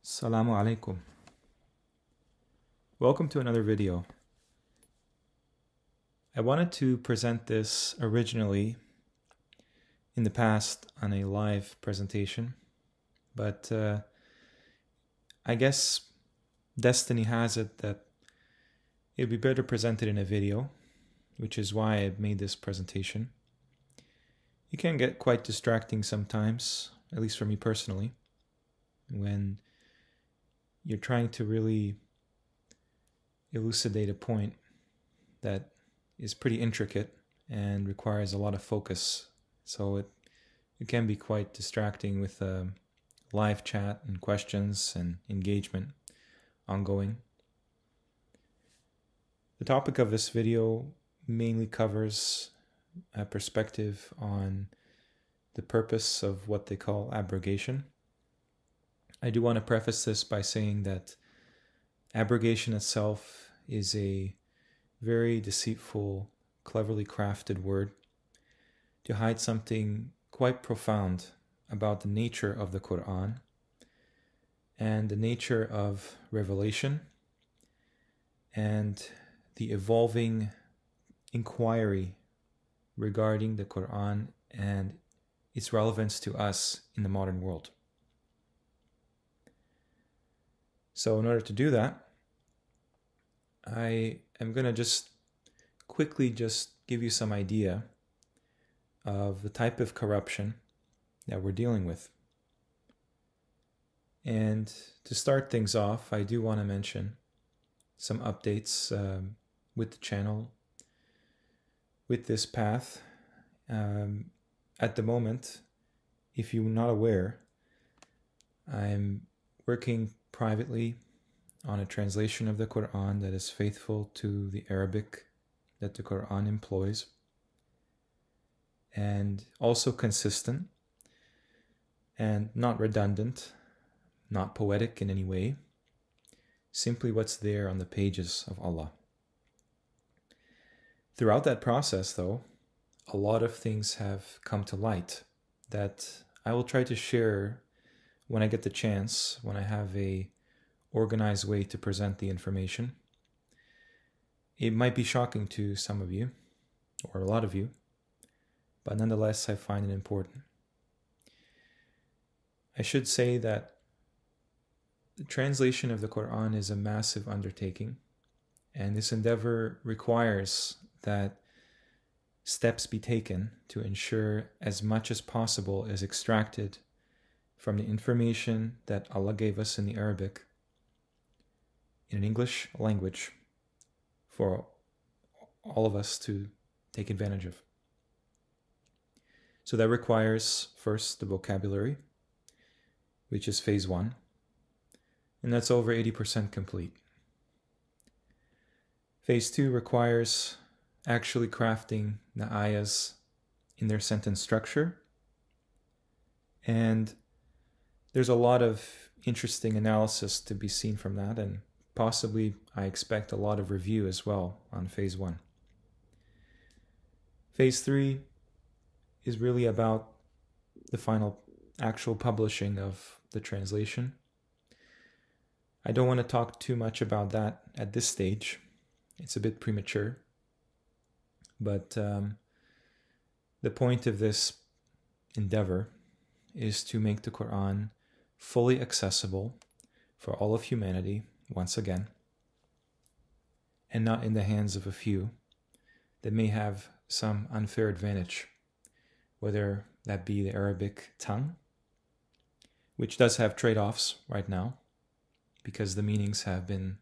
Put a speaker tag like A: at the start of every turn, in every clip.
A: Assalamu alaikum. Welcome to another video. I wanted to present this originally in the past on a live presentation, but I guess destiny has it that it would be better presented in a video, which is why I made this presentation. It can get quite distracting sometimes, at least for me personally, when you're trying to really elucidate a point that is pretty intricate and requires a lot of focus. So it can be quite distracting with live chat and questions and engagement ongoing. The topic of this video mainly covers a perspective on the purpose of what they call abrogation. I do want to preface this by saying that abrogation itself is a very deceitful, cleverly crafted word to hide something quite profound about the nature of the Qur'an and the nature of revelation and the evolving inquiry regarding the Qur'an and its relevance to us in the modern world. So in order to do that, I am going to just quickly give you some idea of the type of corruption that we're dealing with. And to start things off, I do want to mention some updates with the channel, with this path. At the moment, if you're not aware, I'm working privately on a translation of the Qur'an that is faithful to the Arabic that the Qur'an employs and also consistent and not redundant, not poetic in any way, simply what's there on the pages of Allah. Throughout that process, though, a lot of things have come to light that I will try to share when I get the chance, when I have a organized way to present the information. It might be shocking to some of you, or a lot of you, but nonetheless I find it important. I should say that the translation of the Qur'an is a massive undertaking, and this endeavor requires that steps be taken to ensure as much as possible is extracted from the information that Allah gave us in the Arabic, in an English language, for all of us to take advantage of. So that requires first the vocabulary, which is phase 1, and that's over 80% complete. Phase 2 requires actually crafting the ayahs in their sentence structure, and there's a lot of interesting analysis to be seen from that, and possibly I expect a lot of review as well on phase 1. Phase 3 is really about the final actual publishing of the translation. I don't want to talk too much about that at this stage. It's a bit premature. But the point of this endeavor is to make the Qur'an fully accessible for all of humanity once again, and not in the hands of a few that may have some unfair advantage, whether that be the Arabic tongue, which does have trade-offs right now because the meanings have been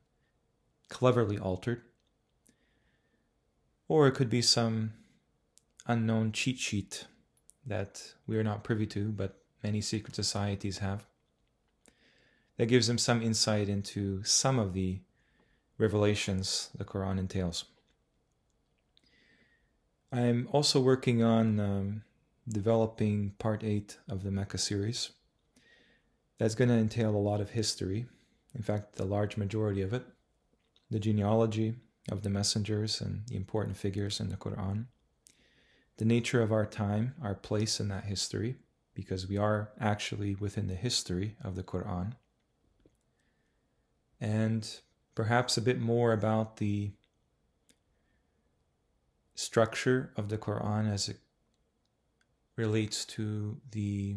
A: cleverly altered, or it could be some unknown cheat sheet that we are not privy to, but many secret societies have, that gives them some insight into some of the revelations the Quran entails. I'm also working on developing part 8 of the Mecca series. That's going to entail a lot of history, in fact, the large majority of it, the genealogy of the messengers and the important figures in the Quran, the nature of our time, our place in that history, because we are actually within the history of the Quran, and perhaps a bit more about the structure of the Qur'an as it relates to the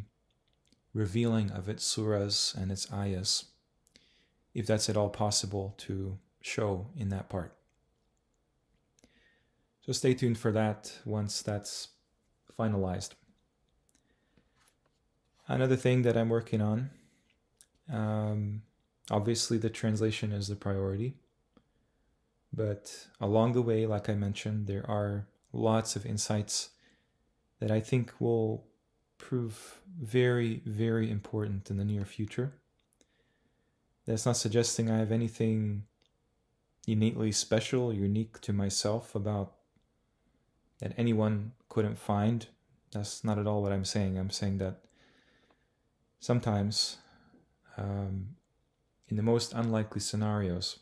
A: revealing of its surahs and its ayahs, if that's at all possible to show in that part. So stay tuned for that once that's finalized. Another thing that I'm working on, obviously the translation is the priority, but along the way, like I mentioned, there are lots of insights that I think will prove very, very important in the near future. That's not suggesting I have anything innately special, unique to myself about that anyone couldn't find. That's not at all what I'm saying. I'm saying that sometimes, in the most unlikely scenarios,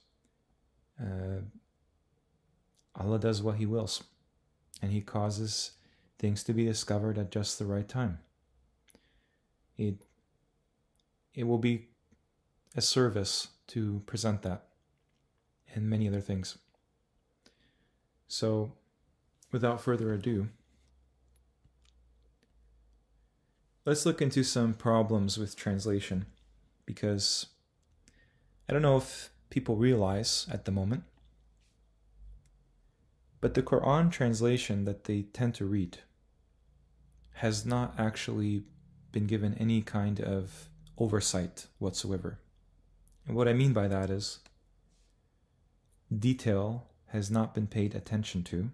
A: Allah does what He wills, and He causes things to be discovered at just the right time. It will be a service to present that, and many other things. So, without further ado, let's look into some problems with translation, because I don't know if people realize at the moment, but the Quran translation that they tend to read has not actually been given any kind of oversight whatsoever. And what I mean by that is detail has not been paid attention to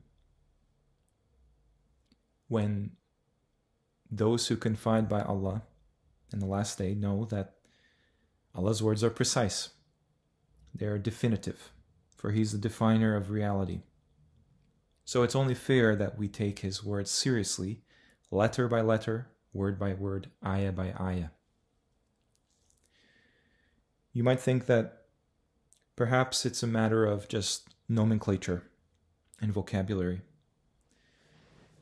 A: when those who confide by Allah in the last day know that Allah's words are precise. They are definitive, for He's the definer of reality. So it's only fair that we take His words seriously, letter by letter, word by word, ayah by ayah. You might think that perhaps it's a matter of just nomenclature and vocabulary.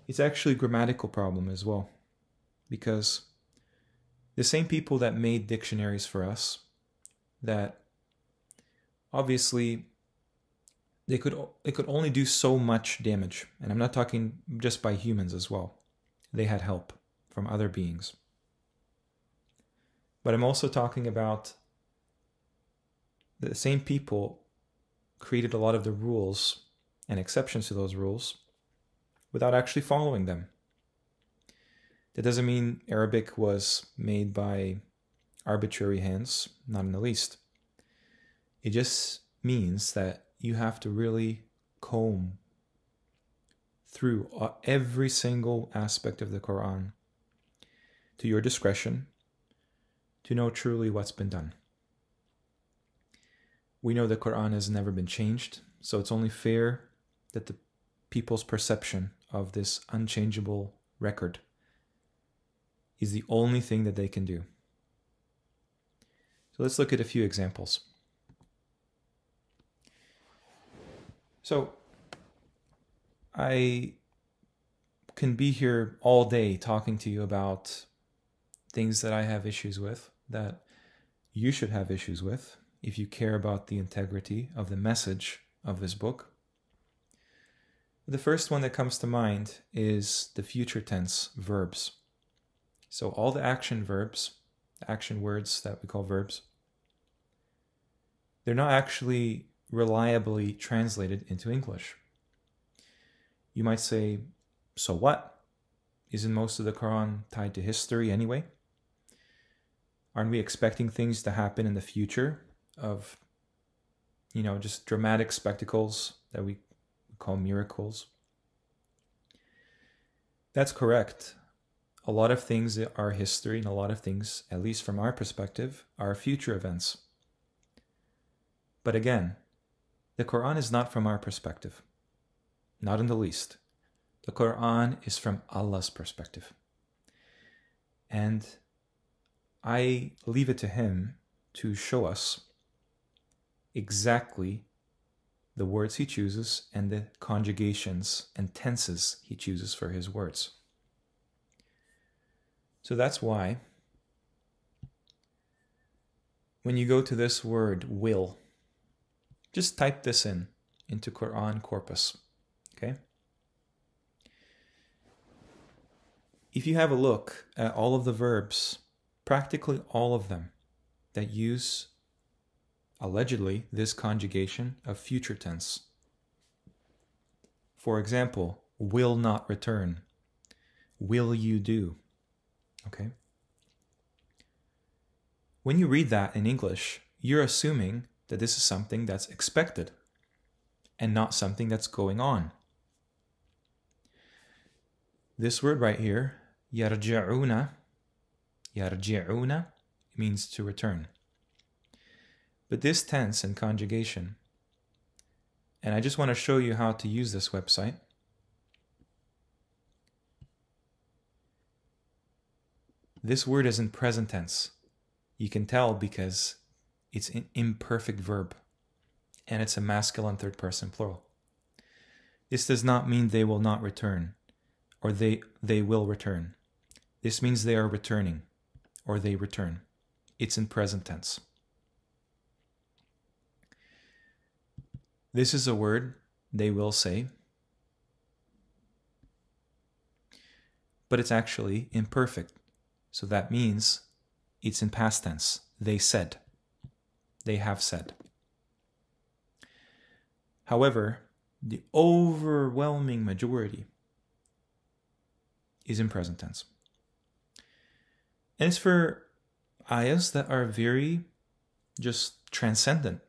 A: It's actually a grammatical problem as well, because the same people that made dictionaries for us, that obviously they could only do so much damage, and I'm not talking just by humans as well. They had help from other beings. But I'm also talking about the same people created a lot of the rules and exceptions to those rules without actually following them. That doesn't mean Arabic was made by arbitrary hands, not in the least. It just means that you have to really comb through every single aspect of the Quran to your discretion to know truly what's been done. We know the Quran has never been changed, so it's only fair that the people's perception of this unchangeable record is the only thing that they can do. So let's look at a few examples. So I can be here all day talking to you about things that I have issues with, that you should have issues with if you care about the integrity of the message of this book. The first one that comes to mind is the future tense verbs. So all the action verbs, the action words that we call verbs, they're not actually reliably translated into English. You might say, so what? Isn't most of the Quran tied to history anyway? Aren't we expecting things to happen in the future of, just dramatic spectacles that we call miracles? That's correct. A lot of things are history, and a lot of things, at least from our perspective, are future events. But again, the Quran is not from our perspective. Not in the least. The Quran is from Allah's perspective. And I leave it to Him to show us exactly the words He chooses and the conjugations and tenses He chooses for His words. So that's why when you go to this word, will, Just type this into Quran corpus. Okay? If you have a look at all of the verbs, practically all of them that use allegedly this conjugation of future tense. For example, will not return. Will you do? Okay? When you read that in English, you're assuming that this is something that's expected and not something that's going on. This word right here, yarji'una, means to return. But this tense and conjugation, and I just want to show you how to use this website. This word is in present tense. You can tell because it's an imperfect verb, and it's a masculine third person plural. This does not mean they will not return, or they will return. This means they are returning, or they return. It's in present tense. This is a word they will say, but it's actually imperfect. So that means it's in past tense. They said. They have said. However, the overwhelming majority is in present tense. And it's for ayahs that are very just transcendent.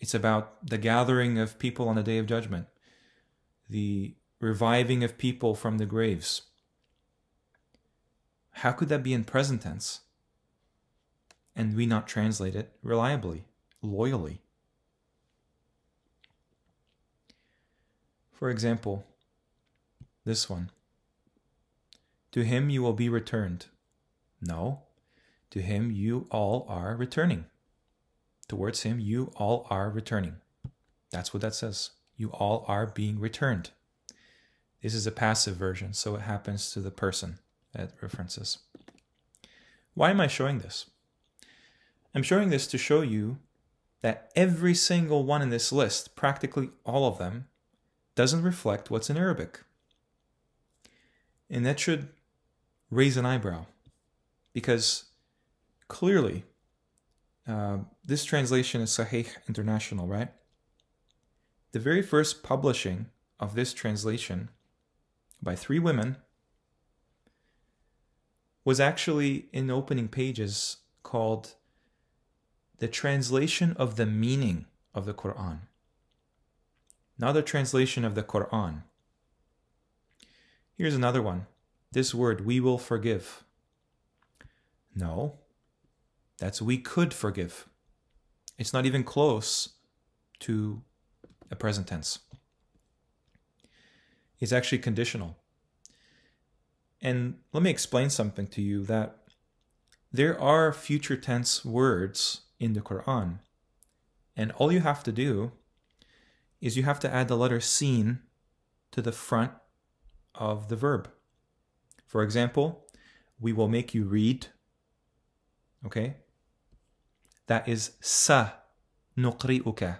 A: It's about the gathering of people on the Day of Judgment, the reviving of people from the graves. How could that be in present tense and we not translate it reliably, loyally? For example, this one. To him you will be returned. No, to him you all are returning. Towards him you all are returning. That's what that says. You all are being returned. This is a passive version, so it happens to the person that references. Why am I showing this? I'm showing this to show you that every single one in this list, practically all of them, doesn't reflect what's in Arabic. And that should raise an eyebrow, because clearly this translation is Sahih International, right? The very first publishing of this translation by 3 women was actually in opening pages called The Translation of the Meaning of the Qur'an. Not the translation of the Qur'an. Here's another one. This word, we will forgive. No, that's we could forgive. It's not even close to a present tense. It's actually conditional. And let me explain something to you, that there are future tense words in the Qur'an, and all you have to do is you have to add the letter sin to the front of the verb. For example, we will make you read. Okay? That is sa nuqri'uka.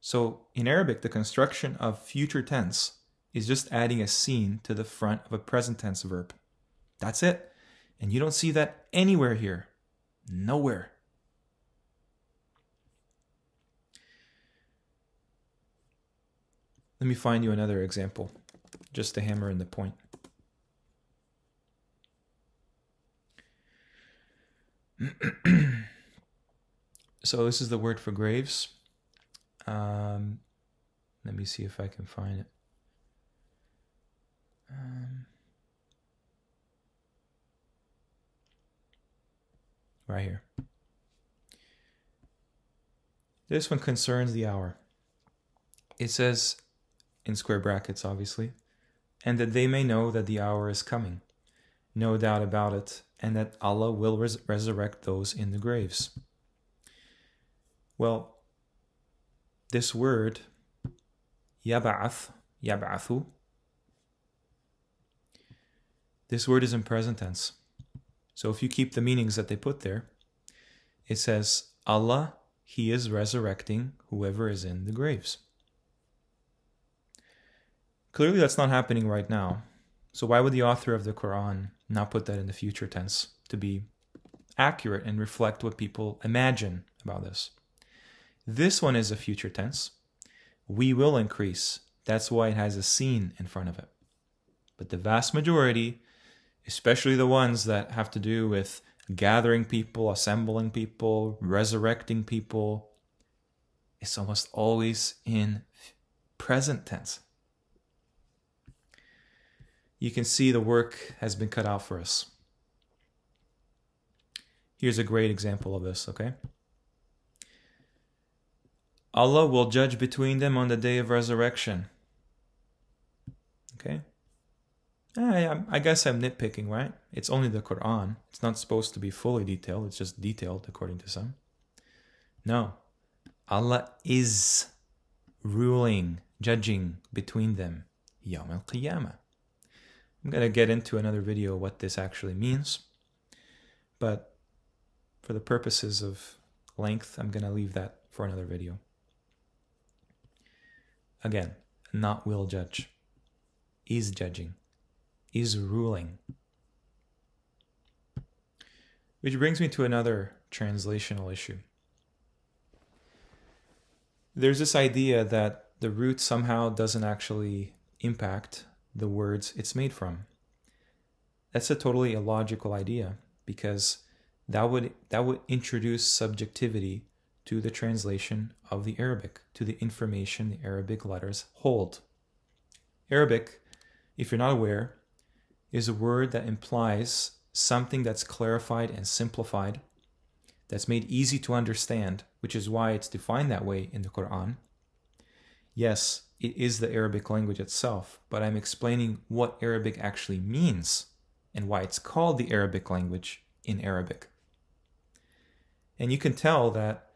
A: So in Arabic, the construction of future tense is just adding a sin to the front of a present tense verb. That's it. And you don't see that anywhere here. Nowhere. Let me find you another example, just to hammer in the point. So this is the word for graves. Let me see if I can find it. Right here. This one concerns the hour. It says, in square brackets obviously, and that they may know that the hour is coming. No doubt about it. And that Allah will resurrect those in the graves. Well, this word, yab'athu, this word is in present tense. So if you keep the meanings that they put there, it says, Allah He is resurrecting whoever is in the graves. Clearly that's not happening right now. So why would the author of the Quran not put that in the future tense to be accurate and reflect what people imagine about this? This one is a future tense. We will increase. That's why it has a scene in front of it. But the vast majority, especially the ones that have to do with gathering people, assembling people, resurrecting people, it's almost always in present tense. You can see the work has been cut out for us. Here's a great example of this, okay? Allah will judge between them on the day of resurrection. Okay? I guess I'm nitpicking, right? It's only the Quran. It's not supposed to be fully detailed. It's just detailed according to some. No. Allah is ruling, judging between them. Yawm al-Qiyamah. I'm going to get into another video what this actually means. But for the purposes of length, I'm going to leave that for another video. Again, not will judge. Is judging. Is ruling. Which brings me to another translational issue. There's this idea that the root somehow doesn't actually impact the words it's made from. That's a totally illogical idea, because that would introduce subjectivity to the translation of the Arabic, to the information the Arabic letters hold. Arabic, if you're not aware, is a word that implies something that's clarified and simplified, that's made easy to understand, which is why it's defined that way in the Quran. Yes, it is the Arabic language itself, but I'm explaining what Arabic actually means and why it's called the Arabic language in Arabic. And you can tell that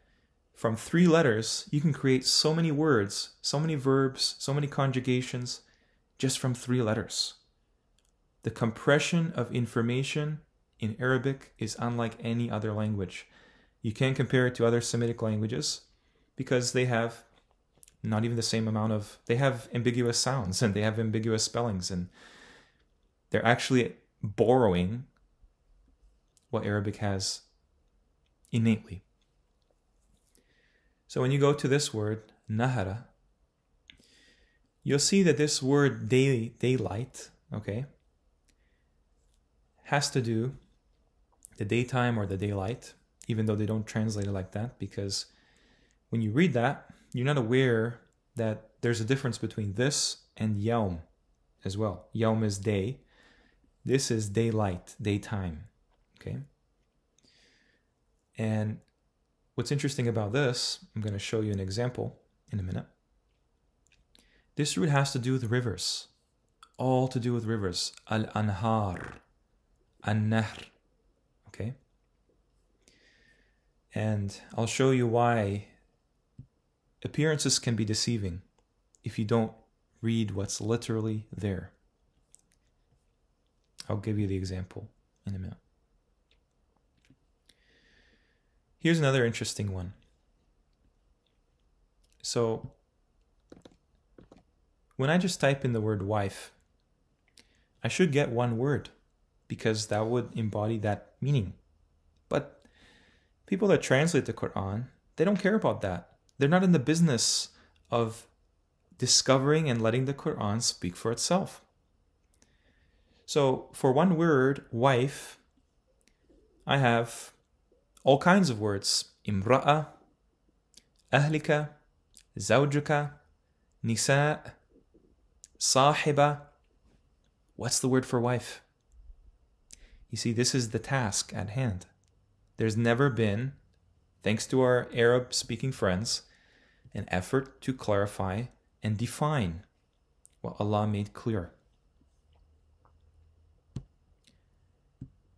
A: from 3 letters, you can create so many words, so many verbs, so many conjugations, just from 3 letters. The compression of information in Arabic is unlike any other language. You can't compare it to other Semitic languages because they have not even the same amount of, they have ambiguous sounds and they have ambiguous spellings, and they're actually borrowing what Arabic has innately. So when you go to this word, nahara, you'll see that this word daylight, okay, has to do the daytime or the daylight, even though they don't translate it like that, because when you read that, you're not aware that there's a difference between this and yawm as well. Yawm is day. This is daylight, daytime, okay? And what's interesting about this, I'm going to show you an example in a minute. This root has to do with rivers, all to do with rivers. Al-anhar, an-nahr, okay? And I'll show you why appearances can be deceiving if you don't read what's literally there. I'll give you the example in a minute. Here's another interesting one. So, when I just type in the word wife, I should get one word because that would embody that meaning. But people that translate the Quran, they don't care about that. They're not in the business of discovering and letting the Quran speak for itself. So for one word, wife, I have all kinds of words. Imra'a, ahlika, zawjuka, nisa, sahiba. What's the word for wife? You see, this is the task at hand. There's never been, thanks to our Arab-speaking friends, an effort to clarify and define what Allah made clear.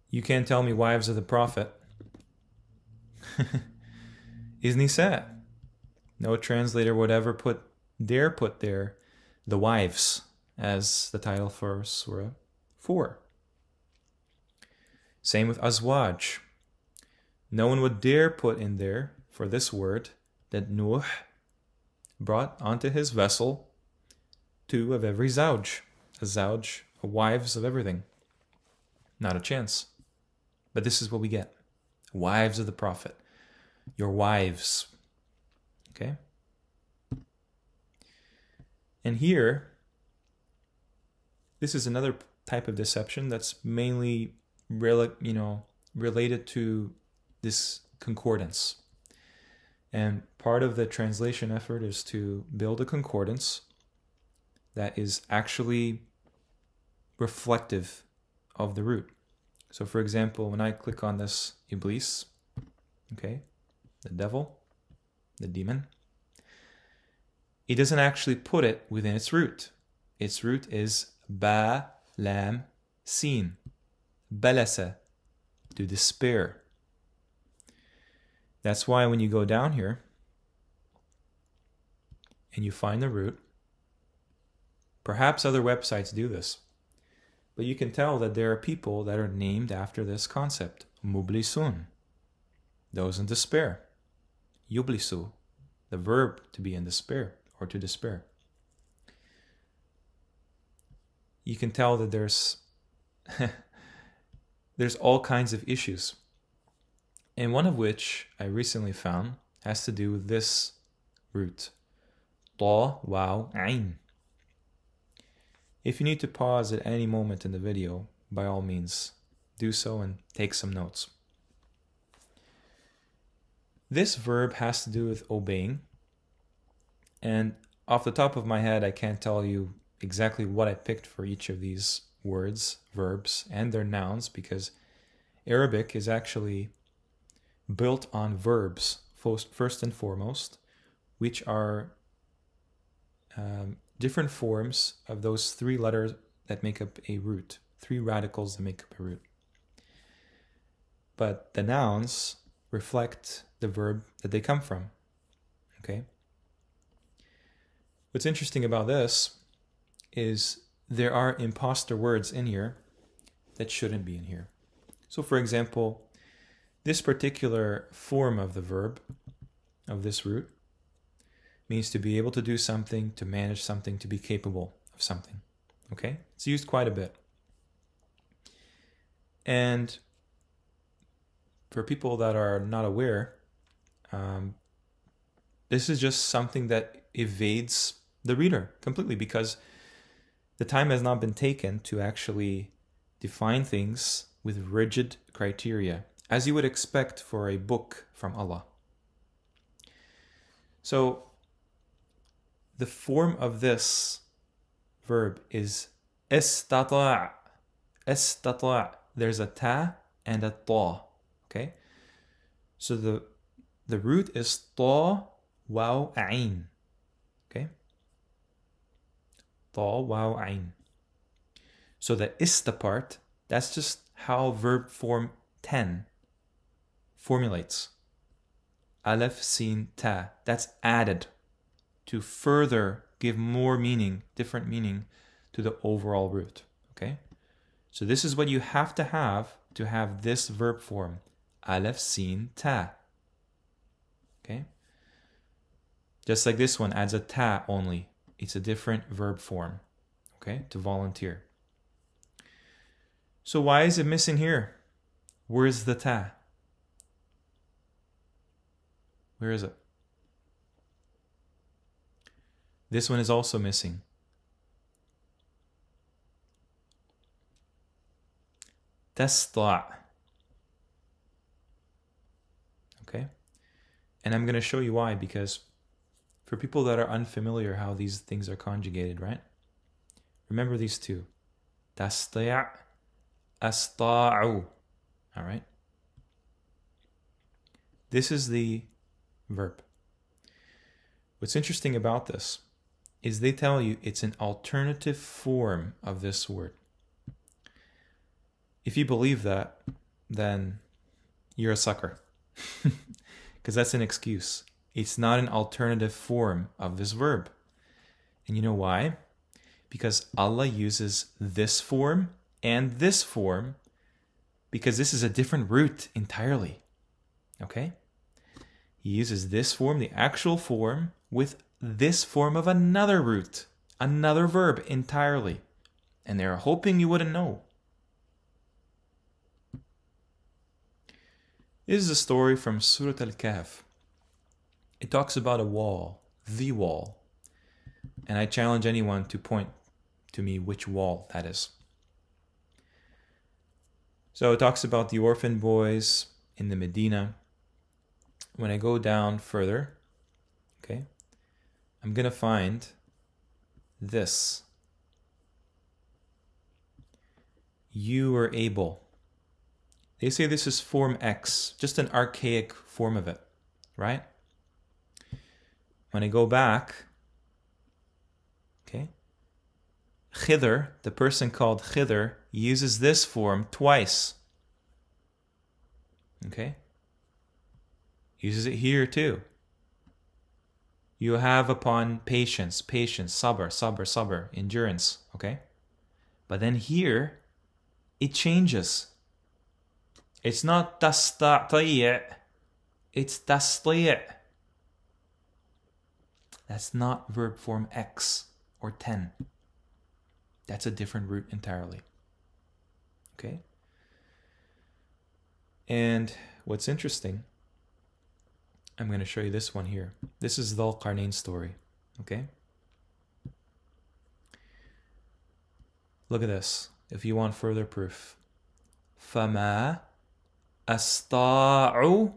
A: You can't tell me wives of the Prophet. Is nisa. No translator would ever dare put there the wives as the title for Surah 4. Same with azwaj. No one would dare put in there for this word that Nuh brought onto his vessel 2 of every zawj. A zawj, wives of everything. Not a chance. But this is what we get. Wives of the Prophet. Your wives. Okay? And here, this is another type of deception that's mainly related to this concordance. And part of the translation effort is to build a concordance that is actually reflective of the root. So for example, when I click on this Iblis, okay, the devil, the demon, it doesn't actually put it within its root. Its root is ba, lam, sin. Balasa, to despair. That's why when you go down here and you find the root, perhaps other websites do this, but you can tell that there are people that are named after this concept. Mublisun, those in despair. Yublisu, the verb to be in despair or to despair. You can tell that there's all kinds of issues. And one of which I recently found has to do with this root. Ta, waw, ain. If you need to pause at any moment in the video, by all means, do so and take some notes. This verb has to do with obeying. And off the top of my head, I can't tell you exactly what I picked for each of these words, verbs, and their nouns, because Arabic is actually built on verbs, first and foremost, which are different forms of those 3 letters that make up a root, 3 radicals that make up a root. But the nouns reflect the verb that they come from. Okay? What's interesting about this is there are imposter words in here that shouldn't be in here. So for example, this particular form of the verb, of this root, means to be able to do something, to manage something, to be capable of something. Okay? It's used quite a bit. And for people that are not aware, this is just something that evades the reader completely, because the time has not been taken to actually define things with rigid criteria, as you would expect for a book from Allah. So the form of this verb is istata'. Istata'. There's a ta and a ta. Okay? So the root is ta, waw, ain. Okay? Ta, waw, ain. So the ista part, that's just how verb form 10 formulates. Aleph, sin, ta. That's added to further give more meaning, different meaning to the overall root. Okay? So this is what you have to have this verb form. Aleph, sin, ta. Okay? Just like this one adds a ta only. It's a different verb form. Okay? To volunteer. So why is it missing here? Where's the ta? Where is it? This one is also missing. Tasta'. Okay? And I'm going to show you why, because for people that are unfamiliar how these things are conjugated, right? Remember these two. Tasta', asta'u. All right? This is the verb. What's interesting about this is they tell you it's an alternative form of this word. If you believe that, then you're a sucker. Because that's an excuse. It's not an alternative form of this verb. And you know why? Because Allah uses this form and this form because this is a different root entirely. Okay? He uses this form, the actual form, with this form of another root, another verb entirely. And they're hoping you wouldn't know. This is a story from Surah Al-Kahf. It talks about a wall, the wall. And I challenge anyone to point to me which wall that is. So it talks about the orphan boys in the Medina. When I go down further, okay, I'm going to find this. You were able. They say this is form X, just an archaic form of it, right? When I go back, okay, Khidr, the person called Khidr, uses this form twice. Okay? Uses it here too. You have upon patience, sabr, endurance. Okay? But then here, it changes. It's not tastati', it's tasti'. That's not verb form X or 10. That's a different root entirely. Okay? And what's interesting, I'm going to show you this one here. This is the Al-Qarnayn story. Okay? Look at this. If you want further proof. فَمَا أَسْطَاعُ.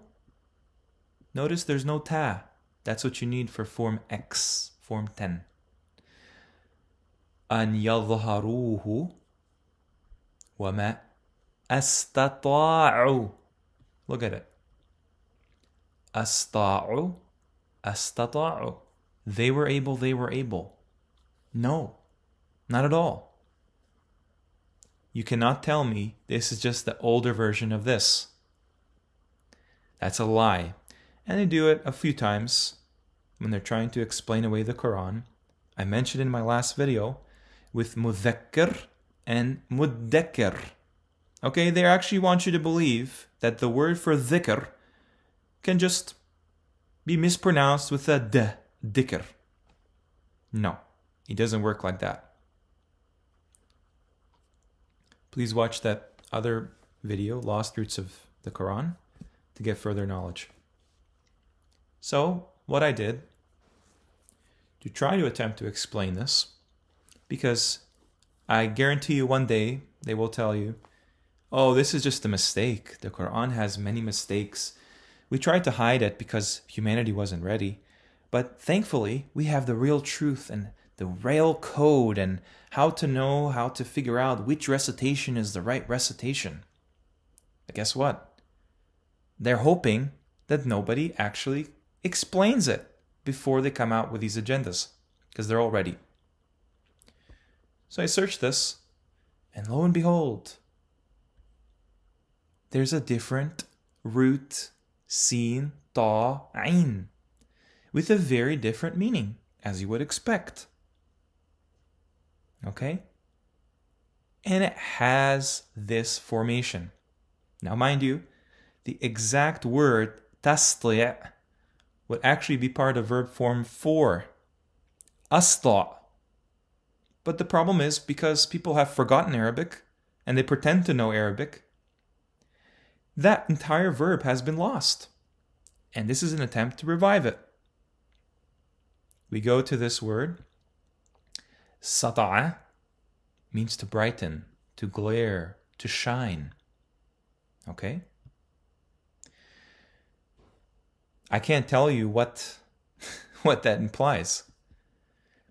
A: Notice there's no ta. That's what you need for form X, form 10. أَنْ يَظْهَرُوهُ وَمَا أَسْتَطَاعُوا. Look at it. أَسْطَاعُوا, أَسْتَطَاعُوا. They were able. No, not at all. You cannot tell me this is just the older version of this. That's a lie. And they do it a few times when they're trying to explain away the Quran. I mentioned in my last video with mudhakkar and muddakkar. Okay, they actually want you to believe that the word for dhikr can just be mispronounced with a d, dhikr. No, it doesn't work like that. Please watch that other video, Lost Roots of the Quran, to get further knowledge. So, what I did to try to attempt to explain this, because I guarantee you one day they will tell you, oh, this is just a mistake. The Quran has many mistakes. We tried to hide it because humanity wasn't ready. But thankfully, we have the real truth and the real code and how to know, how to figure out which recitation is the right recitation. But guess what? They're hoping that nobody actually explains it before they come out with these agendas, because they're all ready. So I searched this, and lo and behold, there's a different root, sin, ta, ain, with a very different meaning, as you would expect. Okay? And it has this formation. Now, mind you, the exact word tasti' would actually be part of verb form 4, asta'. But the problem is, because people have forgotten Arabic and they pretend to know Arabic, that entire verb has been lost. And this is an attempt to revive it. We go to this word. Sata'a means to brighten, to glare, to shine. Okay? I can't tell you what that implies.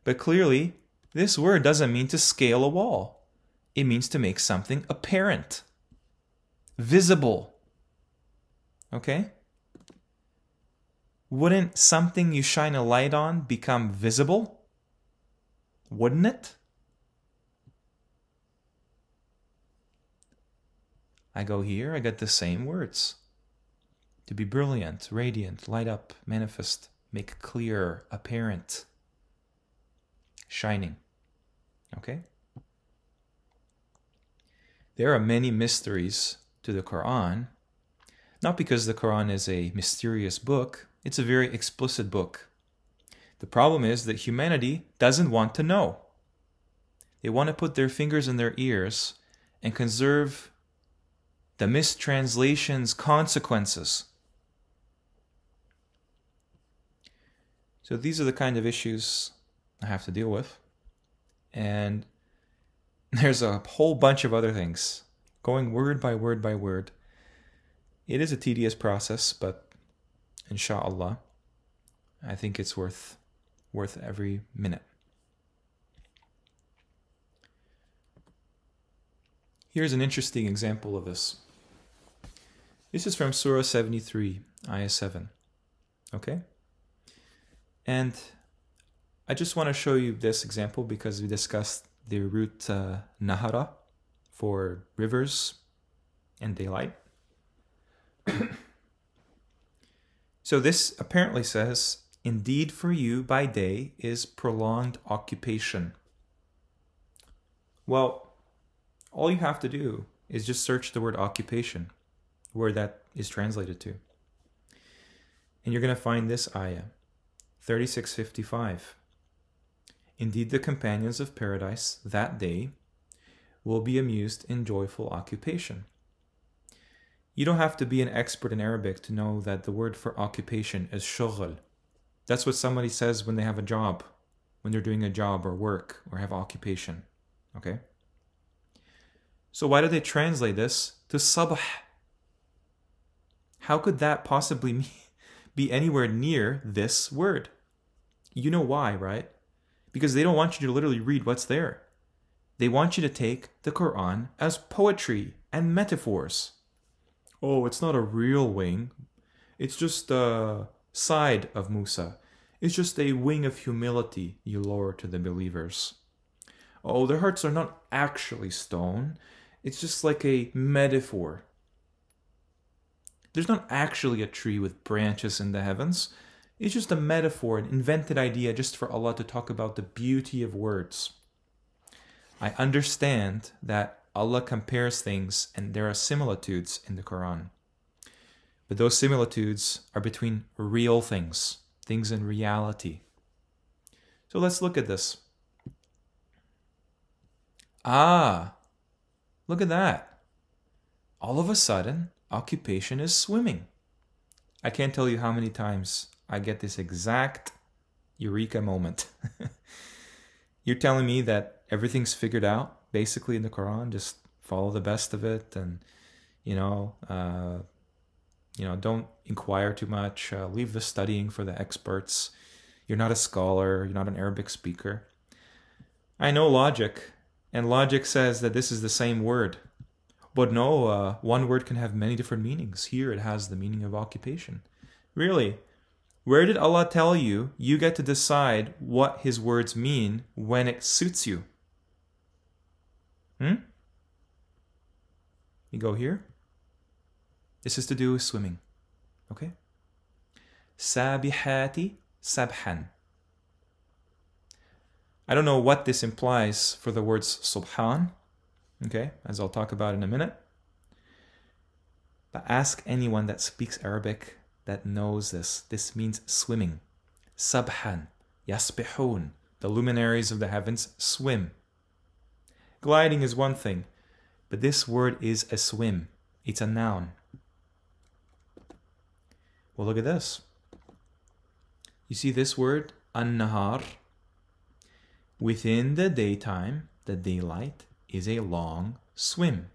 A: But clearly, this word doesn't mean to scale a wall. It means to make something apparent, visible. Okay? Wouldn't something you shine a light on become visible? Wouldn't it? I go here, I get the same words. To be brilliant, radiant, light up, manifest, make clear, apparent, shining. Okay? There are many mysteries to the Quran, not because the Quran is a mysterious book, It's a very explicit book. The problem is that humanity doesn't want to know. They want to put their fingers in their ears and conserve the mistranslation's consequences. So these are the kind of issues I have to deal with. And there's a whole bunch of other things, going word by word by word. It is a tedious process, but inshallah, I think it's worth every minute. Here's an interesting example of this. This is from Surah 73, Ayah 7. Okay? And I just want to show you this example because we discussed the root nahara for rivers and daylight. So this apparently says, indeed for you by day is prolonged occupation. Well, all you have to do is just search the word occupation, where that is translated to. And you're going to find this ayah, 36:55. Indeed, the companions of paradise that day will be amused in joyful occupation. You don't have to be an expert in Arabic to know that the word for occupation is shughl. That's what somebody says when they have a job, when they're doing a job or work or have occupation. Okay? So why do they translate this to sabah? How could that possibly be anywhere near this word? You know why, right? Because they don't want you to literally read what's there. They want you to take the Qur'an as poetry and metaphors. Oh, it's not a real wing. It's just a side of Musa. It's just a wing of humility you lower to the believers. Oh, their hearts are not actually stone. It's just like a metaphor. There's not actually a tree with branches in the heavens. It's just a metaphor, an invented idea just for Allah to talk about the beauty of words. I understand that Allah compares things and there are similitudes in the Quran. But those similitudes are between real things, things in reality. So let's look at this. Look at that. All of a sudden, occupation is swimming. I can't tell you how many times I get this exact eureka moment. You're telling me that everything's figured out, basically in the Quran, just follow the best of it and, don't inquire too much, leave the studying for the experts. You're not a scholar, you're not an Arabic speaker. I know logic, and logic says that this is the same word. But no, one word can have many different meanings. Here it has the meaning of occupation. Really? Where did Allah tell you you get to decide what His words mean when it suits you? You go here. This is to do with swimming. Okay? Sabihati sabhan. I don't know what this implies for the words subhan. Okay, as I'll talk about in a minute. But ask anyone that speaks Arabic that knows this. This means swimming. Sabhan, yasbihun. The luminaries of the heavens swim. Gliding is one thing, but this word is a swim. It's a noun. Well, look at this. You see this word, an-nahar? Within the daytime, the daylight, is a long swim.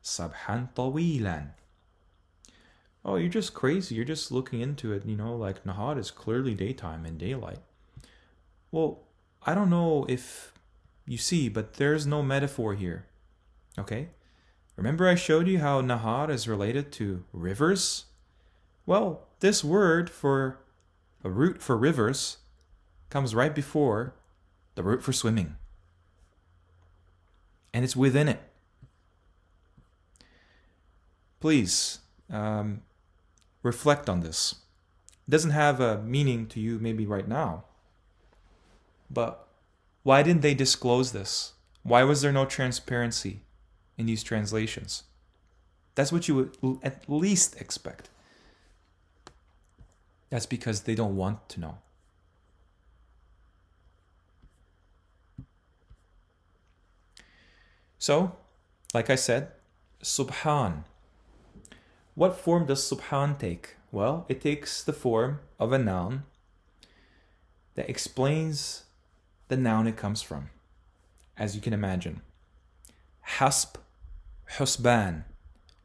A: Sabhan tawilan. Oh, you're just crazy. You're just looking into it, like nahar is clearly daytime and daylight. Well, I don't know if you see, but there's no metaphor here. Okay? Remember I showed you how nahar is related to rivers? Well, this word for a root for rivers comes right before the root for swimming. And it's within it. Please reflect on this. It doesn't have a meaning to you maybe right now. But why didn't they disclose this? Why was there no transparency in these translations? That's what you would at least expect. That's because they don't want to know. So, like I said, subhan. What form does subhan take? Well, it takes the form of a noun that explains the noun it comes from, as you can imagine. Hasb, husban,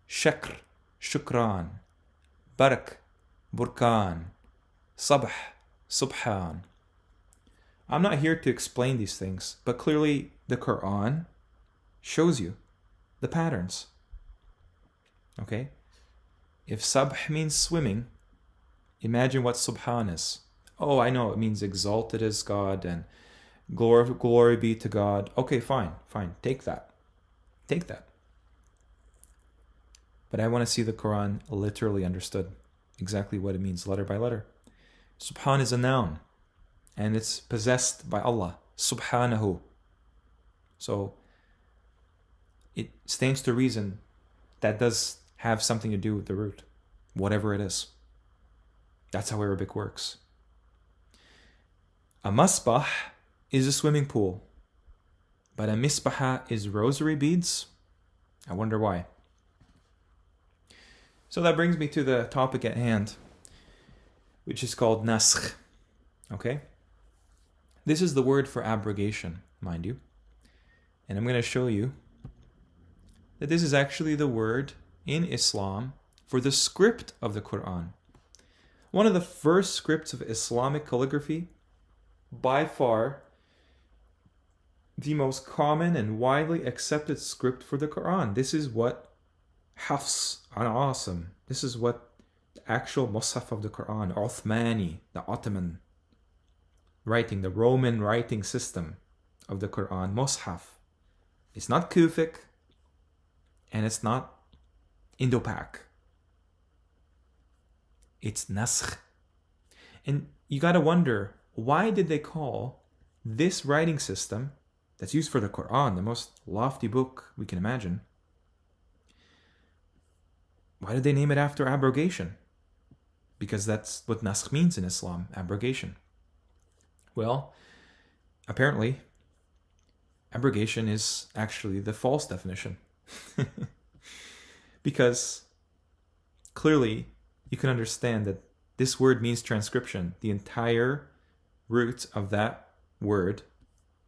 A: shakr, shukran, barak, burkan, sabh, subhan. I'm not here to explain these things, but clearly the Qur'an shows you the patterns. Okay? If sabh means swimming, imagine what subhan is. Oh, I know, it means exalted is God and glory be to God. Okay, fine. Take that. But I want to see the Quran literally understood, exactly what it means, letter by letter. Subhan is a noun, and it's possessed by Allah, subhanahu. So it stands to reason that does have something to do with the root, whatever it is. That's how Arabic works. A masbah is a swimming pool, but a misbaha is rosary beads. I wonder why. So that brings me to the topic at hand, which is called naskh. Okay? This is the word for abrogation, mind you. And I'm going to show you that this is actually the word in Islam for the script of the Quran. One of the first scripts of Islamic calligraphy, by far the most common and widely accepted script for the Quran. This is what Hafs and asim. This is what the actual Mus'haf of the Quran, Uthmani, the Ottoman writing, the Roman writing system of the Quran, Mus'haf. It's not Kufic and it's not Indo-Pak. It's naskh. And you got to wonder, why did they call this writing system that's used for the Quran, the most lofty book we can imagine, why did they name it after abrogation? Because that's what naskh means in Islam, abrogation. Well, apparently, abrogation is actually the false definition. Because clearly, you can understand that this word means transcription. The entire root of that word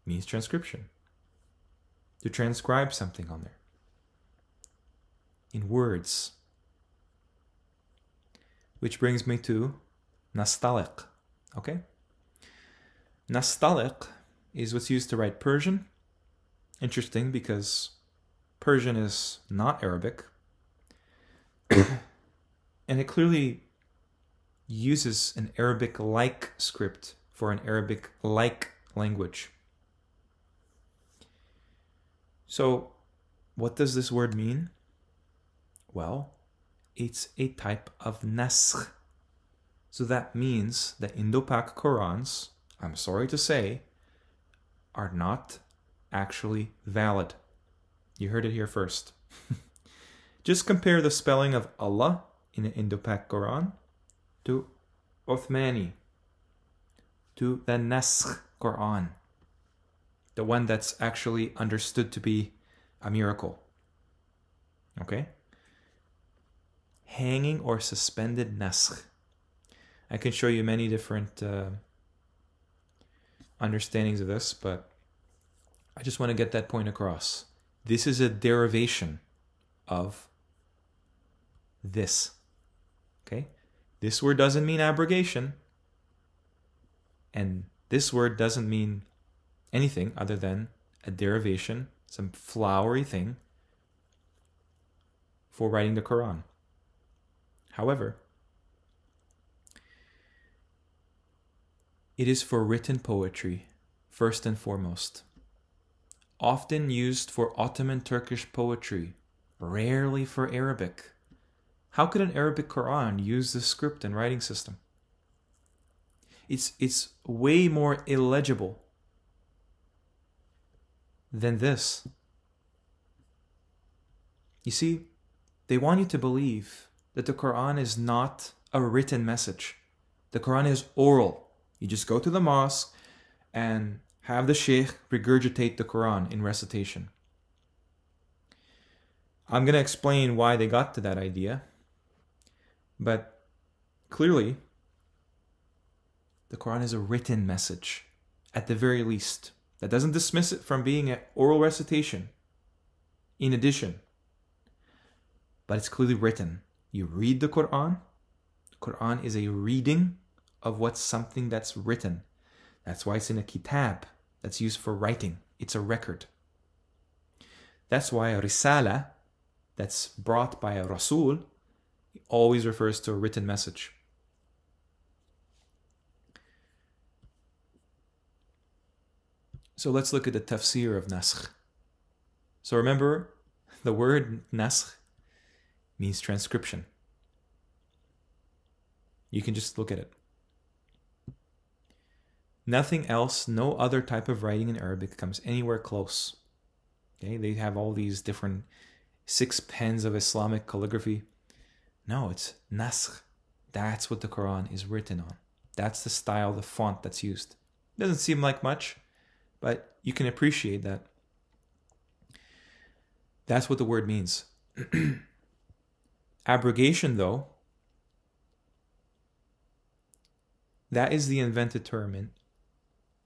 A: means transcription. To transcribe something on there. In words. Which brings me to nastaliq. Okay? Nastaliq is what's used to write Persian. Interesting because Persian is not Arabic. And it clearly uses an Arabic-like script for an Arabic-like language. So, what does this word mean? Well, it's a type of naskh. So that means that Indo-Pak Qurans, I'm sorry to say, are not actually valid. You heard it here first. Just compare the spelling of Allah in the Indo-Pak Quran to Uthmani, to the Naskh Quran, the one that's actually understood to be a miracle. Okay? Hanging or suspended naskh. I can show you many different understandings of this, but I just want to get that point across. This is a derivation of this. Okay? This word doesn't mean abrogation. And this word doesn't mean anything other than a derivation, some flowery thing for writing the Quran. However, it is for written poetry, first and foremost. Often used for Ottoman Turkish poetry, rarely for Arabic. How could an Arabic Quran use this script and writing system? It's way more illegible than this. You see, they want you to believe that the Quran is not a written message. The Quran is oral. You just go to the mosque and have the sheikh regurgitate the Quran in recitation. I'm going to explain why they got to that idea, but clearly, the Quran is a written message, at the very least. That doesn't dismiss it from being an oral recitation, in addition. But it's clearly written. You read the Quran is a reading of what's something that's written. That's why it's in a kitab, that's used for writing. It's a record. That's why a risala, that's brought by a rasul, always refers to a written message. So let's look at the tafsir of naskh. So remember, the word naskh means transcription. You can just look at it. Nothing else, no other type of writing in Arabic comes anywhere close. Okay, they have all these different 6 pens of Islamic calligraphy. No, it's naskh. That's what the Quran is written on. That's the style, the font that's used. Doesn't seem like much, but you can appreciate that. That's what the word means. Abrogation, though, that is the invented term, and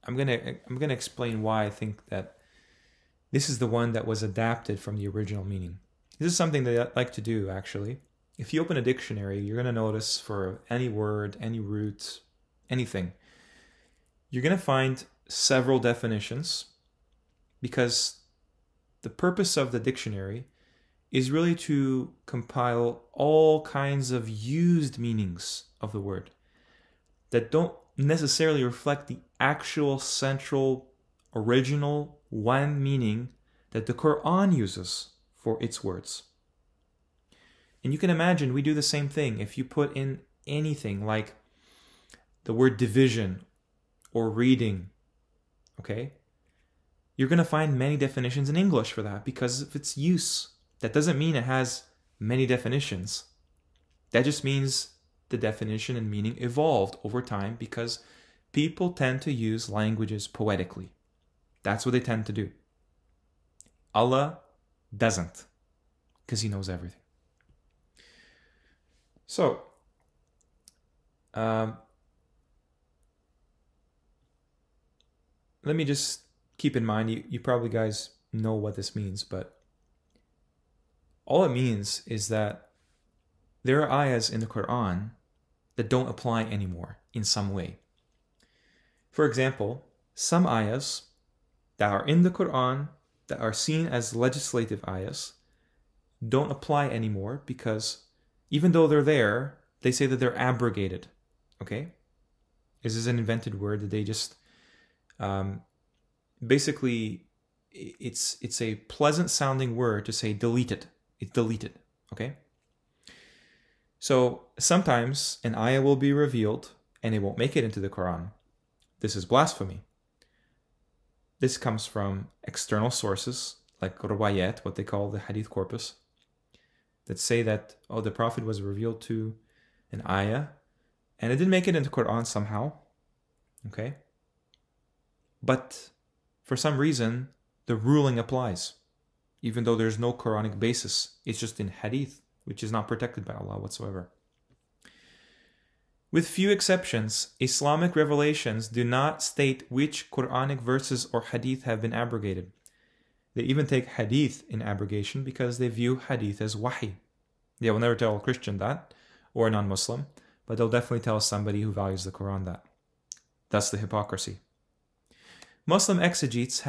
A: I'm gonna explain why I think that this is the one that was adapted from the original meaning. This is something that I like to do, actually. If you open a dictionary, you're gonna notice for any word, any root, anything, you're gonna find several definitions, because the purpose of the dictionary is really to compile all kinds of used meanings of the word that don't necessarily reflect the actual central original one meaning that the Quran uses for its words. And you can imagine we do the same thing. If you put in anything like the word division or reading, okay, you're going to find many definitions in English for that because of its use. That doesn't mean it has many definitions. That just means the definition and meaning evolved over time because people tend to use languages poetically. That's what they tend to do. Allah doesn't, because He knows everything. So, let me just keep in mind, you probably guys know what this means, but all it means is that there are ayahs in the Quran that don't apply anymore in some way. For example, some ayahs that are in the Quran that are seen as legislative ayahs don't apply anymore because even though they're there, they say that they're abrogated. Okay? This is an invented word that they just basically it's a pleasant sounding word to say deleted. It's deleted. Okay? So sometimes an ayah will be revealed and it won't make it into the Quran. This is blasphemy. This comes from external sources like riwayat, what they call the hadith corpus, that say that, oh, the Prophet was revealed to an ayah and it didn't make it into Quran somehow. Okay? But for some reason, the ruling applies, even though there's no Quranic basis. It's just in hadith, which is not protected by Allah whatsoever. With few exceptions, Islamic revelations do not state which Quranic verses or hadith have been abrogated. They even take hadith in abrogation because they view hadith as wahi. They will never tell a Christian that, or a non-Muslim, but they'll definitely tell somebody who values the Quran that. That's the hypocrisy. Muslim exegetes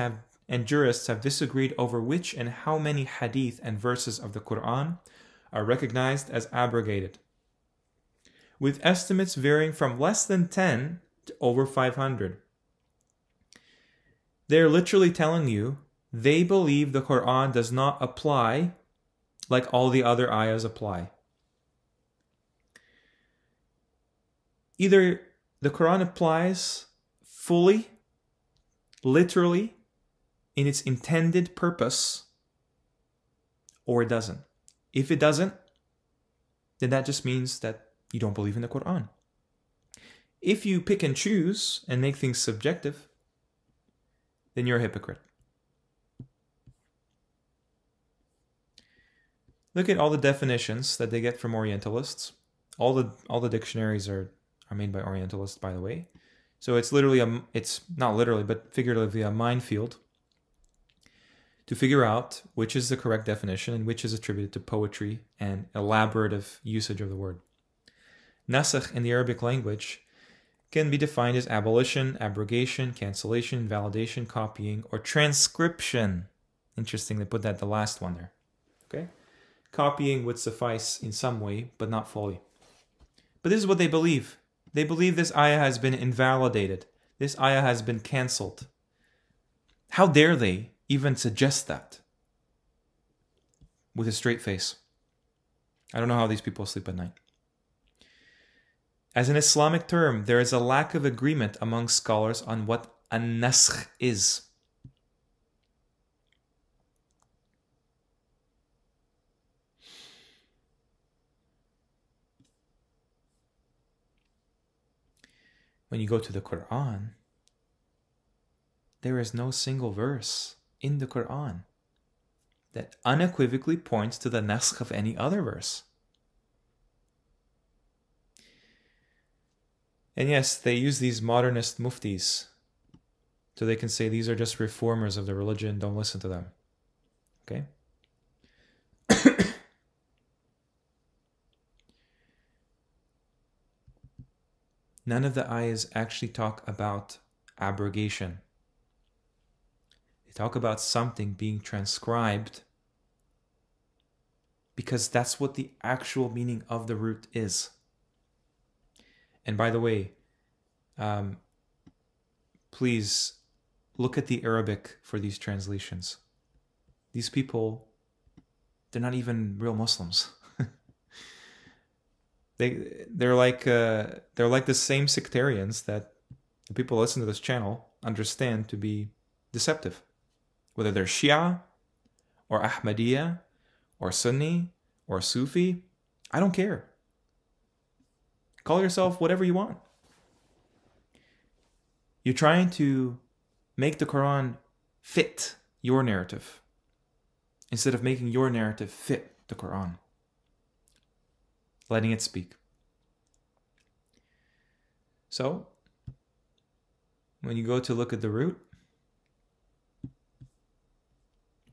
A: and jurists have disagreed over which and how many hadith and verses of the Quran are recognized as abrogated, with estimates varying from less than 10 to over 500. They're literally telling you they believe the Quran does not apply like all the other ayahs apply. Either the Quran applies fully, literally, in its intended purpose, or it doesn't. If it doesn't, then that just means that you don't believe in the Quran. If you pick and choose and make things subjective, then you're a hypocrite. Look at all the definitions that they get from Orientalists. All the dictionaries are made by Orientalists, by the way. So it's literally it's not literally, but figuratively a minefield to figure out which is the correct definition and which is attributed to poetry and elaborative usage of the word. Nasakh in the Arabic language can be defined as abolition, abrogation, cancellation, invalidation, copying, or transcription. Interesting, they put that the last one there. Okay? Copying would suffice in some way, but not fully. But this is what they believe. They believe this ayah has been invalidated. This ayah has been cancelled. How dare they even suggest that with a straight face? I don't know how these people sleep at night. As an Islamic term, there is a lack of agreement among scholars on what a naskh is. When you go to the Qur'an, there is no single verse in the Qur'an that unequivocally points to the naskh of any other verse. And yes, they use these modernist muftis so they can say these are just reformers of the religion, don't listen to them. Okay? None of the ayahs actually talk about abrogation. They talk about something being transcribed because that's what the actual meaning of the root is. And by the way, please look at the Arabic for these translations. These people, they're not even real Muslims. They're like the same sectarians that the people who listen to this channel understand to be deceptive. Whether they're Shia or Ahmadiyya or Sunni or Sufi, I don't care. Call yourself whatever you want. You're trying to make the Quran fit your narrative instead of making your narrative fit the Quran. Letting it speak. So, when you go to look at the root,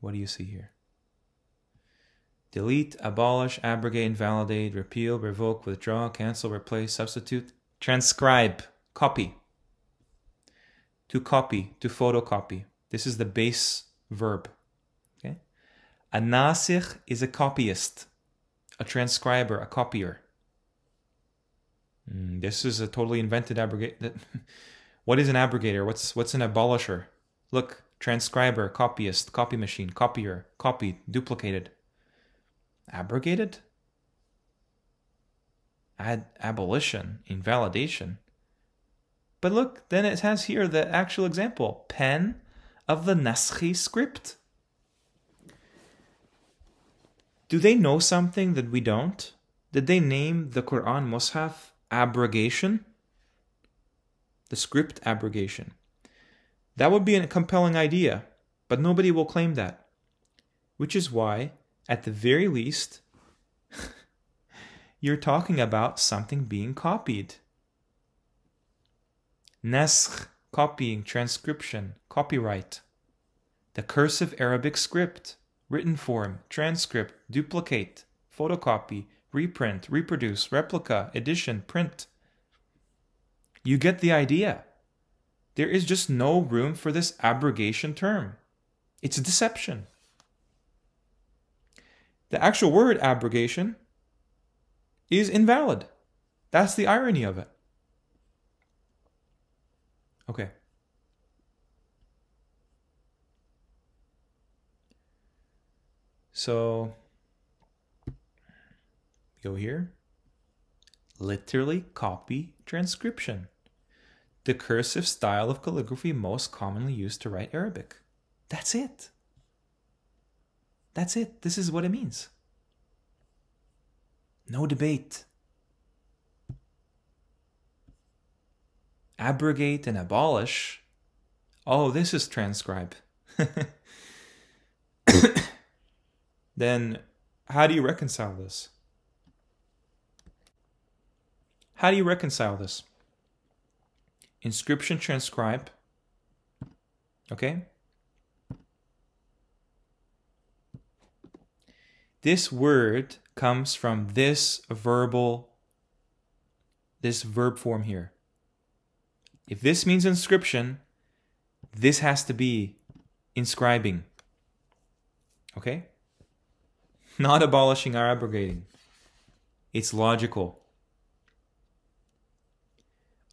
A: what do you see here? Delete, abolish, abrogate, invalidate, repeal, revoke, withdraw, cancel, replace, substitute, transcribe, copy. To copy, to photocopy. This is the base verb. Okay? A nasikh is a copyist, a transcriber, a copier. This is a totally invented abrogate. What is an abrogator? What's an abolisher? Look, transcriber, copyist, copy machine, copier, copied, duplicated. Abrogated? Abolition, invalidation. But look, then it has here the actual example. Pen of the Naskhi script. Do they know something that we don't? Did they name the Quran Mus'haf abrogation? The script abrogation. That would be a compelling idea, but nobody will claim that. Which is why, at the very least, you're talking about something being copied. Naskh, copying, transcription, copyright. The cursive Arabic script, written form, transcript, duplicate, photocopy, reprint, reproduce, replica, edition, print. You get the idea. There is just no room for this abrogation term. It's a deception. The actual word abrogation is invalid. That's the irony of it. Okay. So, go here. Literally copy transcription. The cursive style of calligraphy most commonly used to write Arabic. That's it. That's it. This is what it means. No debate. abrogate and abolish. Oh, this is transcribe. Then how do you reconcile this? How do you reconcile this? Inscription, transcribe. Okay? This word comes from this verb form here. If this means inscription, this has to be inscribing. Okay? Not abolishing or abrogating. It's logical.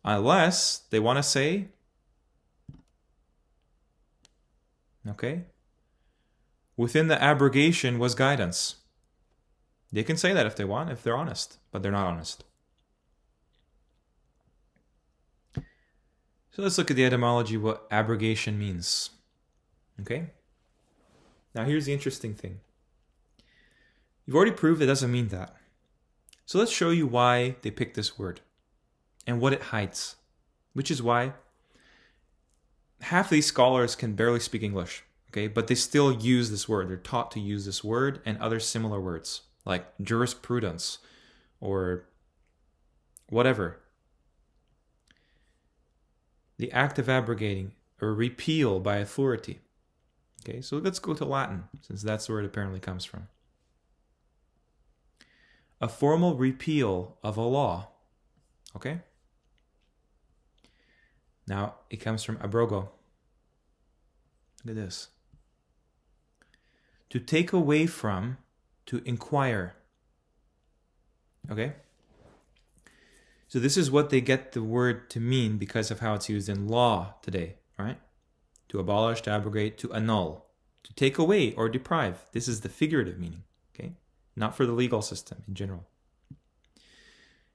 A: Unless they want to say, okay, within the abrogation was guidance. They can say that if they want, if they're honest, but they're not honest. So let's look at the etymology, what abrogation means. Okay? Now here's the interesting thing. You've already proved it doesn't mean that. So let's show you why they picked this word and what it hides, which is why half of these scholars can barely speak English, okay? But they still use this word. They're taught to use this word and other similar words like jurisprudence or whatever. The act of abrogating or repeal by authority. Okay, so let's go to Latin, since that's where it apparently comes from. A formal repeal of a law. Okay? Now, it comes from abrogo. Look at this. To take away from, to inquire. Okay? So this is what they get the word to mean because of how it's used in law today, right? To abolish, to abrogate, to annul, to take away or deprive. This is the figurative meaning, okay? Not for the legal system in general.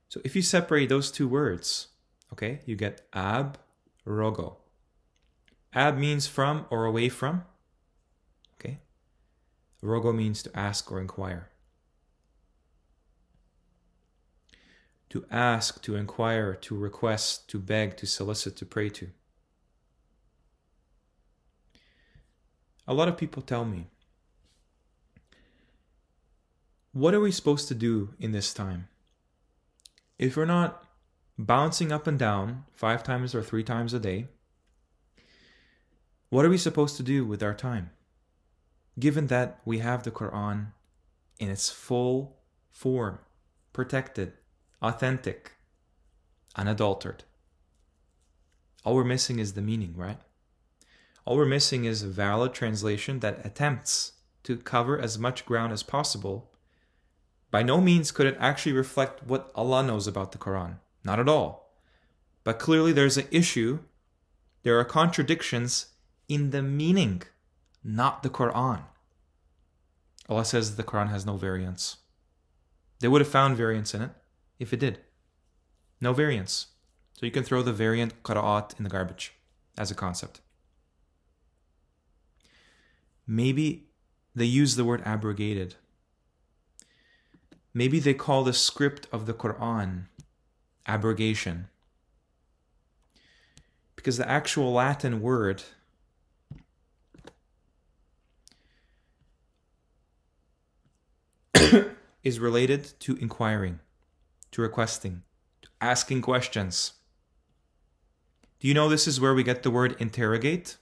A: So if you separate those two words, okay, you get ab-rogo. Ab means from or away from, okay? Rogo means to ask or inquire. To ask, to inquire, to request, to beg, to solicit, to pray to. A lot of people tell me, what are we supposed to do in this time? If we're not bouncing up and down 5 times or 3 times a day, what are we supposed to do with our time? Given that we have the Qur'an in its full form, protected, authentic, unadulterated. All we're missing is the meaning, right? All we're missing is a valid translation that attempts to cover as much ground as possible. By no means could it actually reflect what Allah knows about the Quran. Not at all. But clearly there's an issue. There are contradictions in the meaning, not the Quran. Allah says the Quran has no variance. They would have found variance in it if it did. No variance. So you can throw the variant qira'at in the garbage as a concept. Maybe they use the word abrogated. Maybe they call the script of the Quran abrogation. Because the actual Latin word is related to inquiring, to requesting, to asking questions. Do you know this is where we get the word interrogate?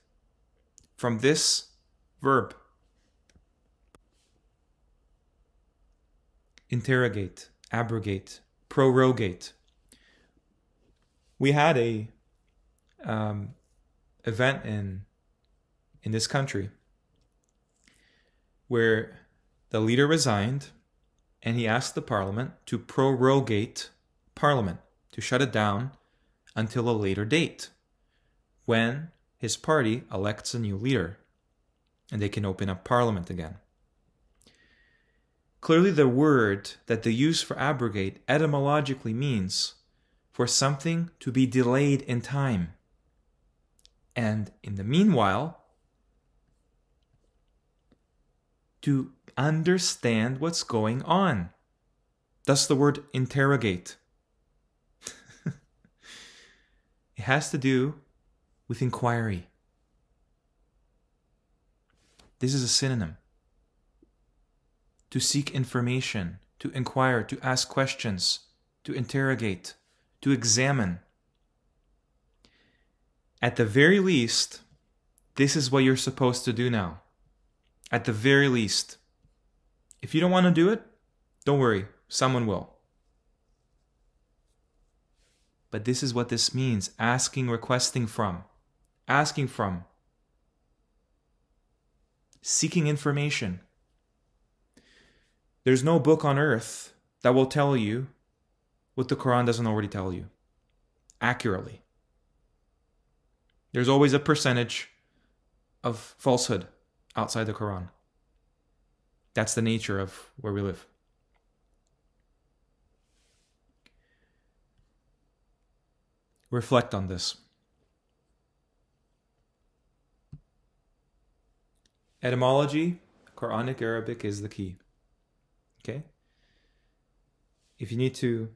A: From this verb. Interrogate, abrogate, prorogate. We had a event in this country where the leader resigned and he asked the parliament to prorogate parliament, to shut it down until a later date when his party elects a new leader and they can open up parliament again. Clearly the word that they use for abrogate etymologically means for something to be delayed in time. And in the meanwhile, to understand what's going on. Thus the word interrogate. It has to do with inquiry. This is a synonym. To seek information, to inquire, to ask questions, to interrogate, to examine. At the very least, this is what you're supposed to do now. At the very least. If you don't want to do it, don't worry, someone will. But this is what this means, asking, requesting from. Asking from. Seeking information. There's no book on earth that will tell you what the Quran doesn't already tell you. Accurately. There's always a percentage of falsehood outside the Quran. That's the nature of where we live. Reflect on this. Etymology, Quranic Arabic is the key. Okay? If you need to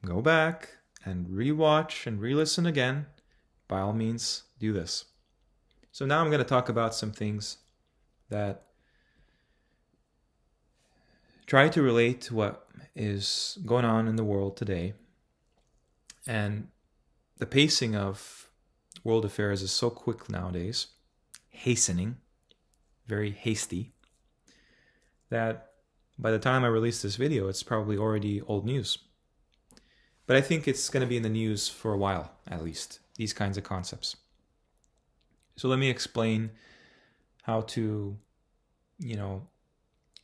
A: go back and rewatch and re-listen again, by all means, do this. So now I'm going to talk about some things that try to relate to what is going on in the world today. And the pacing of world affairs is so quick nowadays, hastening, very hasty, that by the time I release this video, it's probably already old news. But I think it's going to be in the news for a while, at least, these kinds of concepts. So let me explain how to,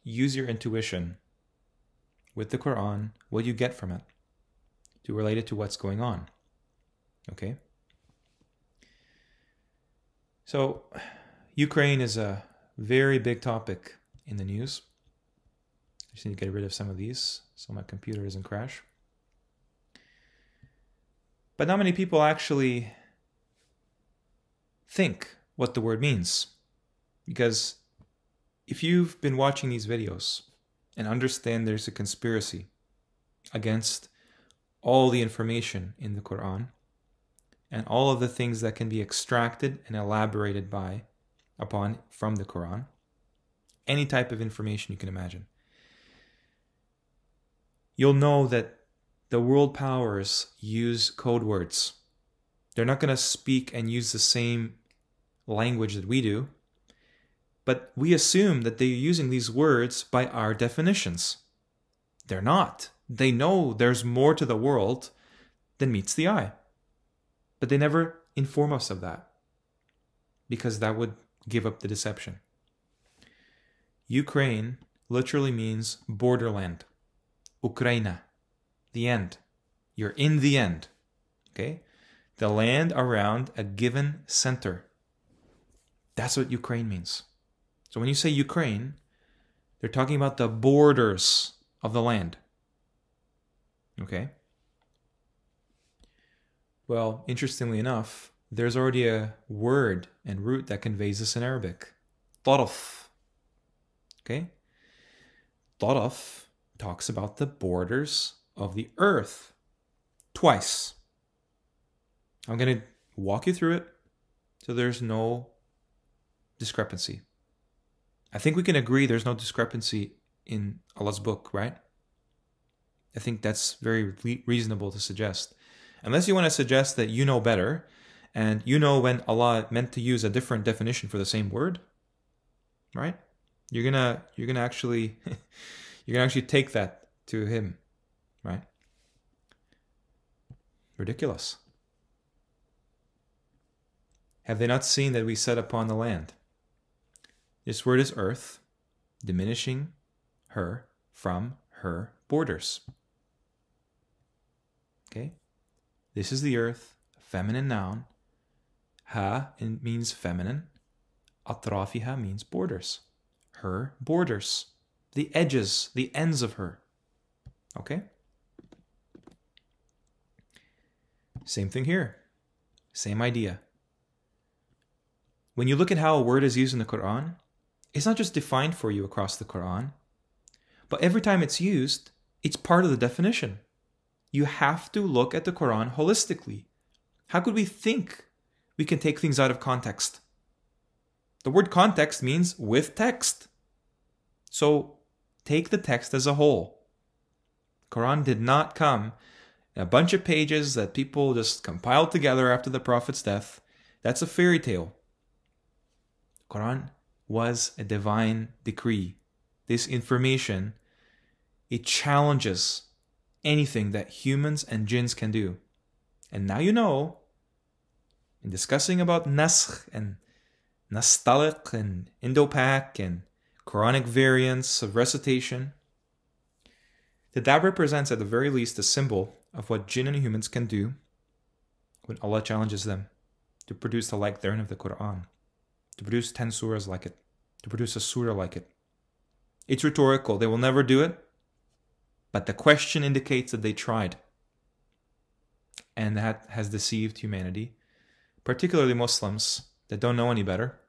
A: use your intuition with the Quran, what you get from it, to relate it to what's going on. Okay? So, Ukraine is a very big topic in the news. I just need to get rid of some of these so my computer doesn't crash. But not many people actually think what the word means. Because if you've been watching these videos and understand there's a conspiracy against all the information in the Quran and all of the things that can be extracted and elaborated upon from the Quran, any type of information you can imagine, you'll know that the world powers use code words. They're not going to speak and use the same language that we do, but we assume that they're using these words by our definitions. They're not. They know there's more to the world than meets the eye. But they never inform us of that, because that would give up the deception. Ukraine literally means borderland. Ukraina, the end. You're in the end. Okay? The land around a given center. That's what Ukraine means. So when you say Ukraine, they're talking about the borders of the land. Okay? Well, interestingly enough, there's already a word and root that conveys this in Arabic. Taraf. Okay? Taraf talks about the borders of the earth. Twice. I'm going to walk you through it so there's no discrepancy. I think we can agree there's no discrepancy in Allah's book, right? I think that's very reasonable to suggest. Unless you want to suggest that you know better, and you know when Allah meant to use a different definition for the same word, right? You're gonna actually take that to Him, right? Ridiculous. Have they not seen that we set upon the land? This word is earth, diminishing her from her borders. Okay? This is the earth, feminine noun. Ha means feminine. Atrafiha means borders. Her borders. The edges, the ends of her. Okay? Same thing here. Same idea. When you look at how a word is used in the Quran, it's not just defined for you across the Quran, but every time it's used, it's part of the definition. You have to look at the Quran holistically How could we think we can take things out of context? The word context means with text. So take the text as a whole. Quran did not come in a bunch of pages that people just compiled together after the Prophet's death. That's a fairy tale. Quran was a divine decree. This information, it challenges anything that humans and jinns can do. And now you know, in discussing about naskh and nastaliq and Indo-Pak and Quranic variants of recitation, that represents at the very least a symbol of what jinn and humans can do when Allah challenges them to produce the like therein of the Qur'an, to produce 10 surahs like it, to produce a surah like it. It's rhetorical. They will never do it, but the question indicates that they tried. And that has deceived humanity, particularly Muslims that don't know any better,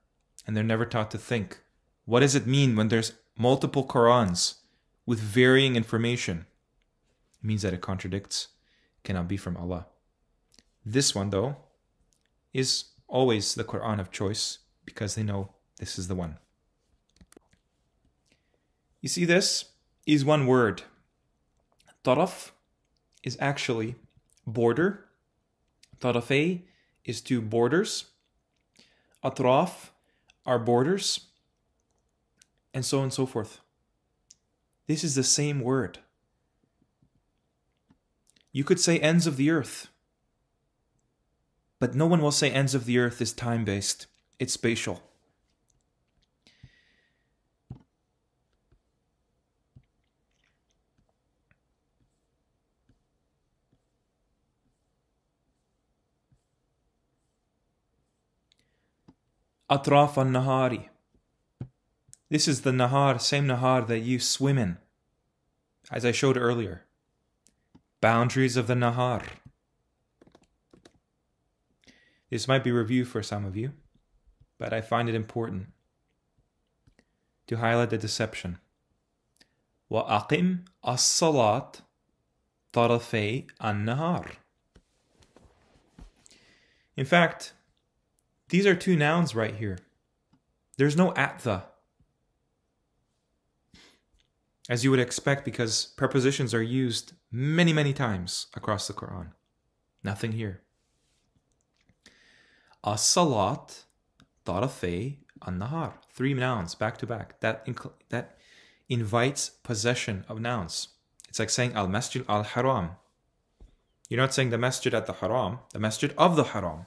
A: and they're never taught to think. What does it mean when there's multiple Qur'ans with varying information? It means that it contradicts, cannot be from Allah. This one, though, is always the Qur'an of choice because they know this is the one. You see, this is one word. Taraf is actually border. Tarafay is two borders. Atraf are borders. And so on and so forth. This is the same word. You could say ends of the earth. But no one will say ends of the earth is time-based. It's spatial. Atraf al-Nahari. This is the Nahar, same Nahar that you swim in, as I showed earlier. Boundaries of the Nahar. This might be review for some of you, but I find it important to highlight the deception. وَأَقِمْ الصَّلَاةَ طَرَفَيْ النَّهَارِ. In fact, these are two nouns right here. There's no at the, as you would expect, because prepositions are used many, many times across the Quran. Nothing here. As-salat tarafay an-nahar. Three nouns back to back. That invites possession of nouns. It's like saying al-masjid al-haram. You're not saying the masjid at the haram, the masjid of the haram.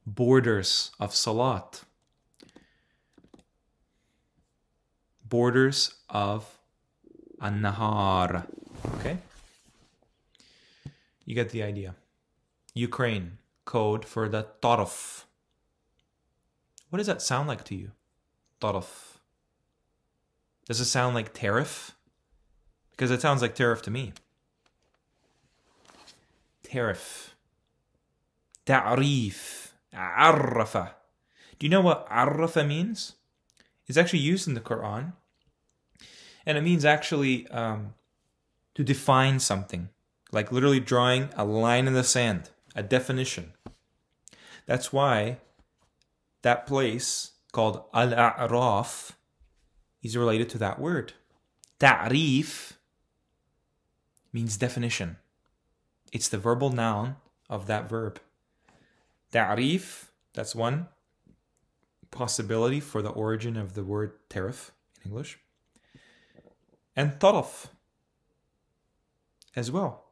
A: Borders of salat. Borders of an-nahar. Okay? You get the idea. Ukraine, code for the taraf. What does that sound like to you? Taraf. Does it sound like tariff? Because it sounds like tariff to me. Tariff. Ta'rif. Arrafa. Do you know what arrafa means? It's actually used in the Quran. And it means actually to define something. Like literally drawing a line in the sand. A definition. That's why that place called Al-A'raf is related to that word. Ta'rif means definition. It's the verbal noun of that verb. Ta'rif, that's one possibility for the origin of the word tariff in English. And taraf as well.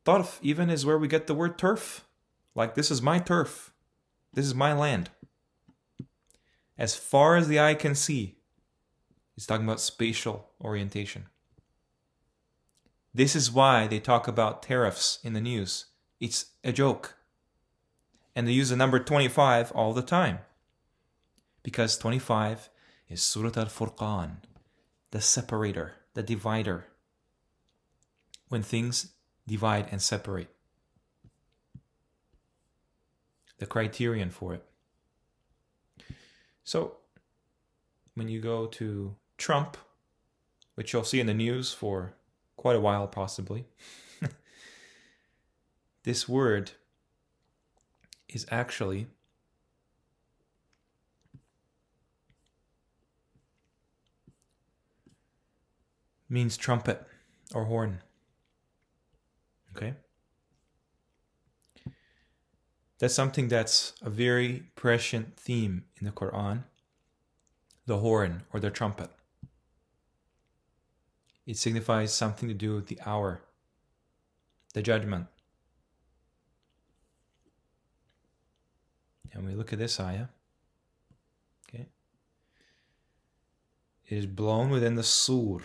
A: Tarf even is where we get the word turf. Like, this is my turf. This is my land. As far as the eye can see, it's talking about spatial orientation. This is why they talk about tariffs in the news. It's a joke. And they use the number 25 all the time. Because 25 is Surah Al-Furqan, the separator, the divider. When things divide and separate. The criterion for it. So, when you go to Trump, which you'll see in the news for quite a while possibly. This word is actually means trumpet or horn. Okay? That's something that's a very prescient theme in the Qur'an. The horn or the trumpet. It signifies something to do with the hour, the judgment. And we look at this ayah. Okay. It is blown within the surah.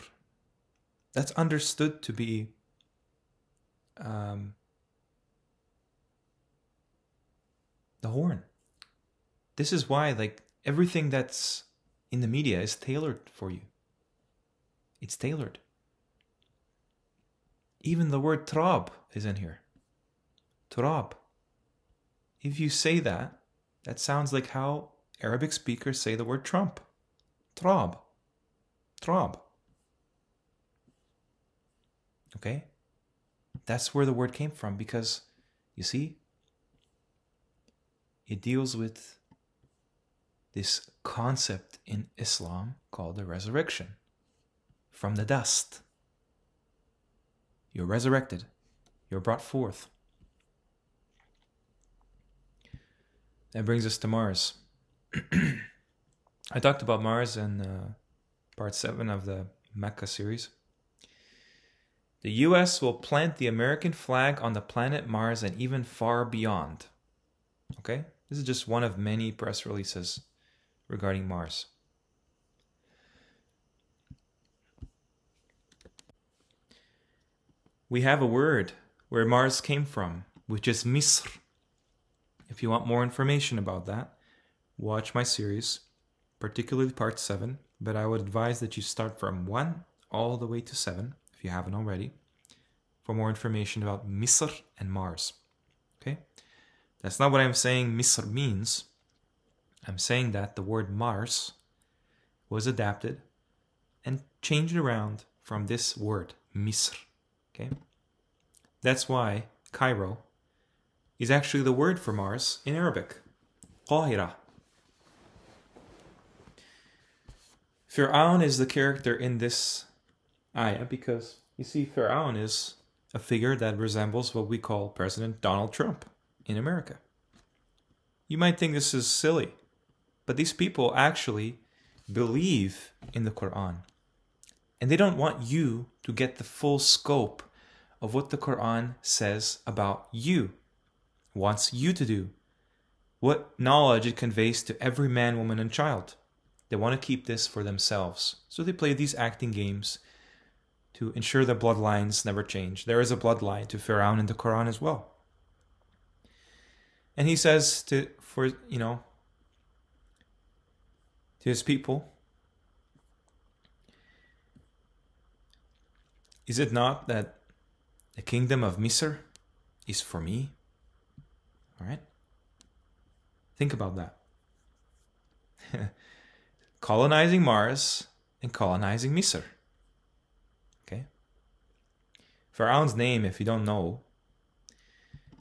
A: That's understood to be the horn. This is why, like, everything that's in the media is tailored for you. It's tailored. Even the word trab is in here. Turab. If you say that, that sounds like how Arabic speakers say the word trump. Trab. Trab. Okay? That's where the word came from, because, you see, it deals with this concept in Islam called the resurrection. From the dust. You're resurrected. You're brought forth. That brings us to Mars. I talked about Mars in part 7 of the Mecca series. The US will plant the American flag on the planet Mars and even far beyond. Okay? This is just one of many press releases regarding Mars. We have a word where Mars came from, which is Misr. If you want more information about that, watch my series, particularly part 7, but I would advise that you start from 1 all the way to 7, if you haven't already, for more information about Misr and Mars. Okay? That's not what I'm saying Misr means. I'm saying that the word Mars was adapted and changed around from this word, Misr. Okay? That's why Cairo is actually the word for Mars in Arabic. Qahira. Fir'aun is the character in this ayah because, you see, Fir'aun is a figure that resembles what we call President Donald Trump in America. You might think this is silly, but these people actually believe in the Qur'an. And they don't want you to get the full scope of what the Qur'an says about you, wants you to do, what knowledge it conveys to every man, woman, and child. They want to keep this for themselves. So they play these acting games to ensure the bloodlines never change. There is a bloodline to Fir'aun in the Qur'an as well. And he says to his people, is it not that the kingdom of Misr is for me? All right? Think about that. Colonizing Mars and colonizing Misr. Okay? Pharaoh's name, if you don't know,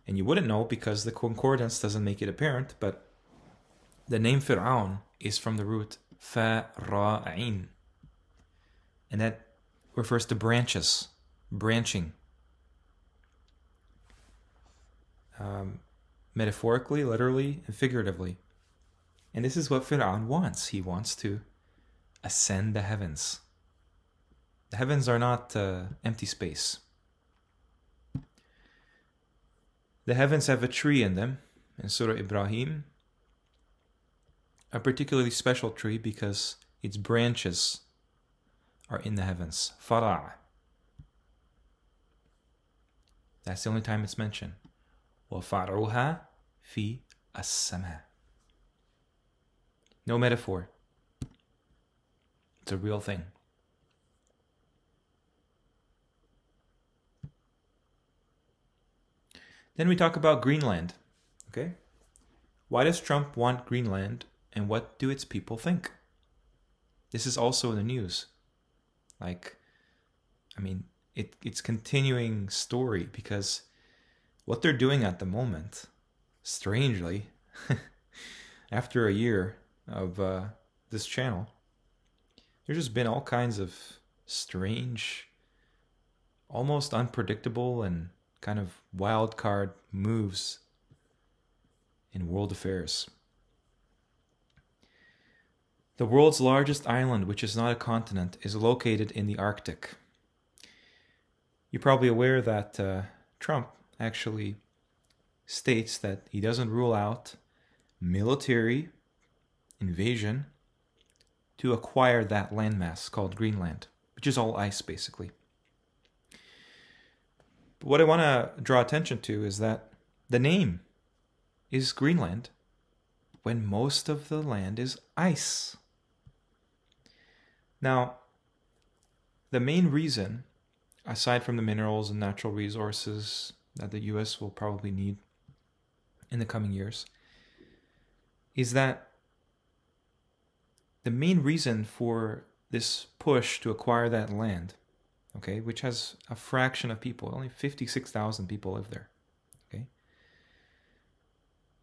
A: and you wouldn't know because the concordance doesn't make it apparent, but the name Fir'aun is from the root Fara'in. And that refers to branches, branching. Metaphorically, literally, and figuratively. And this is what Fir'aun wants. He wants to ascend the heavens. The heavens are not empty space. The heavens have a tree in them. In Surah Ibrahim, a particularly special tree because its branches are in the heavens. Fara'. That's the only time it's mentioned. وَفَرْعُهَا فِي السَّمَاءِ. No metaphor. It's a real thing. Then we talk about Greenland. Okay? Why does Trump want Greenland, and what do its people think? This is also in the news. it's continuing story, because what they're doing at the moment, strangely, after a year of this channel, there's just been all kinds of strange, almost unpredictable and kind of wild card moves in world affairs. The world's largest island, which is not a continent, is located in the Arctic. You're probably aware that Trump actually states that he doesn't rule out military invasion to acquire that landmass called Greenland, which is all ice basically. But what I want to draw attention to is that the name is Greenland when most of the land is ice. Now, the main reason, aside from the minerals and natural resources that the US will probably need in the coming years, is that the main reason for this push to acquire that land, okay, which has a fraction of people, only 56,000 people live there, okay,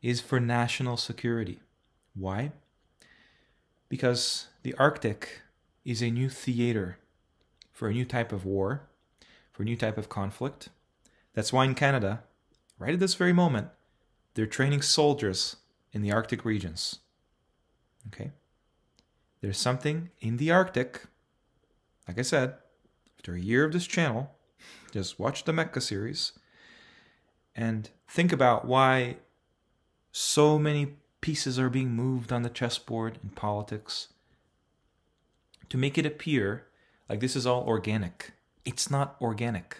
A: is for national security. Why? Because the Arctic is a new theater for a new type of war, for a new type of conflict. That's why in Canada, right at this very moment, they're training soldiers in the Arctic regions. Okay? There's something in the Arctic, like I said, after a year of this channel, just watch the Mecca series and think about why so many pieces are being moved on the chessboard in politics to make it appear like this is all organic. It's not organic.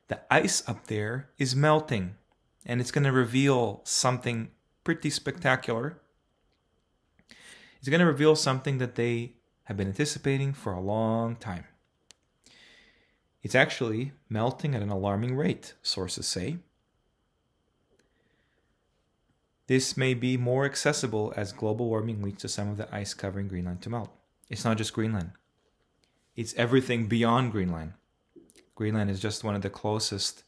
A: The ice up there is melting, and it's going to reveal something pretty spectacular. It's going to reveal something that they have been anticipating for a long time. It's actually melting at an alarming rate, sources say. This may be more accessible as global warming leads to some of the ice covering Greenland to melt. It's not just Greenland. It's everything beyond Greenland. Greenland is just one of the closest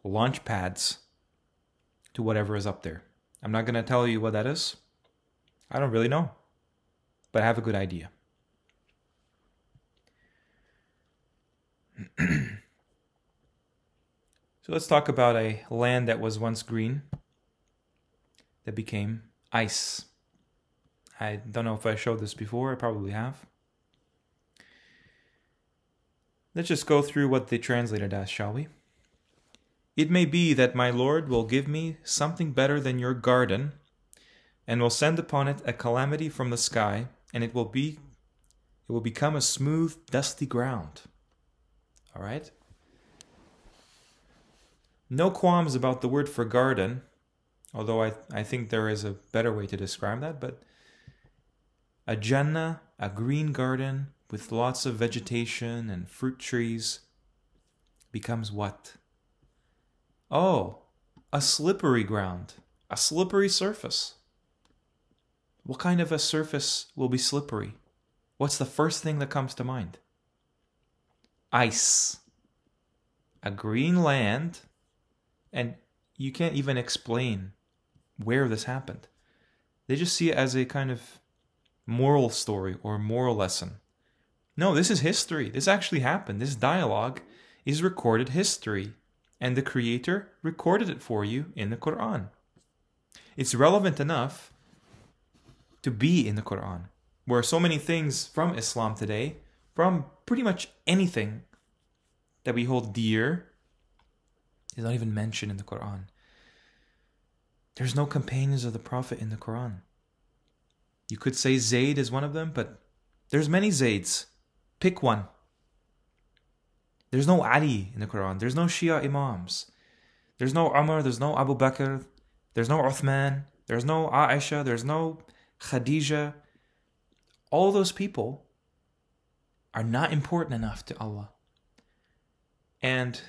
A: launch pads to whatever is up there. I'm not going to tell you what that is. I don't really know, but I have a good idea. So let's talk about a land that was once green that became ice. I don't know if I showed this before. I probably have. Let's just go through what they translated as, shall we? It may be that my Lord will give me something better than your garden, and will send upon it a calamity from the sky, and it will become a smooth, dusty ground. All right? No qualms about the word for garden, although I think there is a better way to describe that, but a Jannah, a green garden with lots of vegetation and fruit trees, becomes what? Oh, a slippery ground, a slippery surface. What kind of a surface will be slippery? What's the first thing that comes to mind? Ice. A green land, and you can't even explain where this happened. They just see it as a kind of moral story or moral lesson. No, this is history. This actually happened. This dialogue is recorded history, and the Creator recorded it for you in the Qur'an. It's relevant enough to be in the Qur'an, where so many things from Islam today, from pretty much anything that we hold dear, is not even mentioned in the Qur'an. There's no companions of the Prophet in the Qur'an. You could say Zayd is one of them, but there's many Zayds. Pick one. There's no Ali in the Qur'an. There's no Shia Imams. There's no Umar. There's no Abu Bakr. There's no Uthman. There's no Aisha. There's no Khadija. All those people are not important enough to Allah. And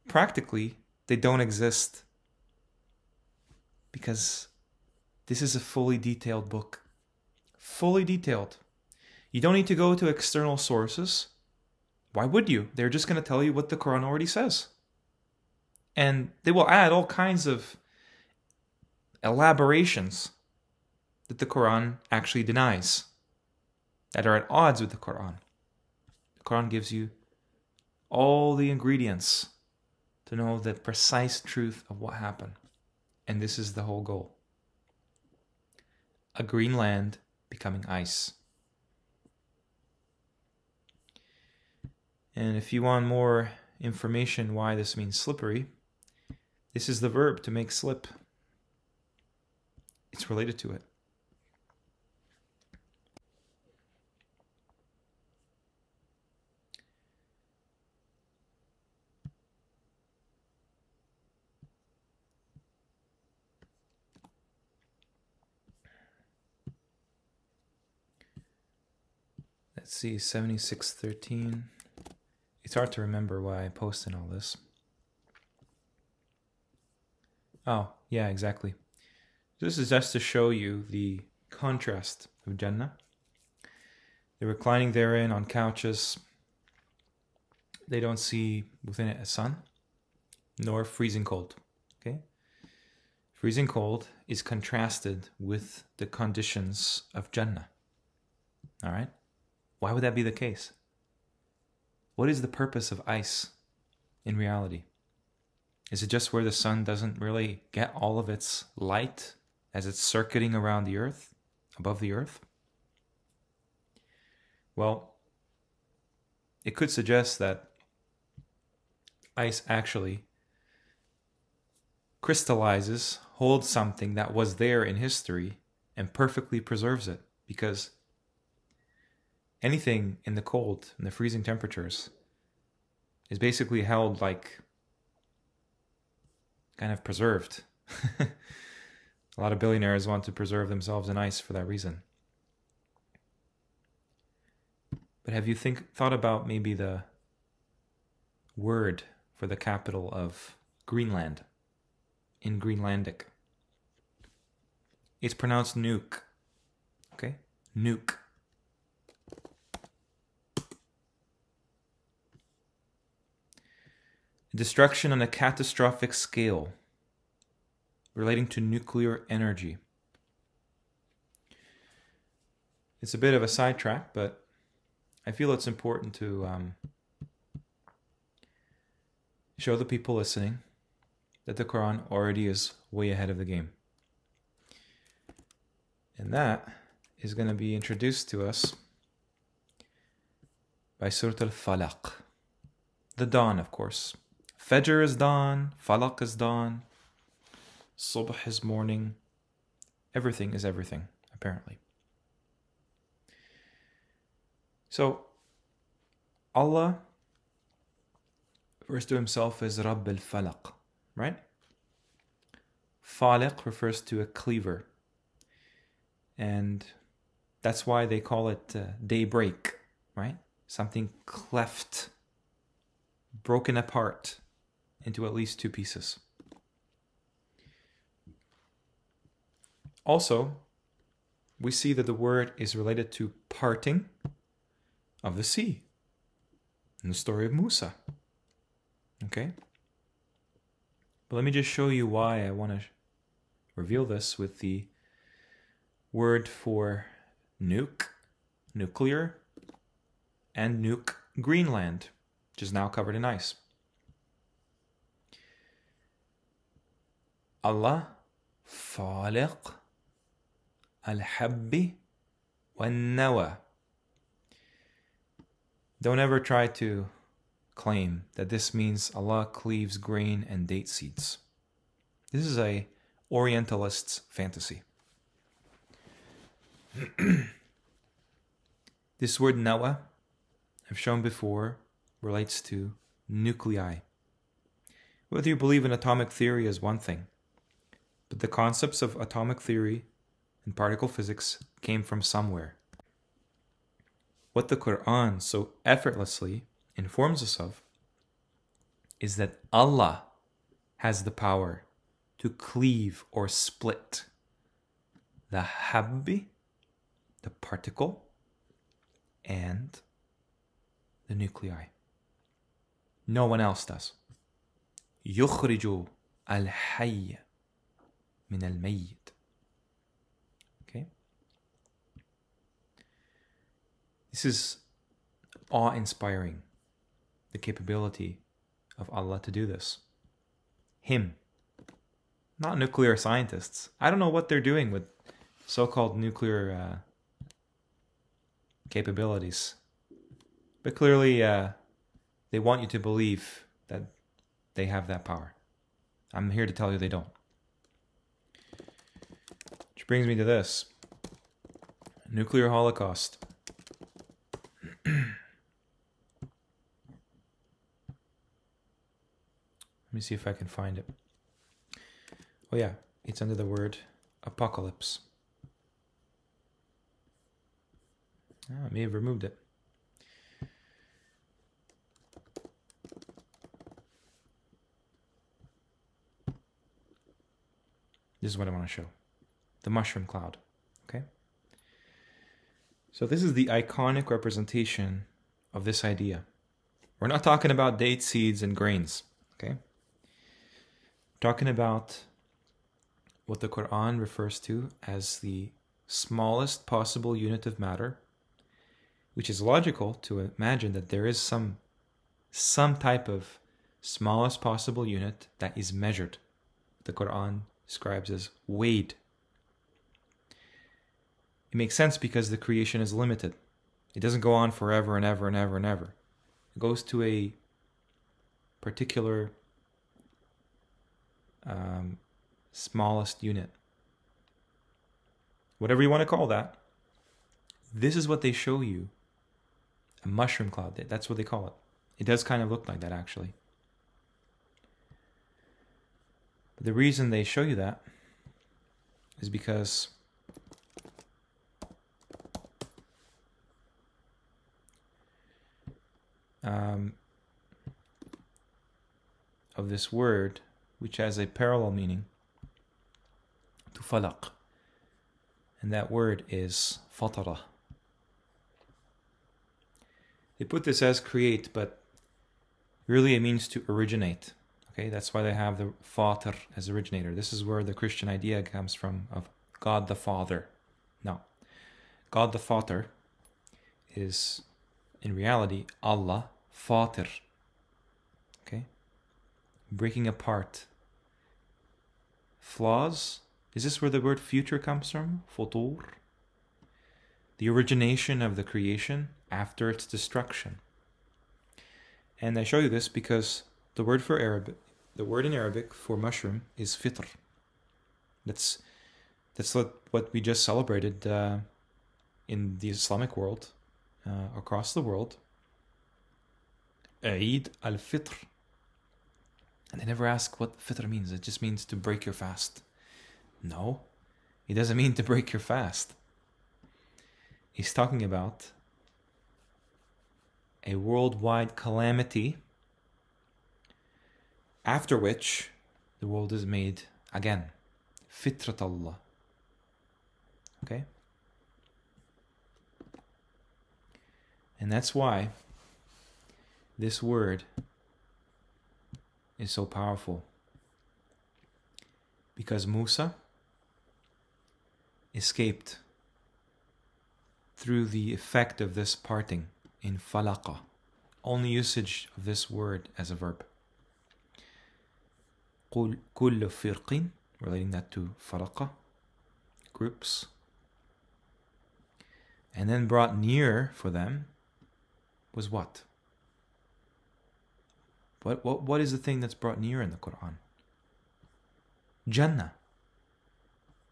A: practically, they don't exist because this is a fully detailed book. Fully detailed. You don't need to go to external sources. Why would you? They're just going to tell you what the Quran already says. And they will add all kinds of elaborations that the Quran actually denies, that are at odds with the Quran. The Quran gives you all the ingredients to know the precise truth of what happened. And this is the whole goal. A green land becoming ice. And if you want more information why this means slippery, this is the verb to make slip. It's related to it. Let's see, 7613. It's hard to remember why I posted all this. Oh, yeah, exactly. This is just to show you the contrast of Jannah. They're reclining therein on couches. They don't see within it a sun, nor freezing cold. Okay? Freezing cold is contrasted with the conditions of Jannah. All right? Why would that be the case? What is the purpose of ice in reality? Is it just where the sun doesn't really get all of its light as it's circuiting around the earth, above the earth? Well, it could suggest that ice actually crystallizes, holds something that was there in history and perfectly preserves it, because anything in the cold, in the freezing temperatures, is basically held like kind of preserved. A lot of billionaires want to preserve themselves in ice for that reason. But have you thought about maybe the word for the capital of Greenland in Greenlandic? It's pronounced nuke. Okay? Nuke. Destruction on a catastrophic scale relating to nuclear energy. It's a bit of a sidetrack, but I feel it's important to show the people listening that the Quran already is way ahead of the game. And that is going to be introduced to us by Surah Al-Falaq. The dawn, of course. Fajr is dawn, Falaq is dawn, Subh is morning. Everything is everything, apparently. So, Allah refers to himself as Rabb al-Falaq, right? Faliq refers to a cleaver. And that's why they call it daybreak, right? Something cleft, broken apart into at least two pieces. Also, we see that the word is related to parting of the sea in the story of Musa. Okay? But let me just show you why I want to reveal this with the word for nuke, nuclear, and nuke, Greenland, which is now covered in ice. Allah, Faliq, Al-Habbi, Wan-Nawa. Don't ever try to claim that this means Allah cleaves grain and date seeds. This is a Orientalist's fantasy. This word Nawa, I've shown before, relates to nuclei. Whether you believe in atomic theory is one thing, but the concepts of atomic theory and particle physics came from somewhere. What the Qur'an so effortlessly informs us of is that Allah has the power to cleave or split the habbi, the particle, and the nuclei. No one else does. يخرج الحي من الميت. Okay? This is awe-inspiring, the capability of Allah to do this. Him. Not nuclear scientists. I don't know what they're doing with so-called nuclear capabilities. But clearly they want you to believe that they have that power. I'm here to tell you they don't. Which brings me to this. Nuclear holocaust. Let me see if I can find it. Oh yeah, it's under the word apocalypse. Oh, I may have removed it. This is what I want to show. The mushroom cloud. Okay? So this is the iconic representation of this idea. We're not talking about date seeds and grains. Okay? We're talking about what the Qur'an refers to as the smallest possible unit of matter, which is logical to imagine that there is some type of smallest possible unit that is measured. The Qur'an describes as weighed. It makes sense because the creation is limited. It doesn't go on forever and ever and ever and ever. It goes to a particular smallest unit. Whatever you want to call that. This is what they show you. A mushroom cloud. That's what they call it. It does kind of look like that, actually. But the reason they show you that is because of this word, which has a parallel meaning to falaq. And that word is fatara. They put this as create, but really it means to originate. Okay, that's why they have the Fatir as originator. This is where the Christian idea comes from of God the Father. No, God the Father is in reality Allah Fatir. Okay, breaking apart flaws. Is this where the word future comes from? Futur. The origination of the creation after its destruction. And I show you this because the word in Arabic for mushroom is fitr. That's what we just celebrated in the Islamic world, across the world. Eid al-Fitr. And they never ask what fitr means. It just means to break your fast. No, it doesn't mean to break your fast. He's talking about a worldwide calamity after which the world is made again. Fitrat Allah. Okay? And that's why this word is so powerful. Because Musa escaped through the effect of this parting in falaqa. Only usage of this word as a verb. قُلْ كُلُّ فِرْقٍ, relating that to falaqa, groups. And then brought near for them was what? What is the thing that's brought near in the Qur'an? Jannah.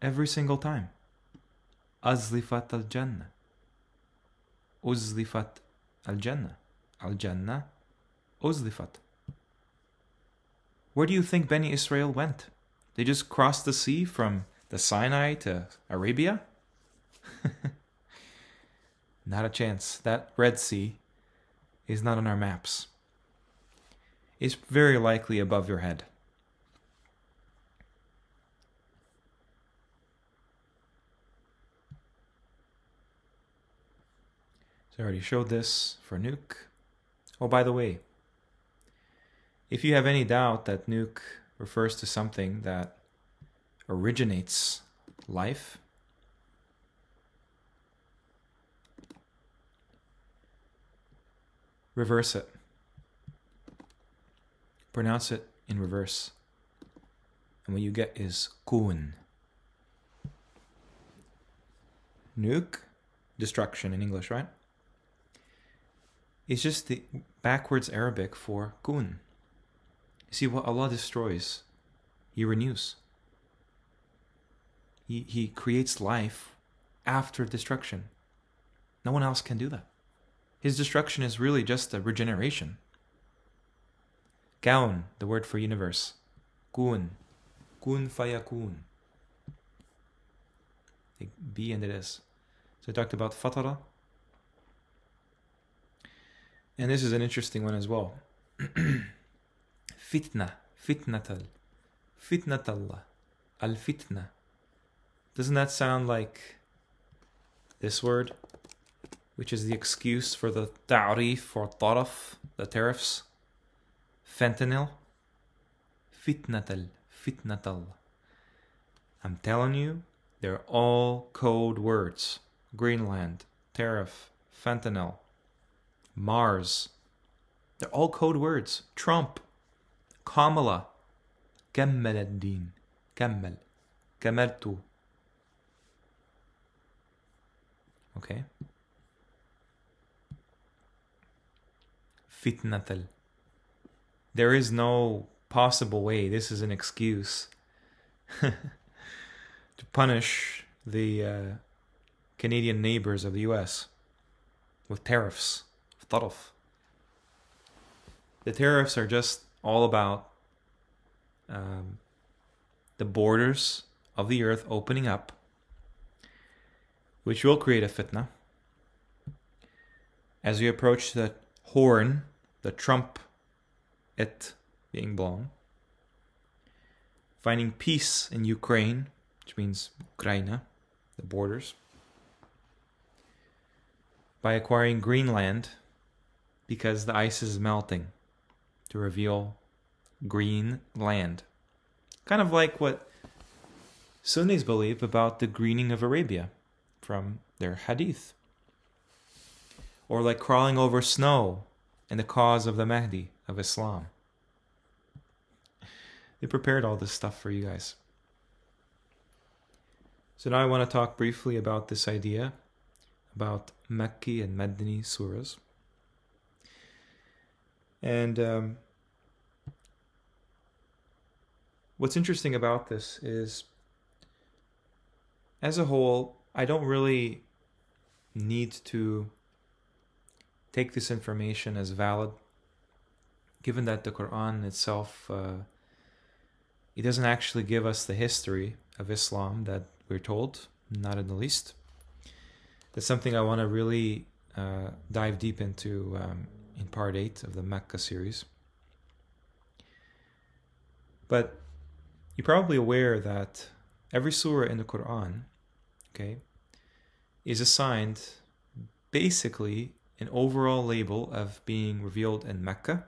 A: Every single time. Azlifat al-Jannah. Uzlifat al-Jannah. Al-Jannah. Uzlifat. Where do you think Bani Israel went? They just crossed the sea from the Sinai to Arabia? Not a chance. That Red Sea is not on our maps. It's very likely above your head. So I already showed this for Nuke. Oh, by the way, If you have any doubt that nuke refers to something that originates life, reverse it. Pronounce it in reverse. And what you get is kun. Nuke, destruction in English, right? It's just the backwards Arabic for kun. You see, what Allah destroys, He renews. He creates life after destruction. No one else can do that. His destruction is really just a regeneration. Kaun, the word for universe. Kun. Kun fayakun. Be and it is. So I talked about fatara. And this is an interesting one as well. Fitna. Fitnatal. Fitnatallah. Al-fitna. Doesn't that sound like this word? Which is the excuse for the ta'rif or taraf, the tariffs. Fentanyl. Fitnatal. Fitnatal. I'm telling you, they're all code words. Greenland, tariff, fentanyl, Mars. They're all code words. Trump, Kamala, Kammal ad-din, Kammal, Kamaltu. Okay? Fitnatal. There is no possible way, this is an excuse to punish the Canadian neighbors of the US with tariffs, taraf. The tariffs are just all about the borders of the earth opening up, which will create a fitna. As we approach the horn, the trump, it being blown, finding peace in Ukraine, which means Ukraina, the borders, by acquiring Greenland, because the ice is melting, to reveal green land. Kind of like what Sunnis believe about the greening of Arabia from their hadith. Or like crawling over snow and the cause of the Mahdi of Islam. They prepared all this stuff for you guys. So now I want to talk briefly about this idea about Makki and Madani surahs. And what's interesting about this is, as a whole, I don't really need to take this information as valid, given that the Qur'an itself, it doesn't actually give us the history of Islam that we're told, not in the least. That's something I want to really dive deep into in part 8 of the Mecca series. But you're probably aware that every surah in the Qur'an, okay, is assigned basically an overall label of being revealed in Mecca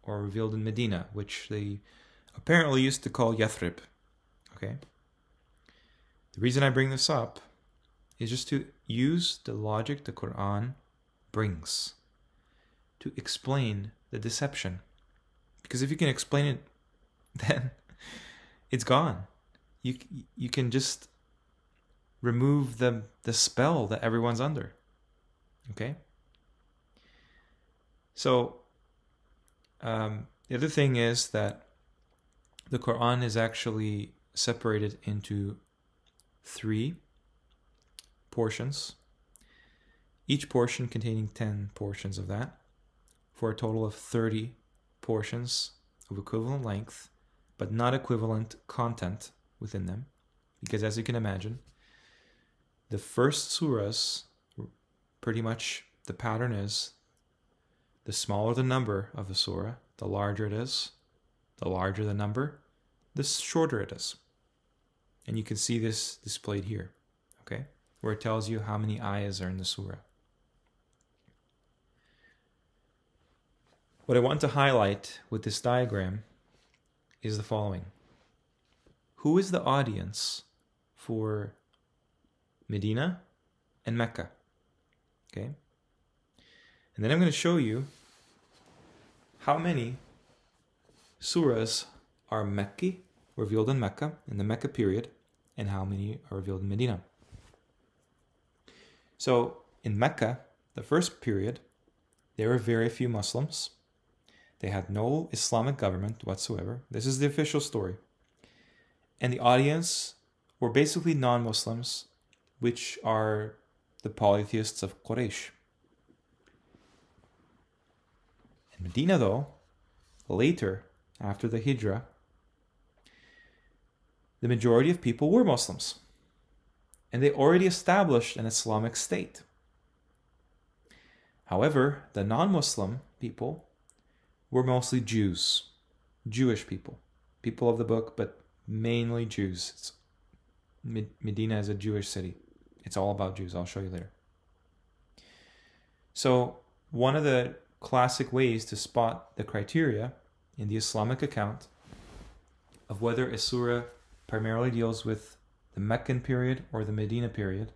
A: or revealed in Medina, which they apparently used to call Yathrib. Okay? The reason I bring this up is just to use the logic the Quran brings to explain the deception. Because if you can explain it, then it's gone. You can just remove the spell that everyone's under. Okay? So, the other thing is that the Quran is actually separated into 3 portions, each portion containing 10 portions of that, for a total of 30 portions of equivalent length, but not equivalent content within them. Because as you can imagine, the first surahs, pretty much the pattern is, the smaller the number of the surah, the larger it is. The larger the number, the shorter it is. And you can see this displayed here, okay? Where it tells you how many ayahs are in the surah. What I want to highlight with this diagram is the following. Who is the audience for Medina and Mecca? Okay. And then I'm going to show you how many surahs are Mecca, revealed in Mecca, in the Mecca period, and how many are revealed in Medina. So in Mecca, the first period, there were very few Muslims. They had no Islamic government whatsoever. This is the official story. And the audience were basically non-Muslims, which are the polytheists of Quraysh. In Medina, though, later, after the Hijrah, the majority of people were Muslims. And they already established an Islamic state. However, the non-Muslim people were mostly Jews, Jewish people, people of the book, but mainly Jews. Medina is a Jewish city. It's all about Jews. I'll show you later. So one of the classic ways to spot the criteria in the Islamic account of whether a surah primarily deals with the Meccan period or the Medina period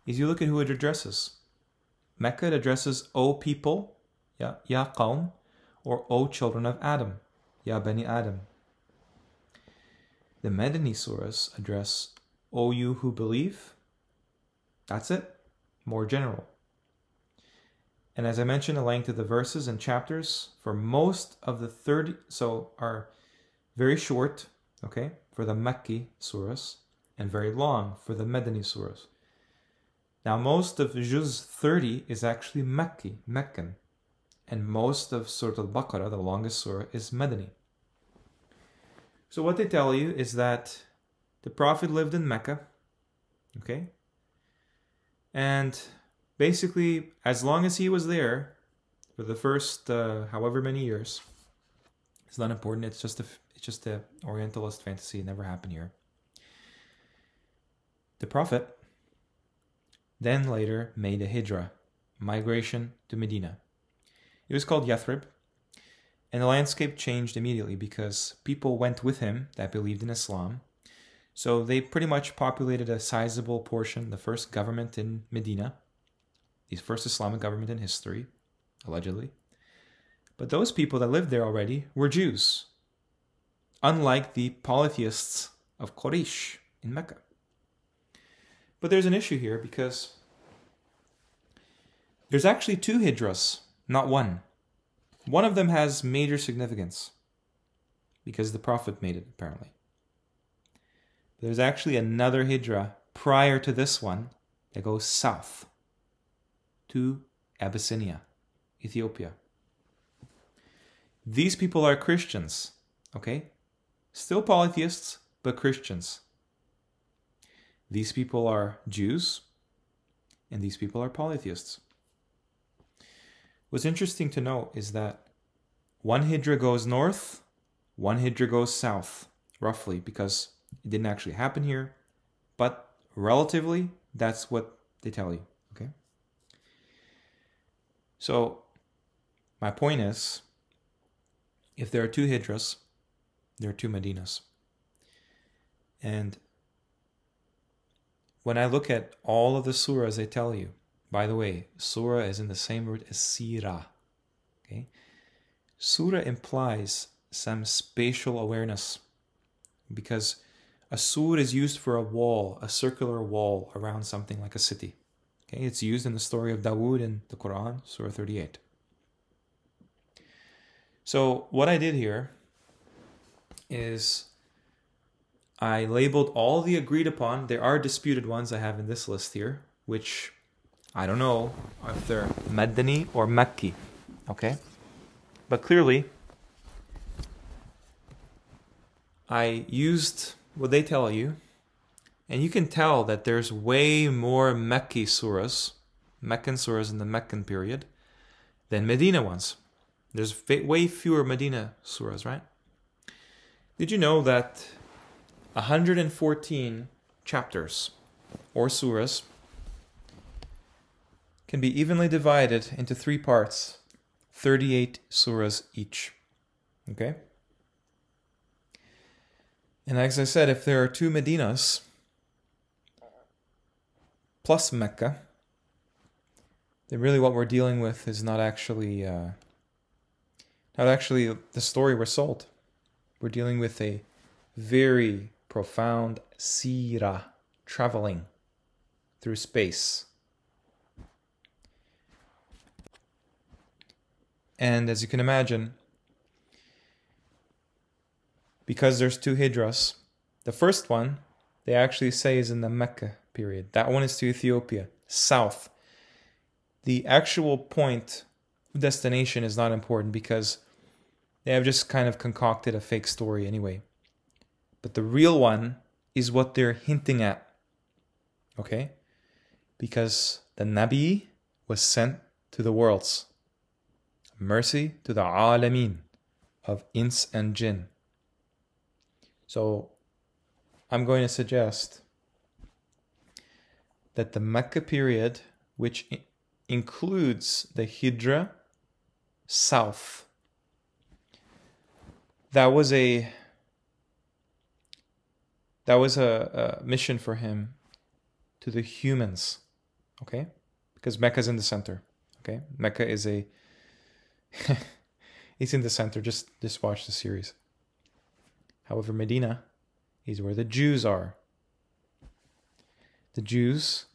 A: is you look at who it addresses. Mecca addresses O people, ya qawm, or O children of Adam, ya bani Adam. The Medini surahs address O you who believe. That's it, more general. And as I mentioned, the length of the verses and chapters for most of the 30, so are very short, okay, for the Mecca surahs, and very long for the Medini surahs. Now, most of Juz 30 is actually Meccan, and most of Surah Al-Baqarah, the longest surah, is Medini. So what they tell you is that the Prophet lived in Mecca, okay, and basically, as long as he was there for the first however many years, it's not important. It's just a Orientalist fantasy. It never happened here. The Prophet then later made a hijrah, migration to Medina. It was called Yathrib, and the landscape changed immediately because people went with him that believed in Islam. So they pretty much populated a sizable portion, the first government in Medina, the first Islamic government in history, allegedly. But those people that lived there already were Jews, unlike the polytheists of Quraysh in Mecca. But there's an issue here because there's actually two hijras, not one. One of them has major significance because the Prophet made it, apparently. There's actually another hijrah prior to this one that goes south to Abyssinia, Ethiopia. These people are Christians, okay? Still polytheists, but Christians. These people are Jews, and these people are polytheists. What's interesting to note is that one hijra goes north, one hijra goes south, roughly, because it didn't actually happen here, but relatively, that's what they tell you, okay? So, my point is, if there are two hijras, there are two Medinas. And when I look at all of the surahs, they tell you, by the way, surah is in the same root as sirah. Okay? Surah implies some spatial awareness because a sur is used for a wall, a circular wall around something like a city. Okay? It's used in the story of Dawood in the Qur'an, Surah 38. So what I did here is I labeled all the agreed upon. There are disputed ones I have in this list here, which I don't know if they're Madani or Makki, okay? But clearly, I used what they tell you, and you can tell that there's way more Meccan surahs in the Meccan period than Medina ones. There's way fewer Medina surahs, right? Did you know that 114 chapters or surahs can be evenly divided into three parts: 38 surahs each. Okay? And as I said, if there are 2 Medinas plus Mecca, then really what we're dealing with is not actually the story we're sold. We're dealing with a very profound seerah, traveling through space. And as you can imagine, because there's 2 hijras, the first one, they actually say, is in the Mecca period. That one is to Ethiopia, south. The actual point of destination is not important because they have just kind of concocted a fake story anyway. But the real one is what they're hinting at. Okay? Because the Nabi was sent to the worlds. Mercy to the alameen of ins and jinn. So I'm going to suggest that the Mecca period, which includes the Hijra south, that was a mission for him to the humans, okay? Because Mecca's in the center, okay? Mecca is it's in the center. Just watch the series. However, Medina is where the Jews are. The Jews,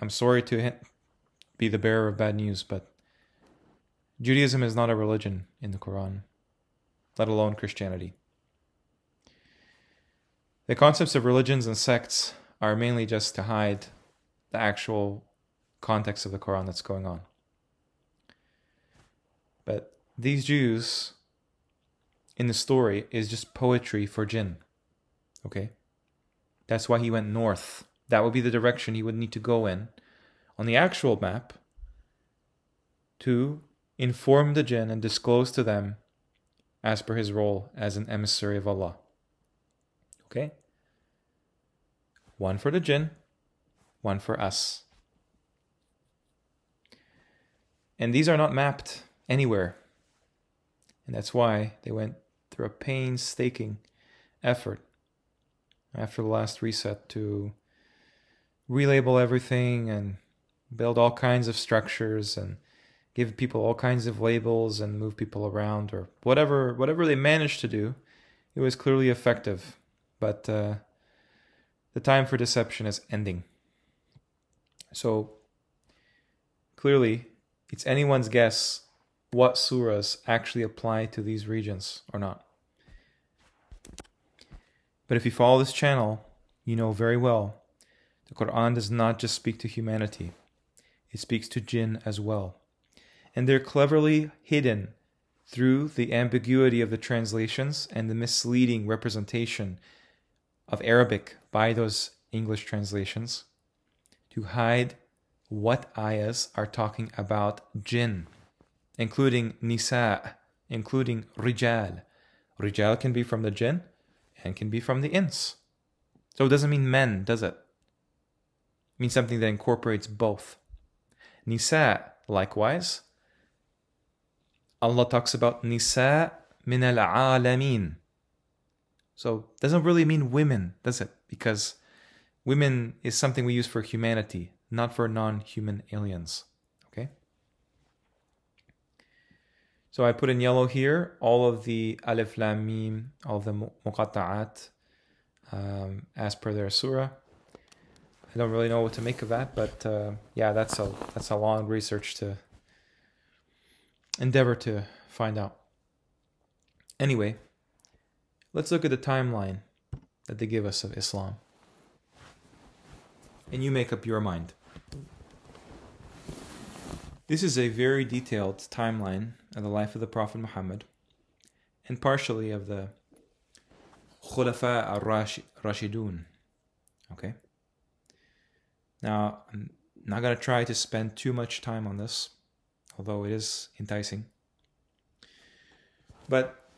A: I'm sorry to be the bearer of bad news, but Judaism is not a religion in the Quran, let alone Christianity. The concepts of religions and sects are mainly just to hide the actual context of the Quran that's going on. But these Jews in the story is just poetry for jinn. Okay? That's why he went north. That would be the direction he would need to go in on the actual map to inform the jinn and disclose to them as per his role as an emissary of Allah. Okay? One for the jinn, one for us. And these are not mapped anywhere. And that's why they went through a painstaking effort after the last reset to relabel everything and build all kinds of structures and give people all kinds of labels and move people around or whatever they managed to do. It was clearly effective, but the time for deception is ending. So clearly it's anyone's guess what surahs actually apply to these regions or not. But if you follow this channel, you know very well the Qur'an does not just speak to humanity. It speaks to jinn as well. And they're cleverly hidden through the ambiguity of the translations and the misleading representation of Arabic by those English translations to hide what ayahs are talking about jinn, including nisa, including rijal. Rijal can be from the jinn and can be from the ins. So it doesn't mean men, does it? It means something that incorporates both. Nisa, likewise, Allah talks about nisa min al-alamin. So it doesn't really mean women, does it? Because women is something we use for humanity, not for non-human aliens. Okay? So I put in yellow here all of the alif lam mim, all of the muqatta'at as per their surah. I don't really know what to make of that, but yeah, that's a long research to endeavor to find out. Anyway, let's look at the timeline that they give us of Islam. And you make up your mind. This is a very detailed timeline of the life of the Prophet Muhammad and partially of the Khulafa al-Rashidun. Okay? Now, I'm not going to try to spend too much time on this, although it is enticing. But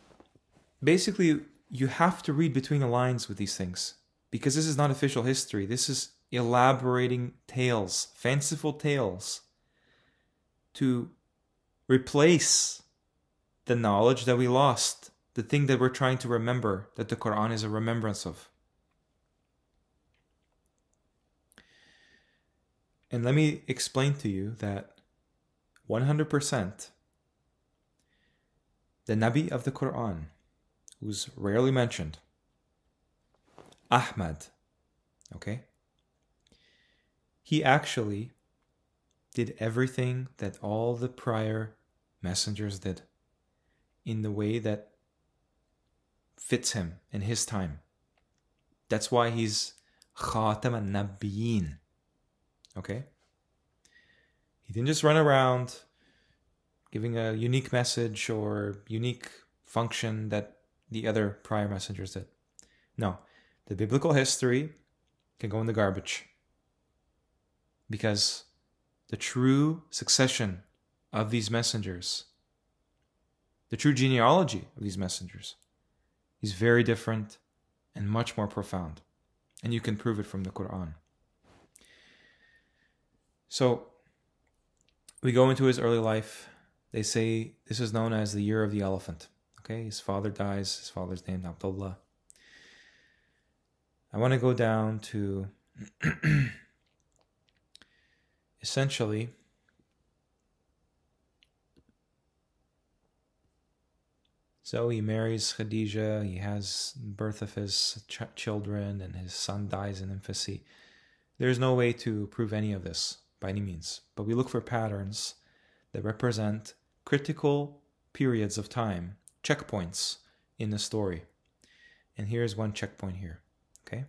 A: basically, you have to read between the lines with these things, because this is not official history. This is elaborating tales, fanciful tales, to replace the knowledge that we lost, the thing that we're trying to remember, that the Qur'an is a remembrance of. And let me explain to you that 100% the Nabi of the Qur'an, who's rarely mentioned, Ahmad, okay? He actually did everything that all the prior messengers did in the way that fits him in his time. That's why he's Khatam al-Nabiyyin, okay? He didn't just run around giving a unique message or unique function that the other prior messengers did. No, the biblical history can go in the garbage, because the true succession of these messengers, the true genealogy of these messengers, is very different and much more profound. And you can prove it from the Qur'an. So, we go into his early life. They say this is known as the year of the elephant. Okay, his father dies. His father's named Abdullah. I want to go down to essentially so he marries Khadija. He has birth of his children, and his son dies in infancy. There's no way to prove any of this by any means, but we look for patterns that represent critical periods of time, checkpoints in the story. And here's one checkpoint here, okay?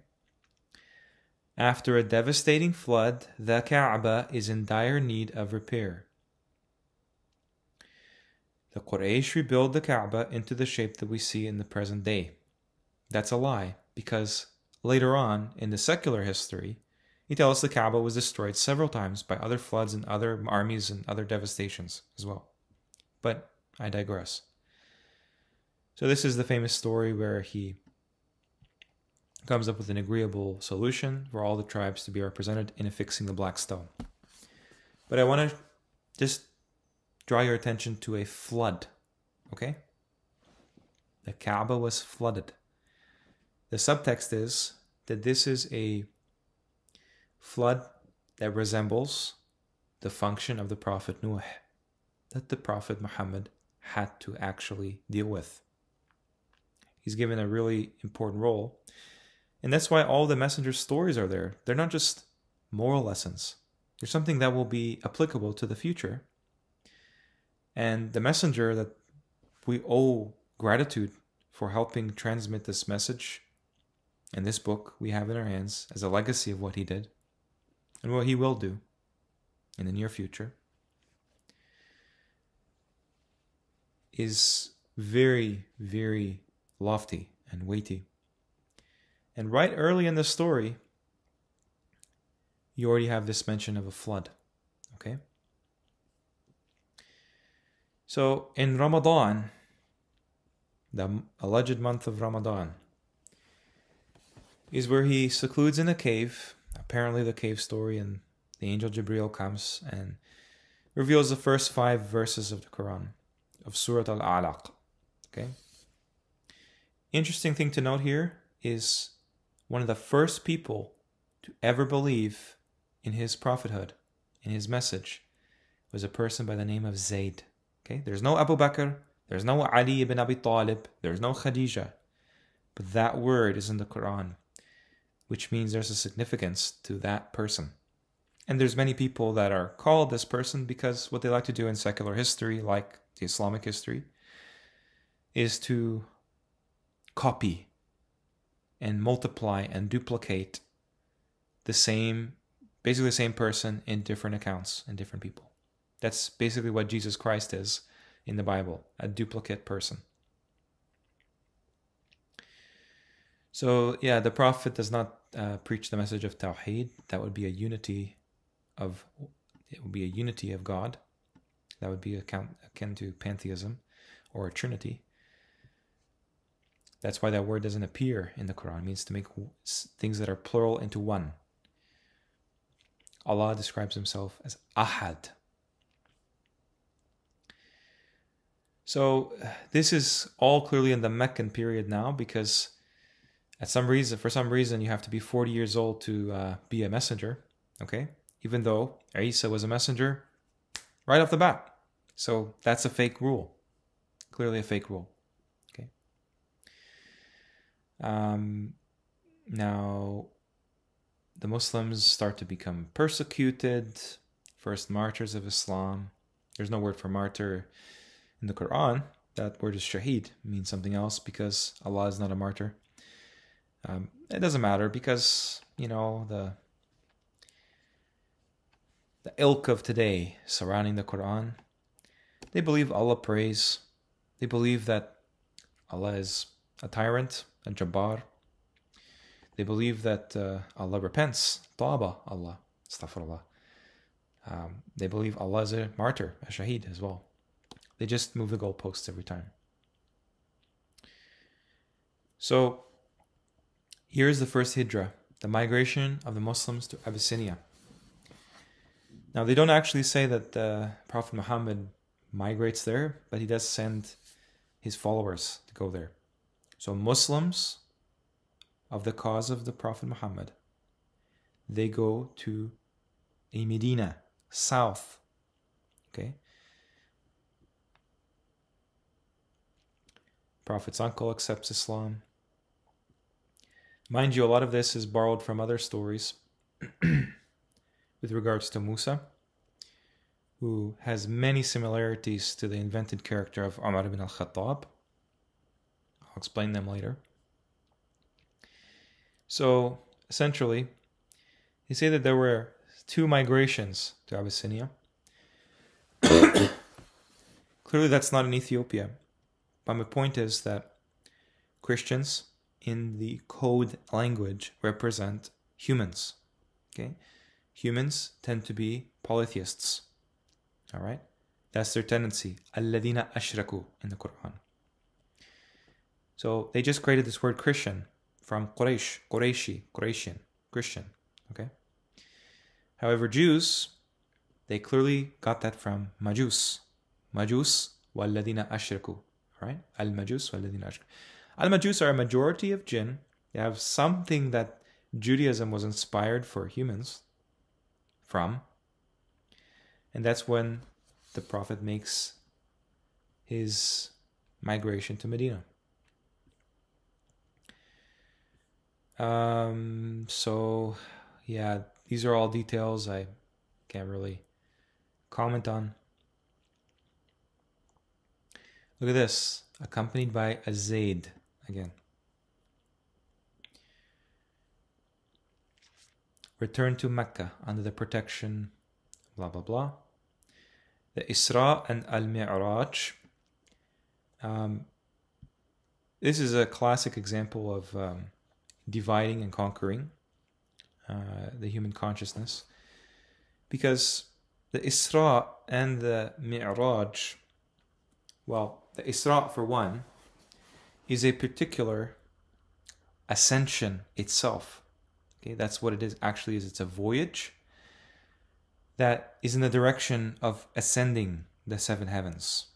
A: After a devastating flood, the Kaaba is in dire need of repair. The Quraysh rebuild the Kaaba into the shape that we see in the present day. That's a lie, because later on in the secular history, he tells us the Kaaba was destroyed several times by other floods and other armies and other devastations as well. But I digress. So this is the famous story where he comes up with an agreeable solution for all the tribes to be represented in affixing the black stone. But I want to just draw your attention to a flood, okay? The Kaaba was flooded. The subtext is that this is a flood that resembles the function of the Prophet Nuh, that the Prophet Muhammad had to actually deal with. He's given a really important role. And that's why all the messenger's stories are there. They're not just moral lessons. They're something that will be applicable to the future. And the messenger that we owe gratitude for helping transmit this message and this book we have in our hands as a legacy of what he did and what he will do in the near future is very, very lofty and weighty. And right early in the story, you already have this mention of a flood, okay? So in Ramadan, the alleged month of Ramadan, is where he secludes in a cave, apparently the cave story, and the angel Jibreel comes and reveals the first 5 verses of the Quran, of Surah Al-Alaq, okay? Interesting thing to note here is one of the first people to ever believe in his prophethood, in his message, was a person by the name of Zayd. Okay, there's no Abu Bakr, there's no Ali ibn Abi Talib, there's no Khadija, but that word is in the Quran, which means there's a significance to that person. And there's many people that are called this person because what they like to do in secular history, like the Islamic history, is to copy and multiply and duplicate the same, basically the same person in different accounts and different people. That's basically what Jesus Christ is in the Bible, a duplicate person. So yeah, the Prophet does not preach the message of Tawheed. That would be a unity of, it would be a unity of God. That would be akin to pantheism or a trinity. That's why that word doesn't appear in the Quran. It means to make things that are plural into one. Allah describes himself as Ahad. So this is all clearly in the Meccan period now, because for some reason, you have to be 40 years old to be a messenger, okay? Even though Isa was a messenger right off the bat. So that's a fake rule. Clearly a fake rule, okay? Now, the Muslims start to become persecuted, first martyrs of Islam. There's no word for martyr in the Quran. That word is shaheed, means something else because Allah is not a martyr. It doesn't matter because, the ilk of today surrounding the Quran, they believe Allah prays. They believe that Allah is a tyrant, a jabbar. They believe that Allah repents, taba Allah, astaghfirullah. They believe Allah is a martyr, a shaheed as well. They just move the goalposts every time. So, here's the first hijrah, the migration of the Muslims to Abyssinia. Now, they don't actually say that Prophet Muhammad migrates there, but he does send his followers to go there. So Muslims of the cause of the Prophet Muhammad, they go to a Medina, south. Okay? Prophet's uncle accepts Islam. Mind you, a lot of this is borrowed from other stories with regards to Musa, who has many similarities to the invented character of Umar ibn al-Khattab. I'll explain them later. So, essentially, they say that there were 2 migrations to Abyssinia. Clearly, that's not in Ethiopia. But my point is that Christians in the code language represent humans. Okay? Humans tend to be polytheists. All right? That's their tendency. Alladina ashraku in the Quran. So they just created this word Christian from Quraysh, Qurayshi, Qurayshian, Christian. Okay? However, Jews, they clearly got that from Majus. Majus walladina ashraku. Right? Al-Majus walladina ashraku. Al-Majus are a majority of jinn. They have something that Judaism was inspired for humans from. And that's when the Prophet makes his migration to Medina. So, yeah, these are all details I can't really comment on. Look at this, accompanied by a Zayd again. Return to Mecca under the protection, blah, blah, blah. The Isra and Al-Mi'raj. This is a classic example of dividing and conquering the human consciousness, because the Isra and the Mi'raj, well, the Isra for one is a particular ascension itself. Okay, that's what it is. Actually, it's a voyage that is in the direction of ascending the 7 heavens,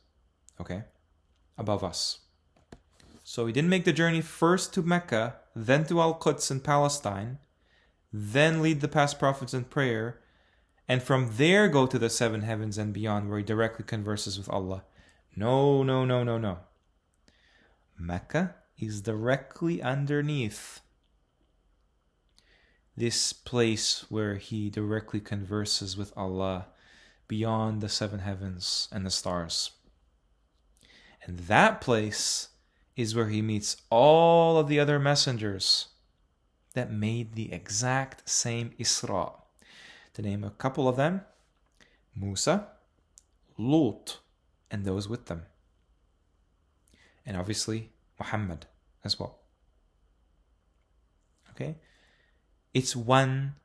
A: okay, above us. So he didn't make the journey first to Mecca, then to Al-Quds in Palestine, then lead the past prophets in prayer, and from there go to the 7 heavens and beyond, where he directly converses with Allah. No, no, no, no, no. Mecca is directly underneath this place where he directly converses with Allah beyond the 7 heavens and the stars. And that place is where he meets all of the other messengers that made the exact same Isra. To name a couple of them, Musa, Lut, and those with them. And obviously, Muhammad as well. Okay? It's one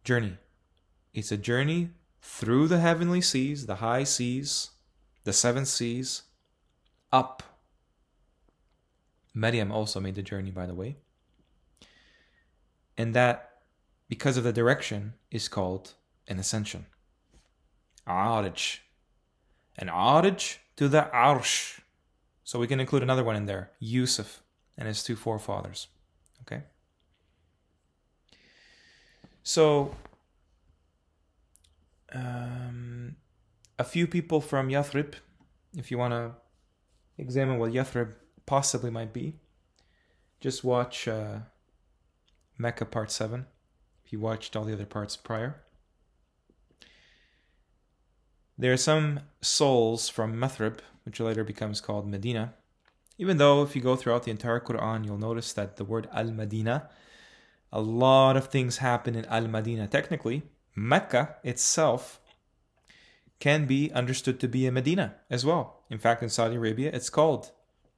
A: journey. It's a journey through the heavenly seas, the high seas, the 7 seas, up. Maryam also made the journey, by the way. And that, because of the direction, is called an ascension. Arij. An arij to the arsh. So we can include another one in there, Yusuf and his two forefathers. Okay? So, a few people from Yathrib, if you want to examine what Yathrib possibly might be, just watch Mecca Part 7, if you watched all the other parts prior. There are some souls from Yathrib, which later becomes called Medina, even though if you go throughout the entire Qur'an, you'll notice that the word Al-Madina, a lot of things happen in Al-Madina. Technically, Mecca itself can be understood to be a Medina as well. In fact, in Saudi Arabia, it's called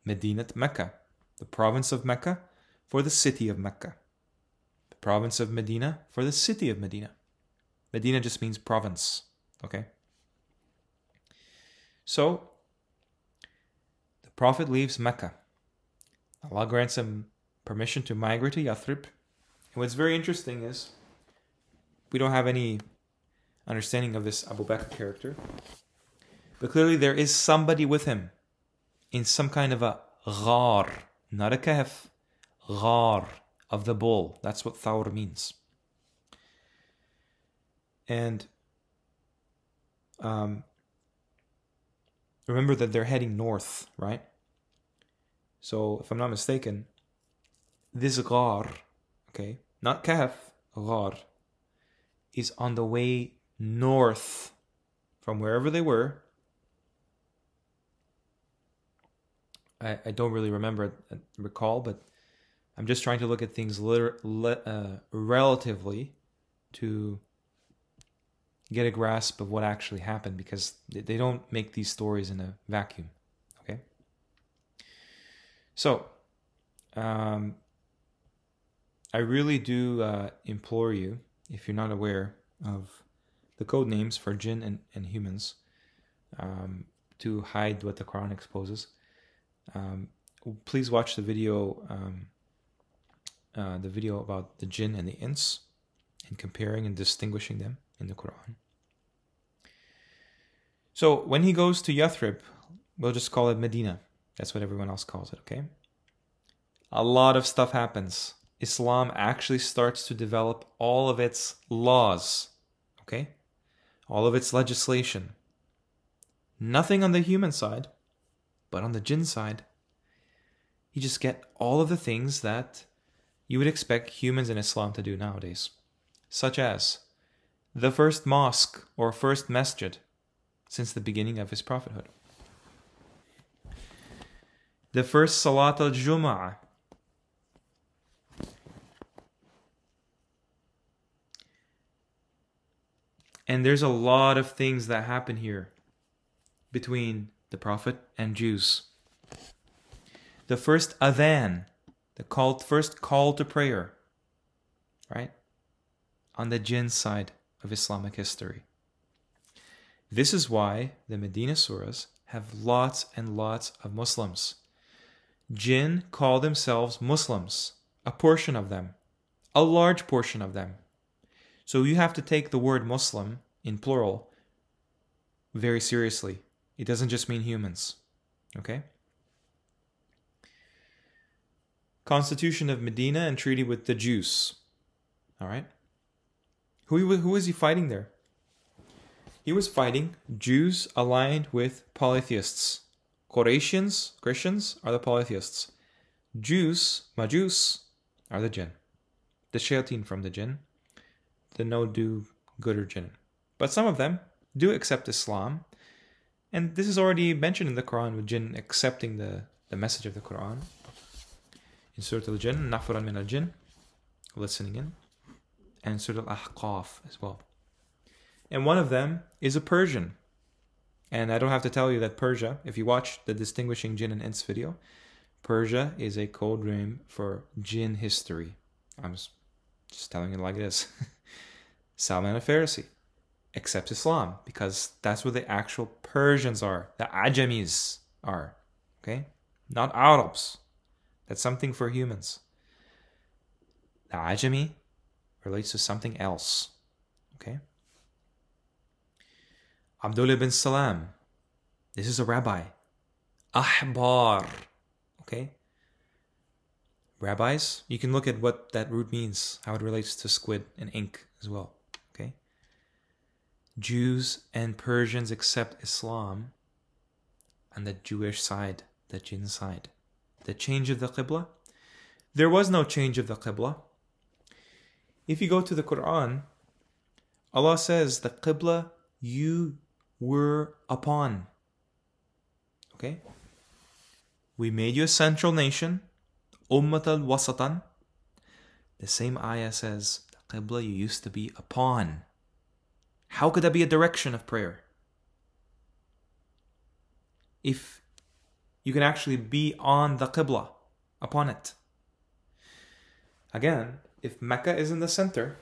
A: Medinat Mecca, the province of Mecca for the city of Mecca. The province of Medina for the city of Medina. Medina just means province, okay? So, the Prophet leaves Mecca. Allah grants him permission to migrate to Yathrib. And what's very interesting is, we don't have any understanding of this Abu Bakr character, but clearly there is somebody with him in some kind of a ghar, not a kahf, ghar of the bull. That's what thawr means. And remember that they're heading north, right? So if I'm not mistaken, this ghar, okay, not kahf, ghar, is on the way north from wherever they were. I don't really recall, but I'm just trying to look at things relatively to get a grasp of what actually happened, because they don't make these stories in a vacuum. Okay? So, I really do implore you, if you're not aware of the code names for jinn and humans, to hide what the Quran exposes, please watch the video about the jinn and the ins, and comparing and distinguishing them in the Quran. So when he goes to Yathrib, we'll just call it Medina. That's what everyone else calls it, okay? A lot of stuff happens. Islam actually starts to develop all of its laws, okay? All of its legislation. Nothing on the human side, but on the jinn side, you just get all of the things that you would expect humans in Islam to do nowadays, such as the first mosque or first masjid since the beginning of his prophethood, the first Salat al-Jum'ah, and there's a lot of things that happen here between the Prophet and Jews. The first adhan, the first call to prayer, right? On the jinn side of Islamic history. This is why the Medina surahs have lots and lots of Muslims. Jinn call themselves Muslims, a portion of them, a large portion of them. So you have to take the word Muslim in plural very seriously. It doesn't just mean humans, okay? Constitution of Medina and treaty with the Jews, all right? Who was he fighting there? He was fighting Jews aligned with polytheists. Qurayshins, Christians, are the polytheists. Jews, Majus, are the jinn. The shayateen from the jinn. The no-do-gooder jinn. But some of them do accept Islam. And this is already mentioned in the Quran, with jinn accepting the message of the Quran. In Surah Al-Jinn, Nafuran min al-Jinn, listening in. And Surah Al-Ahqaf as well. And one of them is a Persian. And I don't have to tell you that Persia, if you watch the Distinguishing Jinn and Ins video, Persia is a code name for jinn history. I'm just telling you like it is. Salman al-Farisi accepts Islam because that's where the actual Persians are. The Ajamis are. Okay? Not Arabs. That's something for humans. The Ajami relates to something else. Okay? Abdullah bin Salam. This is a rabbi. Ahbar. Okay? Rabbis. You can look at what that root means, how it relates to squid and ink as well. Okay? Jews and Persians accept Islam on the Jewish side, the jinn side. The change of the Qibla? There was no change of the Qibla. If you go to the Qur'an, Allah says, the Qibla you were upon. Okay? We made you a central nation, Ummat al-Wasatan. The same ayah says, the Qibla you used to be upon. How could that be a direction of prayer? If you can actually be on the Qibla, upon it. Again, if Mecca is in the center,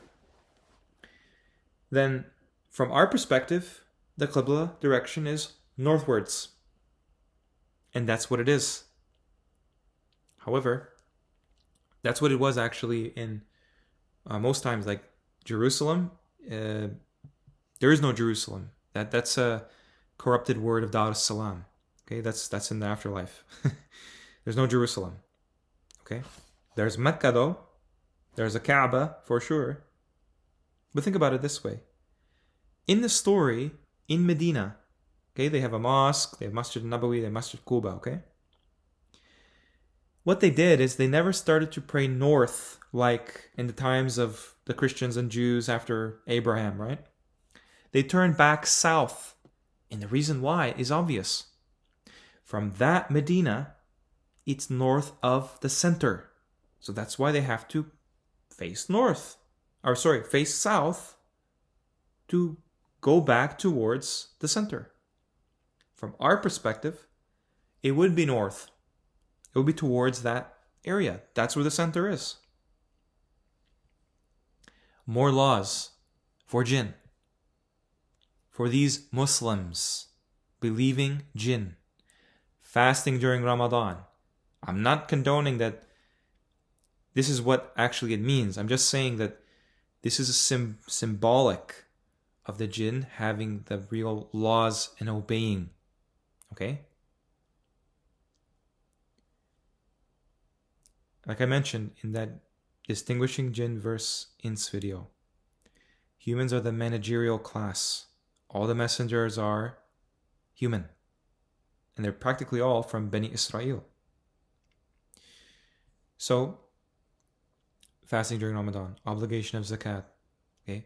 A: then from our perspective, the Qibla direction is northwards. And that's what it is. However, that's what it was actually in most times, like Jerusalem. There is no Jerusalem. That's a corrupted word of Dar es-Salam. Okay, that's in the afterlife. There's no Jerusalem. Okay, there's Mecca though. There's a Kaaba for sure. But think about it this way. In the story, in Medina, okay, they have a mosque, they have Masjid Nabawi, they have Masjid Quba, okay? What they did is they never started to pray north like in the times of the Christians and Jews after Abraham, right? They turned back south. And the reason why is obvious. From that Medina, it's north of the center. So that's why they have to face north. Or sorry, face south to go back towards the center. From our perspective, it would be north. It would be towards that area. That's where the center is. More laws for jinn. For these Muslims believing jinn. Fasting during Ramadan. I'm not condoning that this is what actually it means. I'm just saying that this is a symbolic of the jinn having the real laws and obeying. Okay? Like I mentioned in that distinguishing jinn verse ins video, humans are the managerial class. All the messengers are human. And they're practically all from Bani Israel. So, fasting during Ramadan, obligation of zakat. Okay?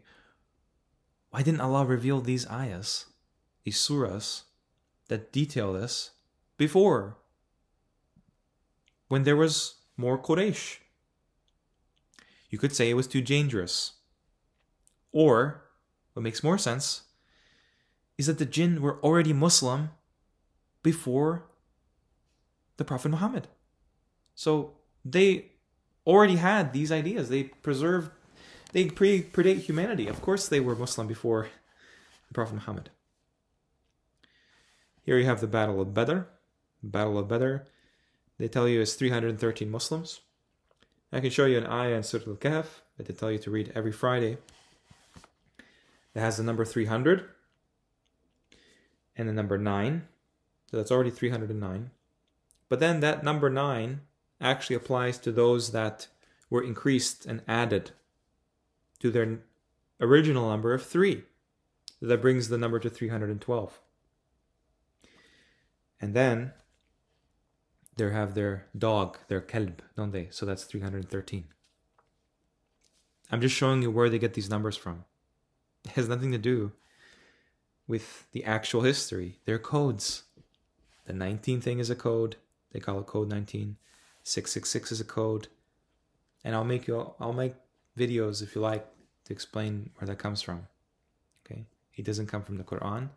A: Why didn't Allah reveal these ayahs, these surahs, that detail this before? When there was more Quraysh. You could say it was too dangerous. Or, what makes more sense, is that the jinn were already Muslim before the Prophet Muhammad. So they already had these ideas. They predate humanity. Of course they were Muslim before the Prophet Muhammad. Here you have the Battle of Badr. Battle of Badr, they tell you is 313 Muslims. I can show you an ayah in Surah Al-Kahf that they tell you to read every Friday. It has the number 300 and the number 9. So that's already 309. But then that number 9 actually applies to those that were increased and added to their original number of 3. So that brings the number to 312. And then they have their dog, their kalb, don't they? So that's 313. I'm just showing you where they get these numbers from. It has nothing to do with the actual history. They're codes. The 19 thing is a code. They call it code 19. 666 is a code. And I'll make videos if you like to explain where that comes from. Okay? It doesn't come from the Qur'an,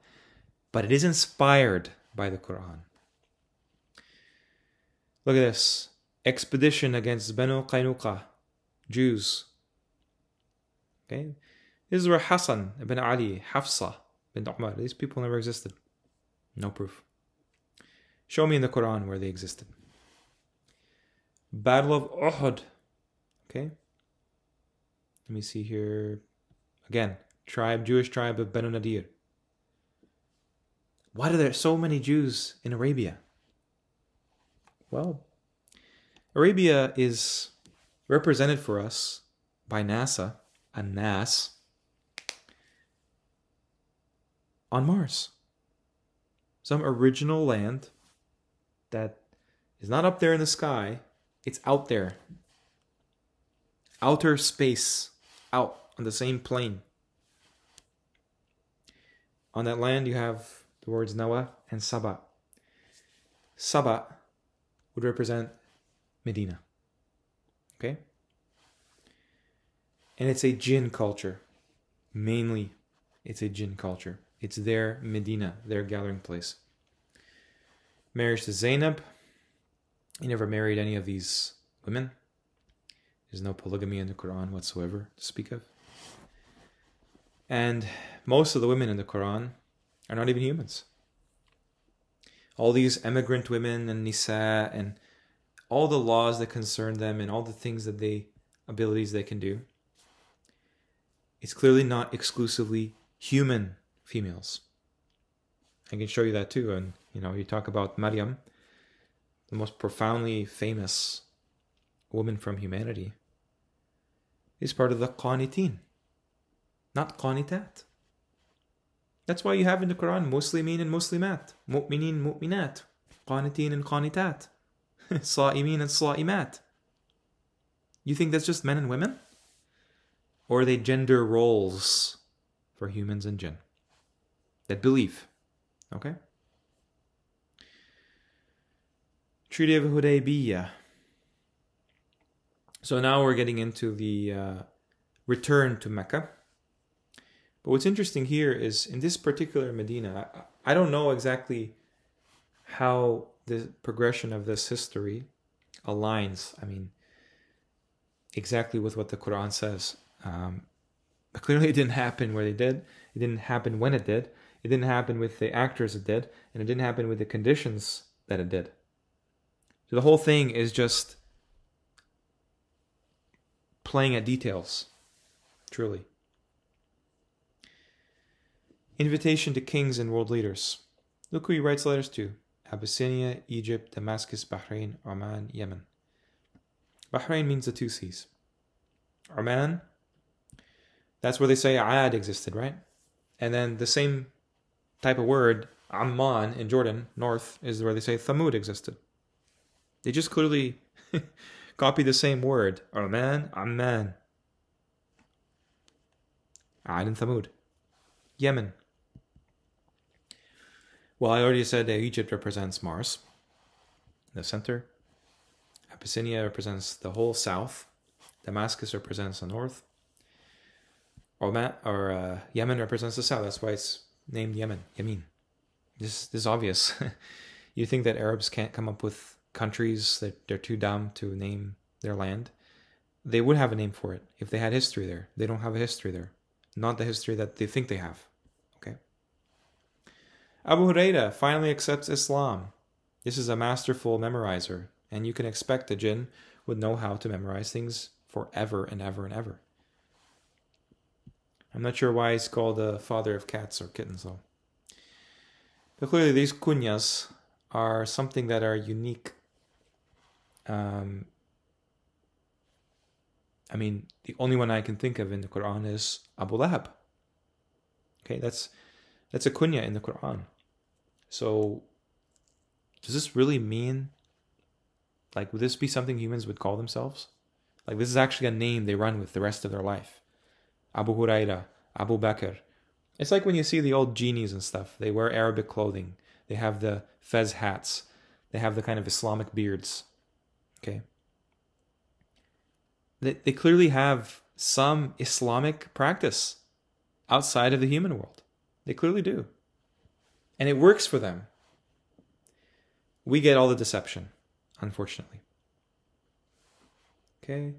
A: but it is inspired by the Qur'an. Look at this. Expedition against Banu Qaynuqa, Jews. Okay? This is where Hassan ibn Ali, Hafsa ibn Umar, these people never existed. No proof. Show me in the Quran where they existed. Battle of Uhud. Okay? Let me see here. Again, Jewish tribe of Banu Nadir. Why are there so many Jews in Arabia? Well, Arabia is represented for us by NASA, a NAS, on Mars. Some original land that is not up there in the sky, it's out there. Outer space, out on the same plane. On that land you have the words Nawa and Saba. Saba would represent Medina. Okay? And it's a jinn culture. Mainly, it's a jinn culture. It's their Medina, their gathering place. Marriage to Zainab. He never married any of these women. There's no polygamy in the Quran whatsoever to speak of. And most of the women in the Quran are not even humans. All these emigrant women and Nisa and all the laws that concern them and all the things that abilities they can do, it's clearly not exclusively human females. I can show you that too. And you talk about Maryam, the most profoundly famous woman from humanity, is part of the Qanitin, not Qanitat. That's why you have in the Quran Muslimin and Muslimat, Mu'minin, Mu'minat, Qanitin and Qanitat, Sa'imin and Sa'imat. You think that's just men and women? Or are they gender roles for humans and jinn that believe? Okay? Treaty of Hudaybiyah. So now we're getting into the return to Mecca. But what's interesting here is in this particular Medina, I don't know exactly how the progression of this history aligns, exactly with what the Quran says. But clearly it didn't happen where they did. It didn't happen when it did. It didn't happen with the actors it did. And it didn't happen with the conditions that it did. So the whole thing is just playing at details, truly. Invitation to kings and world leaders. Look who he writes letters to. Abyssinia, Egypt, Damascus, Bahrain, Oman, Yemen. Bahrain means the two seas. Oman, that's where they say Ad existed, right? And then the same type of word, Amman in Jordan, north, is where they say Thamud existed. They just clearly copy the same word. Oman, Amman. Ad and Thamud. Yemen. Well, I already said that Egypt represents Mars, the center. Abyssinia represents the whole south. Damascus represents the north. Yemen represents the south. That's why it's named Yemen. Yemen. This is obvious. You think that Arabs can't come up with countries that they're too dumb to name their land? They would have a name for it if they had history there. They don't have a history there. Not the history that they think they have. Okay. Abu Huraira finally accepts Islam. This is a masterful memorizer, and you can expect the jinn would know how to memorize things forever and ever and ever. I'm not sure why he's called the father of cats or kittens, though. But clearly these kunyas are something that are unique. The only one I can think of in the Quran is Abu Lahab. Okay, that's a kunya in the Quran. So, does this really mean, would this be something humans would call themselves? This is actually a name they run with the rest of their life. Abu Huraira, Abu Bakr. It's like when you see the old genies and stuff. They wear Arabic clothing. They have the fez hats. They have the kind of Islamic beards. Okay. They clearly have some Islamic practice outside of the human world. They clearly do. And it works for them. We get all the deception, unfortunately. Okay.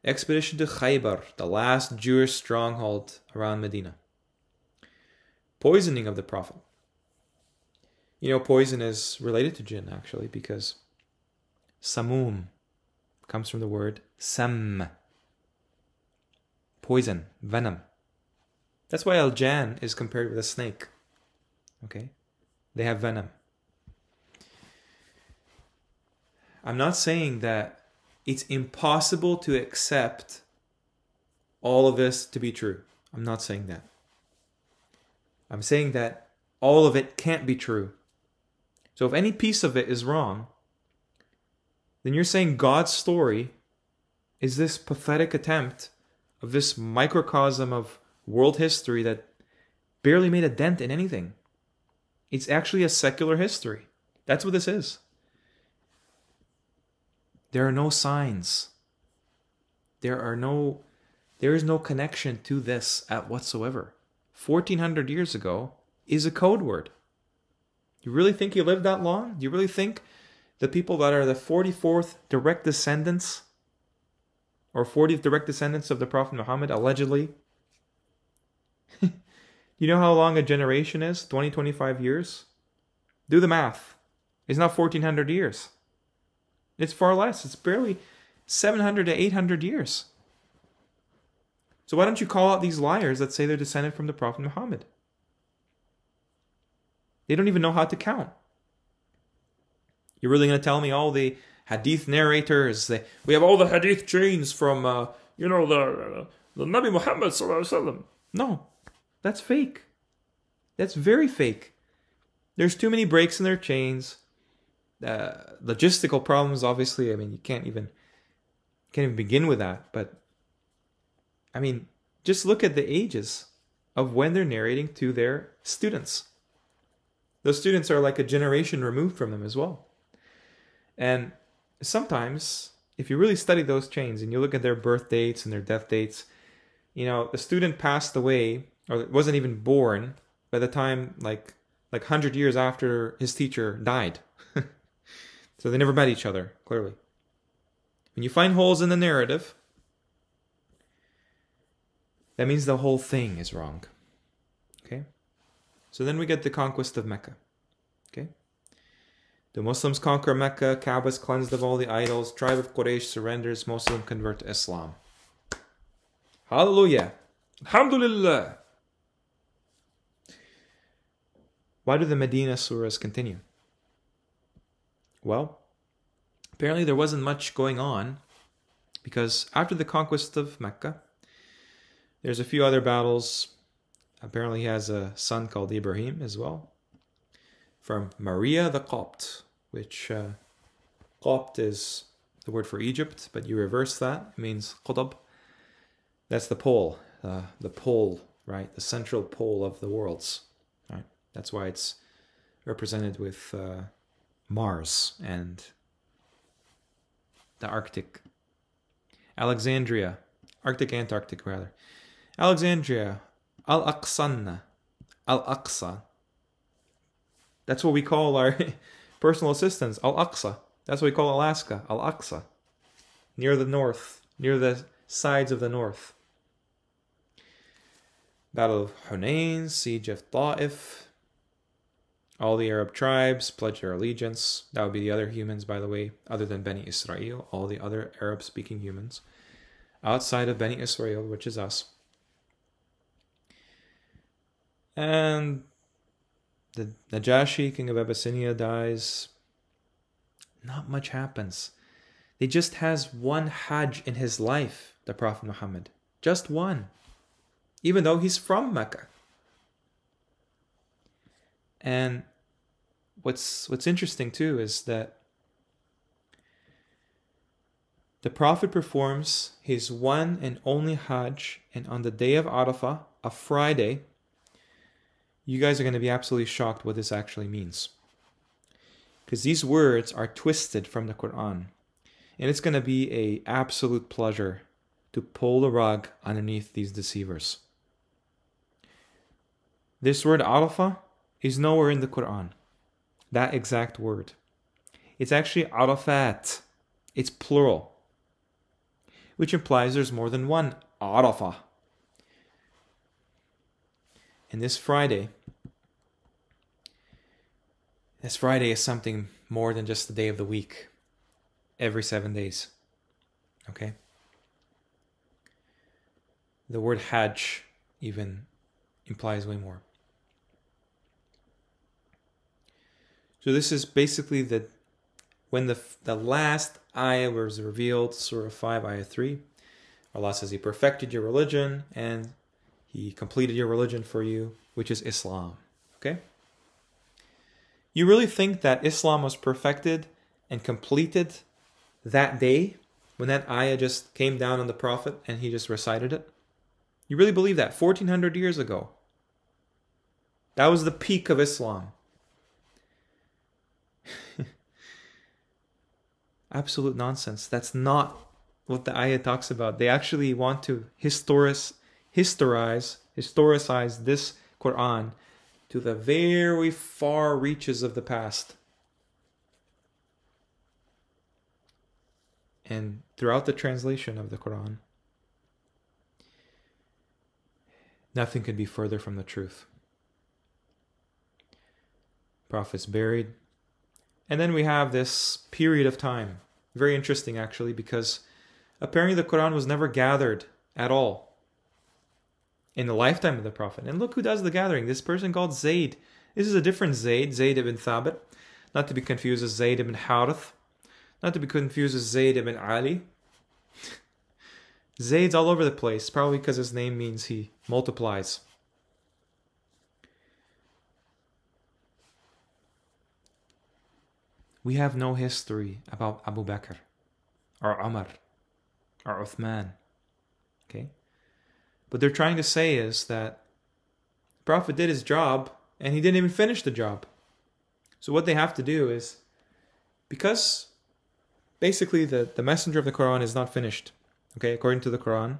A: Expedition to Khaybar, the last Jewish stronghold around Medina. Poisoning of the Prophet. Poison is related to jinn, actually, because samum comes from the word sam. Poison, venom. That's why al-jan is compared with a snake. Okay? They have venom. I'm not saying that it's impossible to accept all of this to be true. I'm not saying that. I'm saying that all of it can't be true. So if any piece of it is wrong, then you're saying God's story is this pathetic attempt of this microcosm of world history that barely made a dent in anything. It's actually a secular history. That's what this is. There are no signs. There is no connection to this at whatsoever. 1400 years ago is a code word. You really think you lived that long? Do you really think the people that are the 44th direct descendants or 40th direct descendants of the Prophet Muhammad, allegedly? You know how long a generation is? 20, 25 years? Do the math. It's not 1400 years. It's far less. It's barely 700 to 800 years. So why don't you call out these liars that say they're descended from the Prophet Muhammad? They don't even know how to count. You're really going to tell me all the hadith narrators, we have all the hadith chains from, the Nabi Muhammad sallallahu alaihi wasallam. No, that's fake. That's very fake. There's too many breaks in their chains. Logistical problems, obviously. I mean, you can't even begin with that. But I mean, just look at the ages of when they're narrating to their students. Those students are like a generation removed from them as well. And sometimes, if you really study those chains and you look at their birth dates and their death dates, the student passed away or wasn't even born by the time like 100 years after his teacher died. So they never met each other, clearly. When you find holes in the narrative, that means the whole thing is wrong. Okay? So then we get the conquest of Mecca. Okay? The Muslims conquer Mecca, Kaaba is cleansed of all the idols, tribe of Quraysh surrenders, most of them convert to Islam. Hallelujah! Alhamdulillah! Why do the Medina surahs continue? Well, apparently there wasn't much going on because after the conquest of Mecca, there's a few other battles. Apparently he has a son called Ibrahim as well, from Maria the Copt, which Copt is the word for Egypt, but you reverse that, it means Qutb. That's the pole, right? The central pole of the worlds, right? That's why it's represented with Mars and the Arctic. Alexandria, Antarctic rather. Alexandria, Al-Aqsa. That's what we call our personal assistants, Al-Aqsa. That's what we call Alaska, Al-Aqsa. Near the north, near the sides of the north. Battle of Hunain, siege of Ta'if. All the Arab tribes pledge their allegiance. That would be the other humans, by the way, other than Bani Israel. All the other Arab-speaking humans. Outside of Bani Israel, which is us. And the Najashi, king of Abyssinia, dies. Not much happens. He just has one Hajj in his life, the Prophet Muhammad. Just one. Even though he's from Mecca. And what's interesting too is that the Prophet performs his one and only Hajj, and on the day of Arafah, a Friday, you guys are going to be absolutely shocked what this actually means. Because these words are twisted from the Qur'an. And it's going to be an absolute pleasure to pull the rug underneath these deceivers. This word Arafah is nowhere in the Qur'an. That exact word. It's actually Arafat. It's plural. Which implies there's more than one Arafah. And this Friday is something more than just the day of the week. Every 7 days. Okay? The word Hajj even implies way more. So this is basically when the last ayah was revealed, Surah 5, Ayah 3, Allah says He perfected your religion and He completed your religion for you, which is Islam. Okay? You really think that Islam was perfected and completed that day when that ayah just came down on the Prophet and he just recited it? You really believe that? 1400 years ago. That was the peak of Islam. Absolute nonsense. That's not what the ayah talks about. They actually want to historicize this Qur'an to the very far reaches of the past. And throughout the translation of the Qur'an, nothing could be further from the truth. Prophet's buried. And then we have this period of time. Very interesting, actually, because apparently the Qur'an was never gathered at all in the lifetime of the Prophet. And look who does the gathering. This person called Zayd. This is a different Zayd, Zayd ibn Thabit. Not to be confused with Zayd ibn Harith. Not to be confused with Zayd ibn Ali. Zayd's all over the place, probably because his name means he multiplies. We have no history about Abu Bakr, or Umar, or Uthman. Okay? What they're trying to say is that the Prophet did his job, and he didn't even finish the job. So what they have to do is, because basically the messenger of the Quran is not finished, okay, according to the Quran,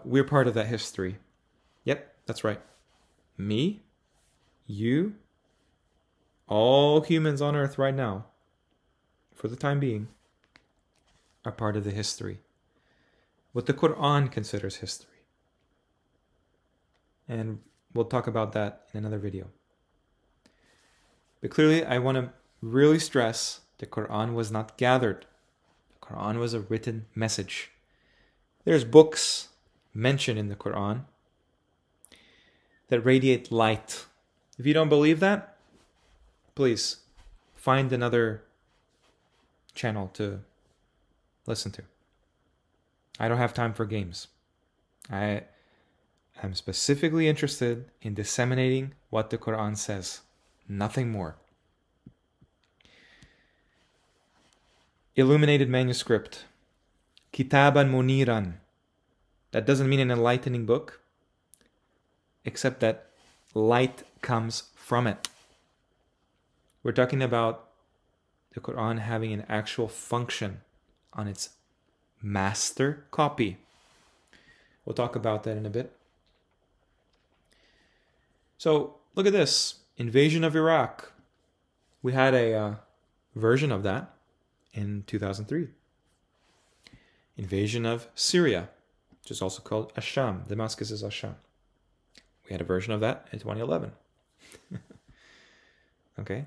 A: we're part of that history. Yep, that's right. Me, you, all humans on earth right now, for the time being, are part of the history. What the Quran considers history. And we'll talk about that in another video. But clearly, I want to really stress the Quran was not gathered. The Quran was a written message. There's books mentioned in the Quran that radiate light. If you don't believe that, please find another channel to listen to. I don't have time for games. I am specifically interested in disseminating what the Quran says. Nothing more. Illuminated manuscript. Kitaban muniran. That doesn't mean an enlightening book, except that light comes from it. We're talking about the Quran having an actual function on its master copy. We'll talk about that in a bit. So, look at this. Invasion of Iraq. We had a version of that in 2003. Invasion of Syria, which is also called Asham. Damascus is Asham. We had a version of that in 2011. Okay?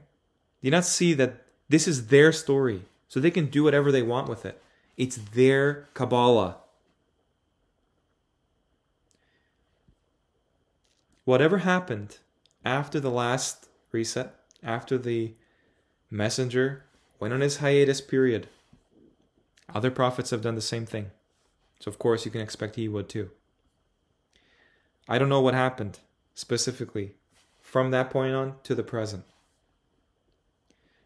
A: Do you not see that this is their story? So they can do whatever they want with it. It's their Kabbalah. Whatever happened after the last reset, after the messenger went on his hiatus period, other prophets have done the same thing. So of course you can expect he would too. I don't know what happened specifically from that point on to the present.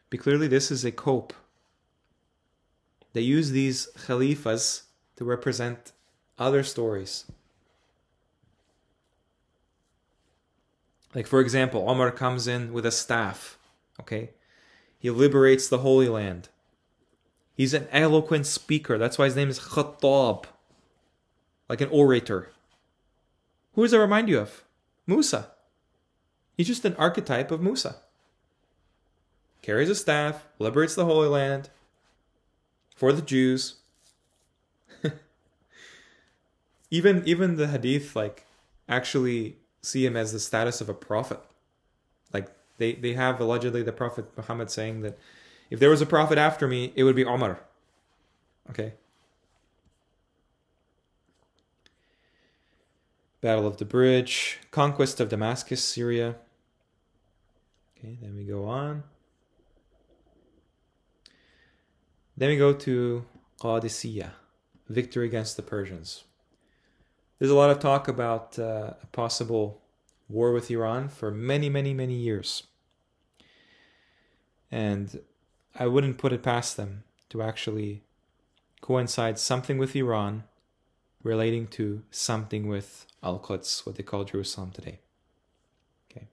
A: But clearly this is a cope. They use these khalifas to represent other stories. Like for example, Omar comes in with a staff. Okay? He liberates the Holy Land. He's an eloquent speaker. That's why his name is Khattab. Like an orator. Who does that remind you of? Musa. He's just an archetype of Musa. Carries a staff, liberates the Holy Land for the Jews. Even the hadith actually see him as the status of a prophet. Like they have allegedly the Prophet Muhammad saying that if there was a prophet after me, it would be Umar. Okay. Battle of the Bridge, conquest of Damascus, Syria. Okay, then we go on. Then we go to Qadisiyah, victory against the Persians. There's a lot of talk about a possible war with Iran for many, many, many years. And I wouldn't put it past them to actually coincide something with Iran relating to something with Al-Quds, what they call Jerusalem today. Okay.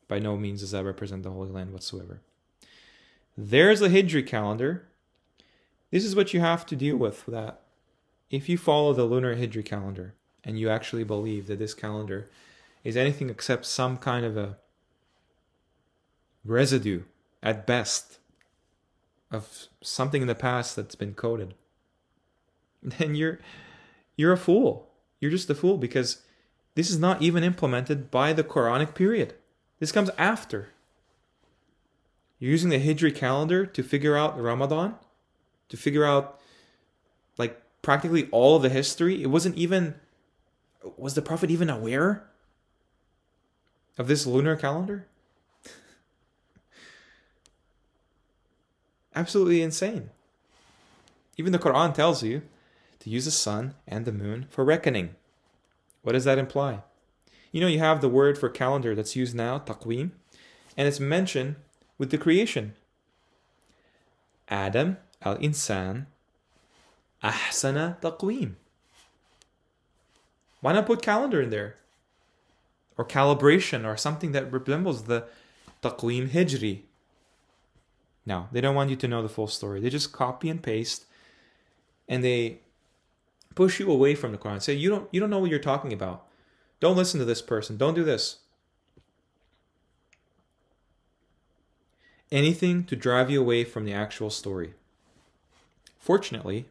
A: By no means does that represent the Holy Land whatsoever. There's a Hijri calendar. This is what you have to deal with that. If you follow the lunar Hijri calendar and you actually believe that this calendar is anything except some kind of a residue, at best, of something in the past that's been coded, then you're a fool. You're just a fool, because this is not even implemented by the Quranic period. This comes after. You're using the Hijri calendar to figure out Ramadan, to figure out like practically all of the history. It wasn't even, was the Prophet even aware of this lunar calendar? Absolutely insane. Even the Quran tells you to use the sun and the moon for reckoning. What does that imply? You know, you have the word for calendar that's used now, taqweem, and it's mentioned with the creation. Adam al-insan ahsana taqweem. Why not put calendar in there? Or calibration, or something that resembles the taqweem hijri. No, they don't want you to know the full story. They just copy and paste, and they push you away from the Quran. Say, you don't know what you're talking about. Don't listen to this person. Don't do this. Anything to drive you away from the actual story. Fortunately,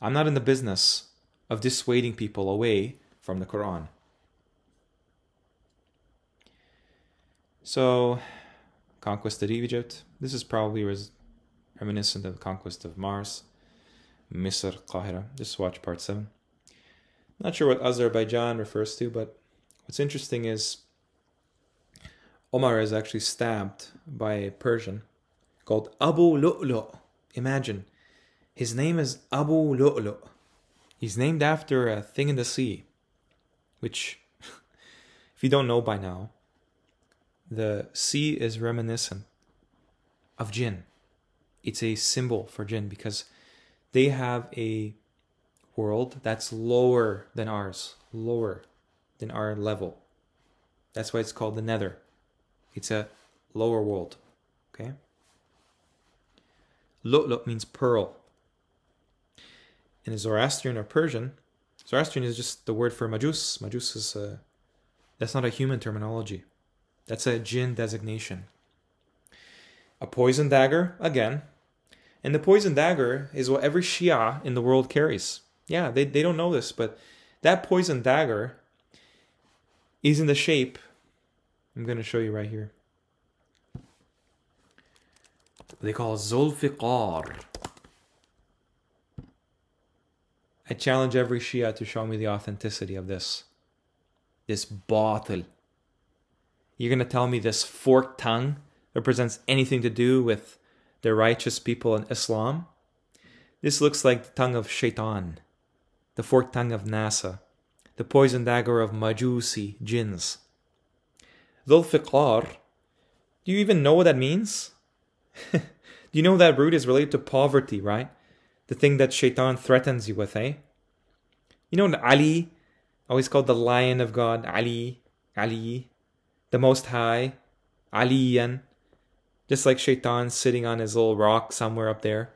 A: I'm not in the business of dissuading people away from the Quran. So, conquest of Egypt. This is probably reminiscent of the conquest of Mars, Misr, Qahira. Just watch part 7. Not sure what Azerbaijan refers to, but what's interesting is Omar is actually stabbed by a Persian called Abu Lu'lu'. Imagine, his name is Abu Lu'lu'. He's named after a thing in the sea, which, if you don't know by now, the sea is reminiscent of jinn. It's a symbol for jinn because they have a world that's lower than ours, lower than our level. That's why it's called the nether. It's a lower world. Okay? Lu'lu' means pearl. In Zoroastrian or Persian, Zoroastrian is just the word for majus. Majus is that's not a human terminology. That's a jinn designation. A poison dagger, again. And the poison dagger is what every Shia in the world carries. Yeah, they don't know this, but that poison dagger is in the shape, I'm going to show you right here. They call it Zulfiqar. I challenge every Shia to show me the authenticity of this. This batil. You're going to tell me this forked tongue represents anything to do with the righteous people in Islam? This looks like the tongue of Shaitan, the forked tongue of NASA, the poison dagger of Majusi jinns. Zulfiqar, do you even know what that means? Do you know that root is related to poverty, right? The thing that Shaitan threatens you with, eh? You know Ali, always called the Lion of God, Ali, the Most High, Aliyan, just like Shaitan sitting on his little rock somewhere up there.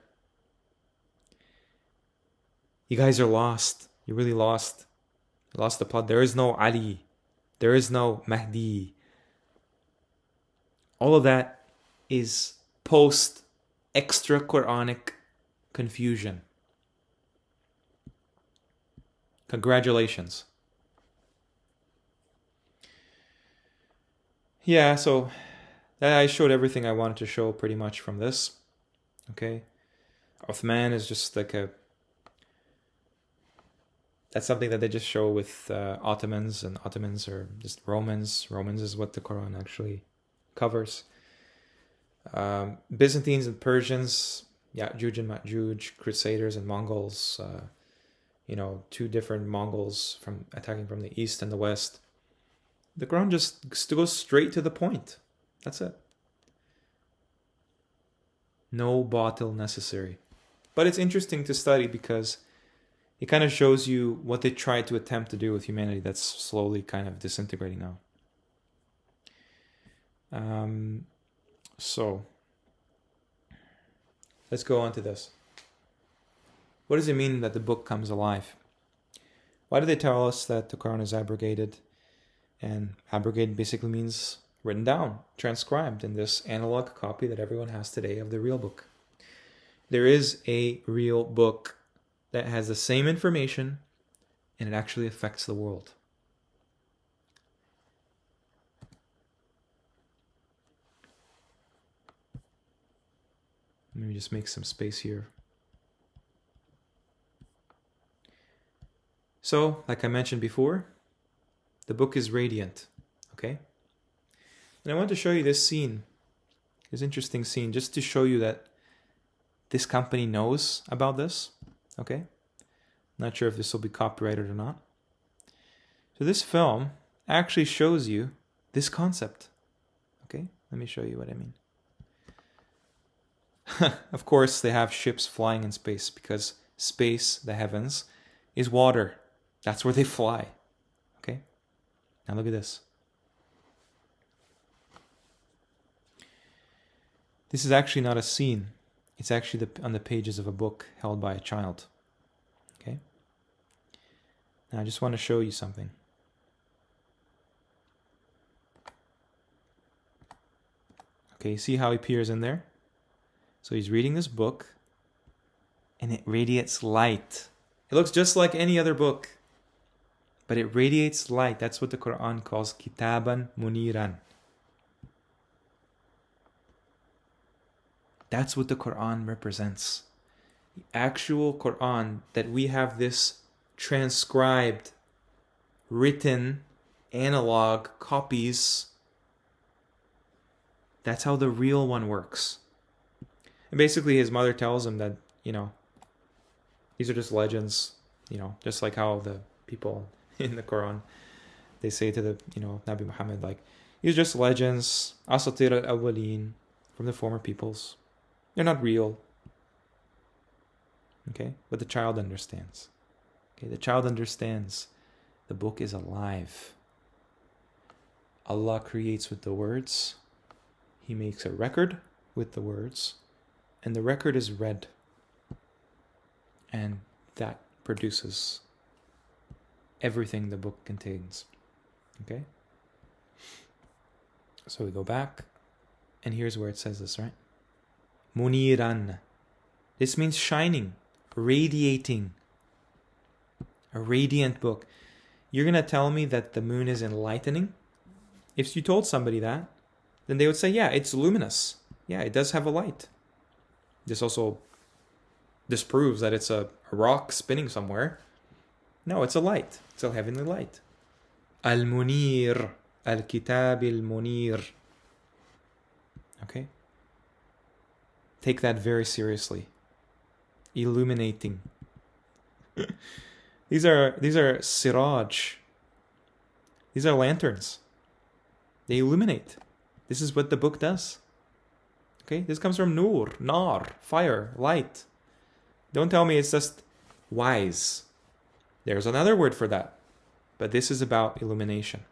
A: You guys are lost. You're really lost. You lost the plot. There is no Ali. There is no Mahdi. All of that is post-extra Quranic confusion. Congratulations. Yeah, so I showed everything I wanted to show pretty much from this. Okay. Uthman is just like a That's something that they just show with Ottomans, and Ottomans are just Romans. Romans is what the Quran actually covers. Byzantines and Persians, Ya'juj and Ma'juj, Crusaders and Mongols, two different Mongols attacking from the east and the west. The Quran just goes straight to the point. That's it. No batil necessary. But it's interesting to study because it kind of shows you what they tried to attempt to do with humanity that's slowly kind of disintegrating now. So, let's go on to this. What does it mean that the book comes alive? Why do they tell us that the Quran is abrogated? And abrogated basically means written down, transcribed in this analog copy that everyone has today of the real book. There is a real book that has the same information and it actually affects the world. Let me just make some space here. So, like I mentioned before, the book is radiant, okay? And I want to show you this scene, this interesting scene, just to show you that this company knows about this, okay? Not sure if this will be copyrighted or not. So this film actually shows you this concept, okay? Let me show you what I mean. Of course, they have ships flying in space because space, the heavens, is water. That's where they fly, okay? Now look at this. This is actually not a scene. It's actually on the pages of a book held by a child, okay? Now I just want to show you something. Okay, see how he peers in there? So he's reading this book, and it radiates light. It looks just like any other book, but it radiates light. That's what the Quran calls kitaban muniran. That's what the Quran represents. The actual Quran, that we have this transcribed, written, analog copies. That's how the real one works. And basically his mother tells him that, these are just legends, just like how the people in the Quran, they say to the, Nabi Muhammad, like, these are just legends, asatir al-awwaleen, from the former peoples. They're not real. Okay? But the child understands. Okay? The child understands the book is alive. Allah creates with the words. He makes a record with the words. And the record is read. And that produces everything the book contains. Okay? So we go back. And here's where it says this, right? Muniran. This means shining, radiating. A radiant book. You're going to tell me that the moon is enlightening? If you told somebody that, then they would say, yeah, it's luminous. Yeah, it does have a light. This proves that it's a rock spinning somewhere. No, it's a light. It's a heavenly light. Al-Munir. Al-Kitab al-Munir. Okay? Take that very seriously. Illuminating. These are siraj. These are lanterns. They illuminate. This is what the book does. Okay? This comes from nur, nar, fire, light. Don't tell me it's just wise. There's another word for that. But this is about illumination.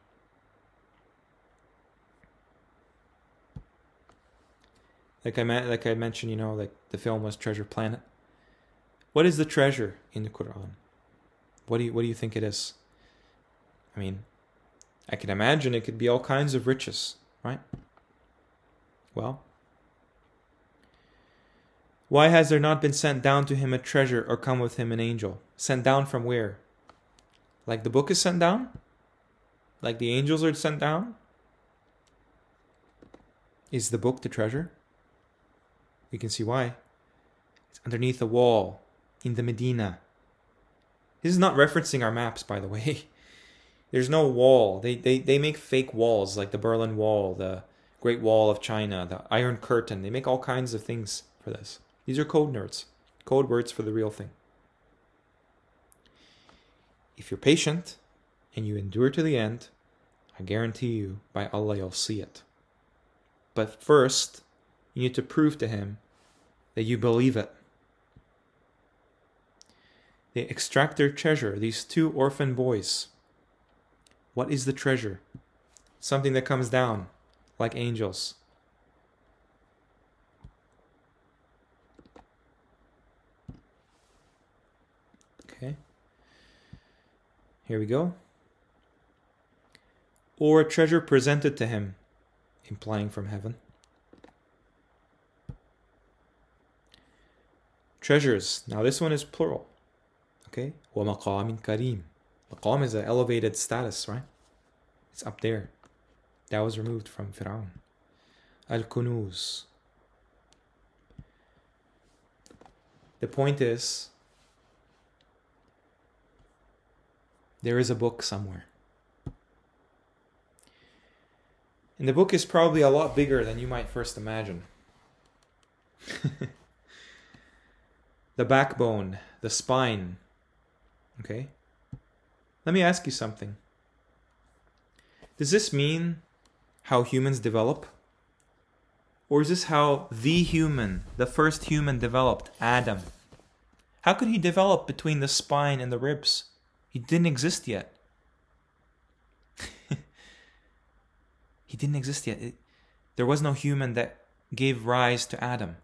A: Like I mentioned, like the film was Treasure Planet. What is the treasure in the Quran? What do you think it is? I mean, I can imagine it could be all kinds of riches, right? Well, why has there not been sent down to him a treasure or come with him an angel? Sent down from where? Like the book is sent down? Like the angels are sent down? Is the book the treasure? We can see why. It's underneath a wall in the Medina. This is not referencing our maps, by the way. There's no wall. They make fake walls like the Berlin Wall, the Great Wall of China, the Iron Curtain. They make all kinds of things for this. These are code nerds. Code words for the real thing. If you're patient and you endure to the end, I guarantee you, by Allah, you'll see it. But first, you need to prove to him that you believe it. They extract their treasure, these two orphan boys. What is the treasure? Something that comes down like angels. Okay. Here we go. Or a treasure presented to him, implying from heaven. Treasures. Now this one is plural. Okay. وَمَقَامٍ كَرِيمٍ. Maqam is an elevated status, right? It's up there. That was removed from Fir'aun. Al-Kunuz. The point is, there is a book somewhere. And the book is probably a lot bigger than you might first imagine. The backbone, the spine. Okay? Let me ask you something. Does this mean how humans develop? Or is this how the human, the first human developed, Adam? How could he develop between the spine and the ribs? He didn't exist yet. He didn't exist yet. There was no human that gave rise to Adam.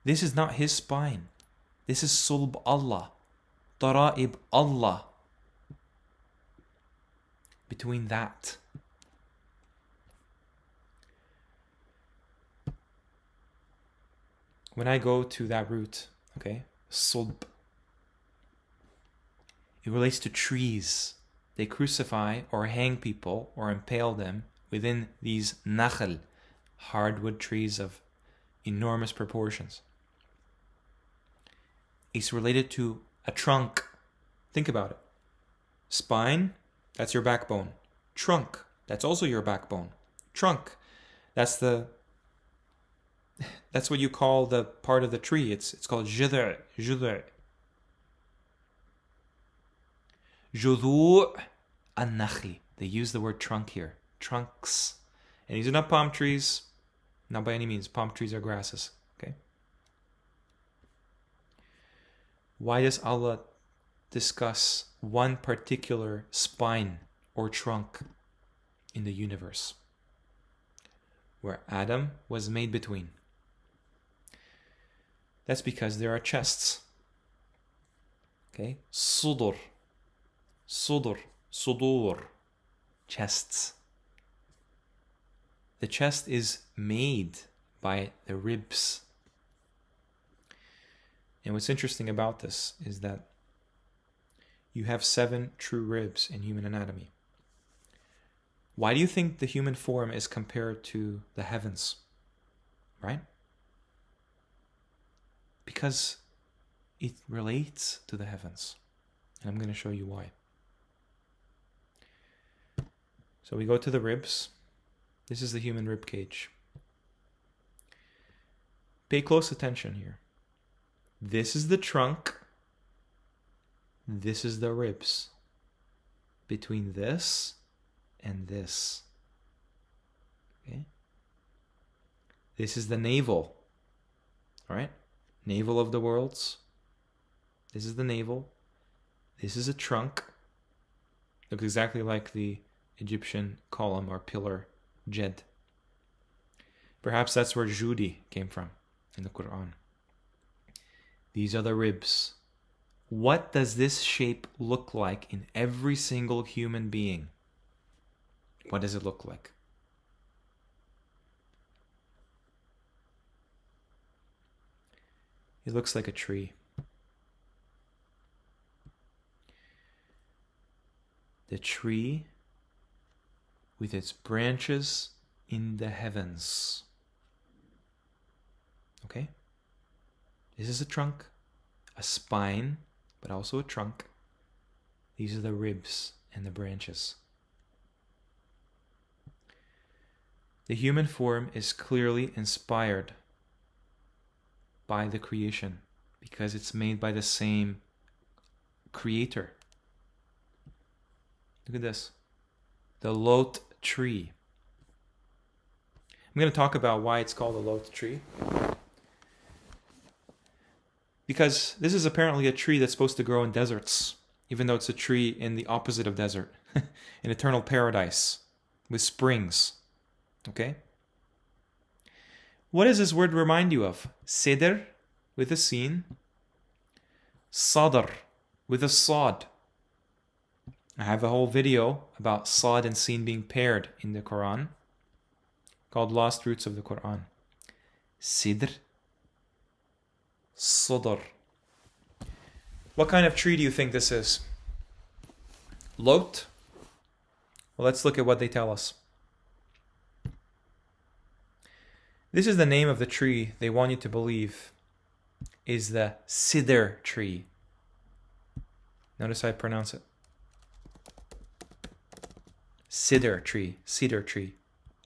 A: This is not his spine. This is Sulb Allah. Tara'ib Allah. Between that. When I go to that root, okay, Sulb, it relates to trees. They crucify or hang people or impale them within these nakhl, hardwood trees of enormous proportions. It's related to a trunk. Think about it. Spine, that's your backbone. Trunk, that's also your backbone. Trunk, that's what you call the part of the tree. It's called judh'. Judhu' an-nakhli. They use the word trunk here. Trunks. And these are not palm trees. Not by any means. Palm trees are grasses. Okay. Why does Allah discuss one particular spine or trunk in the universe where Adam was made between? That's because there are chests. Okay? Sudur. Sudur. Sudur. Chests. The chest is made by the ribs. And what's interesting about this is that you have 7 true ribs in human anatomy. Why do you think the human form is compared to the heavens? Right? Because it relates to the heavens. And I'm going to show you why. So we go to the ribs. This is the human rib cage. Pay close attention here. This is the trunk. This is the ribs. Between this and this. Okay? This is the navel. Alright? Navel of the worlds. This is the navel. This is a trunk. Looks exactly like the Egyptian column or pillar, Jed. Perhaps that's where Judi came from in the Qur'an. These are the ribs. What does this shape look like in every single human being? What does it look like? It looks like a tree. The tree with its branches in the heavens. Okay? This is a trunk, a spine, but also a trunk. These are the ribs and the branches. The human form is clearly inspired by the creation because it's made by the same creator. Look at this. The lot tree. I'm going to talk about why it's called a lot tree. Because this is apparently a tree that's supposed to grow in deserts, even though it's a tree in the opposite of desert, an eternal paradise with springs. Okay? What does this word remind you of? Sidr with a sin, sadr with a sad. I have a whole video about sad and sin being paired in the Quran called Lost Roots of the Quran. Sidr, sadr. What kind of tree do you think this is? Lot? Well, let's look at what they tell us. This is the name of the tree they want you to believe is the Sidr tree. Notice how I pronounce it. Sidr tree. Cedar tree.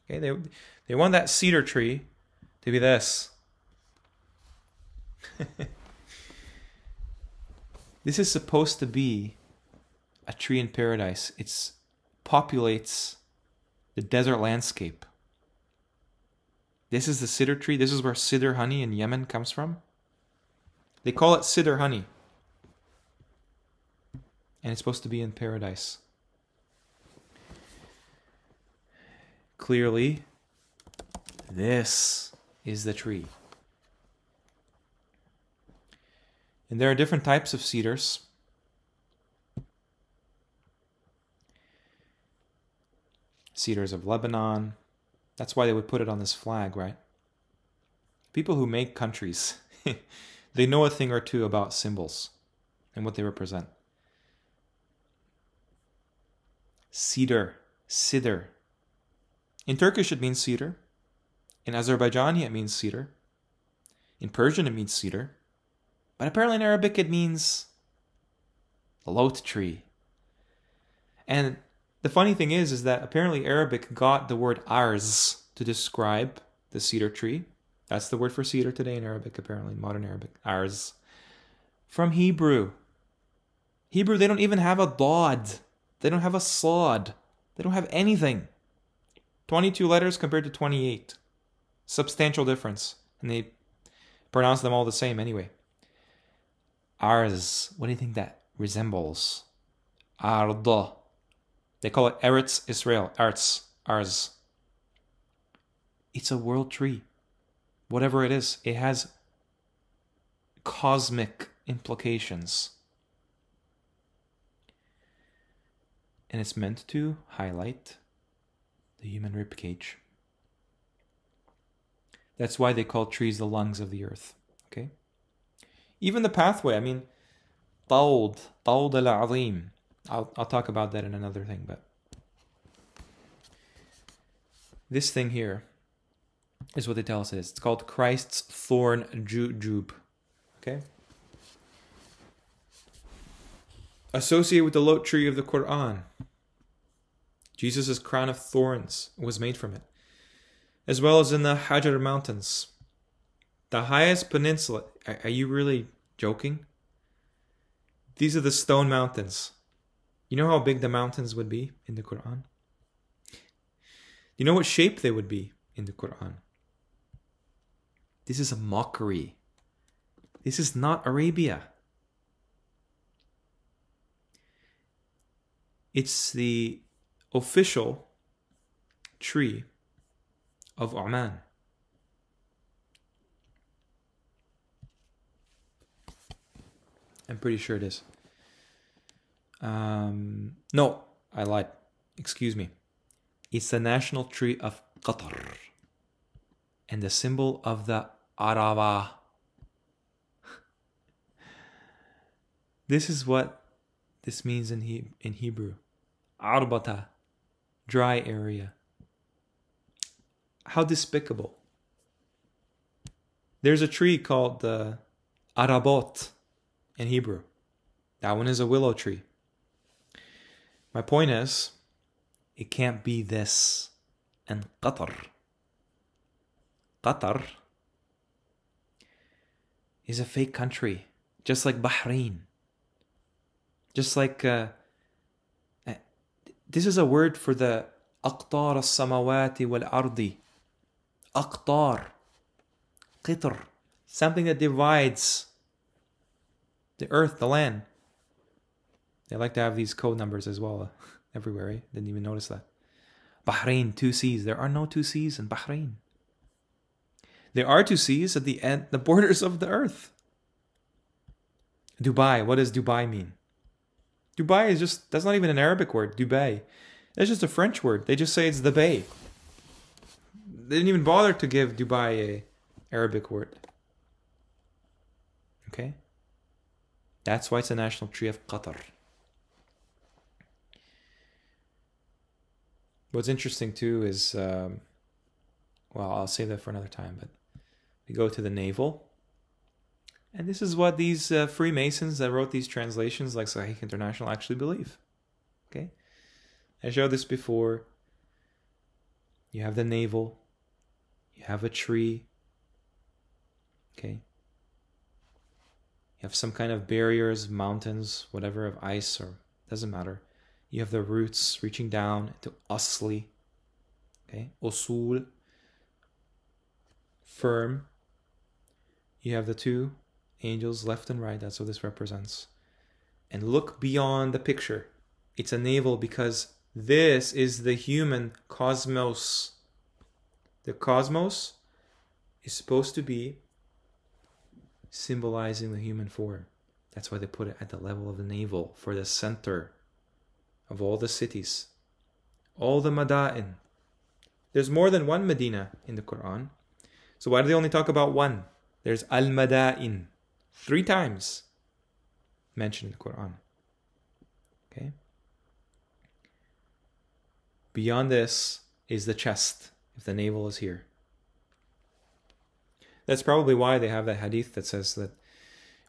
A: Okay, they want that cedar tree to be this. This is supposed to be a tree in paradise. It populates the desert landscape. This is the cedar tree. This is where cedar honey in Yemen comes from. They call it cedar honey. And it's supposed to be in paradise. Clearly, this is the tree. And there are different types of cedars. Cedars of Lebanon. That's why they would put it on this flag, right? People who make countries, they know a thing or two about symbols and what they represent. Cedar, sidr. In Turkish it means cedar. In Azerbaijani it means cedar. In Persian it means cedar. But apparently in Arabic it means the lot tree. And the funny thing is that apparently Arabic got the word arz to describe the cedar tree. That's the word for cedar today in Arabic, apparently, in modern Arabic. Arz. From Hebrew. Hebrew, they don't even have a dod. They don't have a sod. They don't have anything. 22 letters compared to 28. Substantial difference. And they pronounce them all the same anyway. Arz. What do you think that resembles? Arda. They call it Eretz Israel. Arz. It's a world tree. Whatever it is, it has cosmic implications. And it's meant to highlight the human ribcage. That's why they call trees the lungs of the earth. Okay? Even the pathway, I mean, Tawd al-Azim. I'll talk about that in another thing, but this thing here is what they tell us it is. It's called Christ's thorn jujube. Okay? Associated with the lot tree of the Qur'an. Jesus' crown of thorns was made from it. As well as in the Hajar Mountains. The highest peninsula. Are you really joking? These are the stone mountains. You know how big the mountains would be in the Qur'an? You know what shape they would be in the Qur'an? This is a mockery. This is not Arabia. It's the official tree of Oman. I'm pretty sure it is. No, I lied. Excuse me. It's the national tree of Qatar and the symbol of the Araba. This is what this means in Hebrew. Arbata, dry area. How despicable. There's a tree called the Arabot in Hebrew. That one is a willow tree. My point is, it can't be this. And Qatar is a fake country, just like Bahrain. Just like, this is a word for the أقطار السماوات والأرض. أقطار. قطر. Something that divides the earth, the land. They like to have these code numbers as well everywhere, right? Didn't even notice that. Bahrain, 2 seas. There are no 2 seas in Bahrain. There are 2 seas at the end, the borders of the earth. Dubai. What does Dubai mean? Dubai is just, that's not even an Arabic word, Dubai. That's just a French word. They just say it's the Bay. They didn't even bother to give Dubai a Arabic word. Okay? That's why it's a national tree of Qatar. What's interesting too is, well, I'll save that for another time, but we go to the navel. And this is what these Freemasons that wrote these translations like Sahih International actually believe. Okay? I showed this before. You have the navel. You have a tree. Okay? You have some kind of barriers, mountains, whatever, of ice, or doesn't matter. You have the roots reaching down to asli. Okay? Usul. Firm. You have the 2 angels left and right. That's what this represents. And look beyond the picture. It's a navel because this is the human cosmos. The cosmos is supposed to be symbolizing the human form. That's why they put it at the level of the navel, for the center of all the cities. All the mada'in. There's more than one Medina in the Quran. So why do they only talk about one? There's al-mada'in. 3 times mentioned in the Quran. Okay? Beyond this is the chest, if the navel is here. That's probably why they have that hadith that says that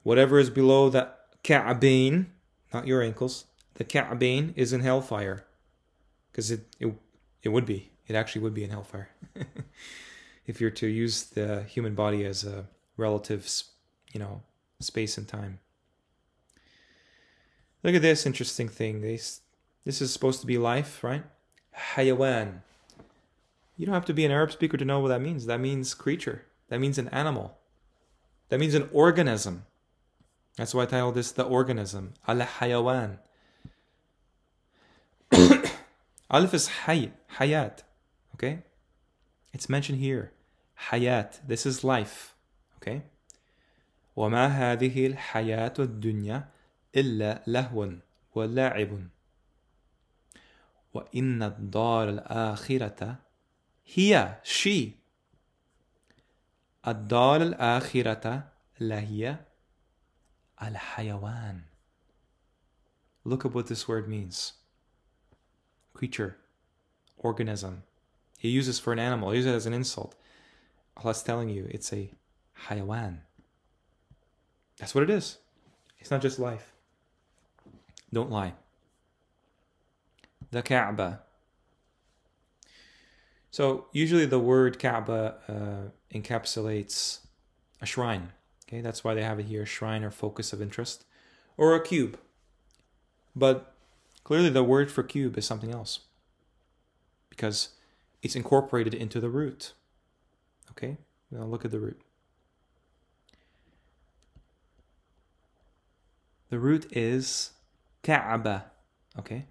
A: whatever is below the Ka'bayn, not your ankles, the Ka'bayn is in hellfire. Because it would be. It actually would be in hellfire. If you're to use the human body as a relative, space and time. Look at this interesting thing. This is supposed to be life, right? Hayawan. You don't have to be an Arab speaker to know what that means. That means creature. That means an animal. That means an organism. That's why I titled this The Organism. Al-Hayawan. Alif is hayat. Okay? It's mentioned here. Hayat. This is life. Okay? وما هذه الحياة الدنيا إلا لهو ولعب وإن الدار الآخرة هي she الدار الآخرة لهي الحيوان. Look at what this word means. Creature, organism. He uses for an animal. He uses it as an insult. Allah's telling you it's a hayawan. That's what it is. It's not just life. Don't lie. The Kaaba. So usually the word Kaaba encapsulates a shrine. Okay, that's why they have it here, shrine or focus of interest, or a cube. But clearly the word for cube is something else, because it's incorporated into the root. Okay, now look at the root. The root is Kaaba. Okay,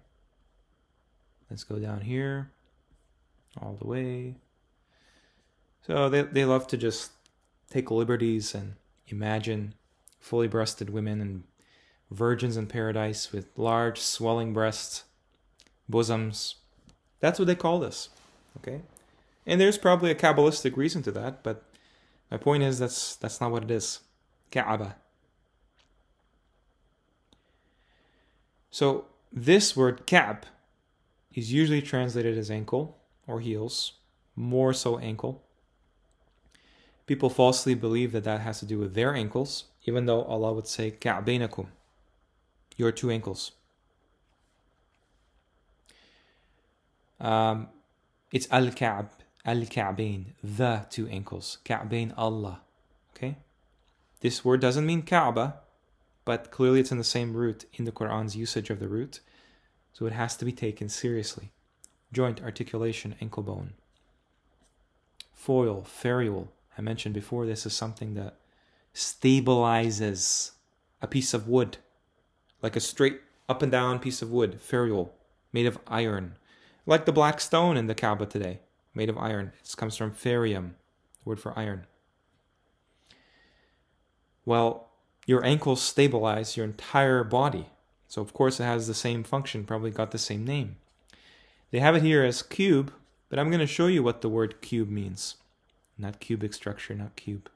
A: let's go down here all the way. So they love to just take liberties and imagine fully breasted women and virgins in paradise with large swelling breasts, bosoms. That's what they call this. Okay, and there's probably a Kabbalistic reason to that, but my point is that's not what it is. Kaaba. So this word Ka'b is usually translated as ankle or heels, more so ankle. People falsely believe that that has to do with their ankles, even though Allah would say Ka'baynakum, your 2 ankles. It's al-Ka'b, al-Ka'bain, the two ankles. Ka'bain Allah. Okay? This word doesn't mean Kaaba, but clearly it's in the same root in the Qur'an's usage of the root. So it has to be taken seriously. Joint, articulation, ankle bone. Foil, ferrule. I mentioned before, this is something that stabilizes a piece of wood. Like a straight up and down piece of wood. Ferrule, made of iron. Like the black stone in the Kaaba today, made of iron. It comes from ferrium, the word for iron. Well, your ankles stabilize your entire body. So of course it has the same function, probably got the same name. They have it here as cube, but I'm going to show you what the word cube means. Not cubic structure, not cube.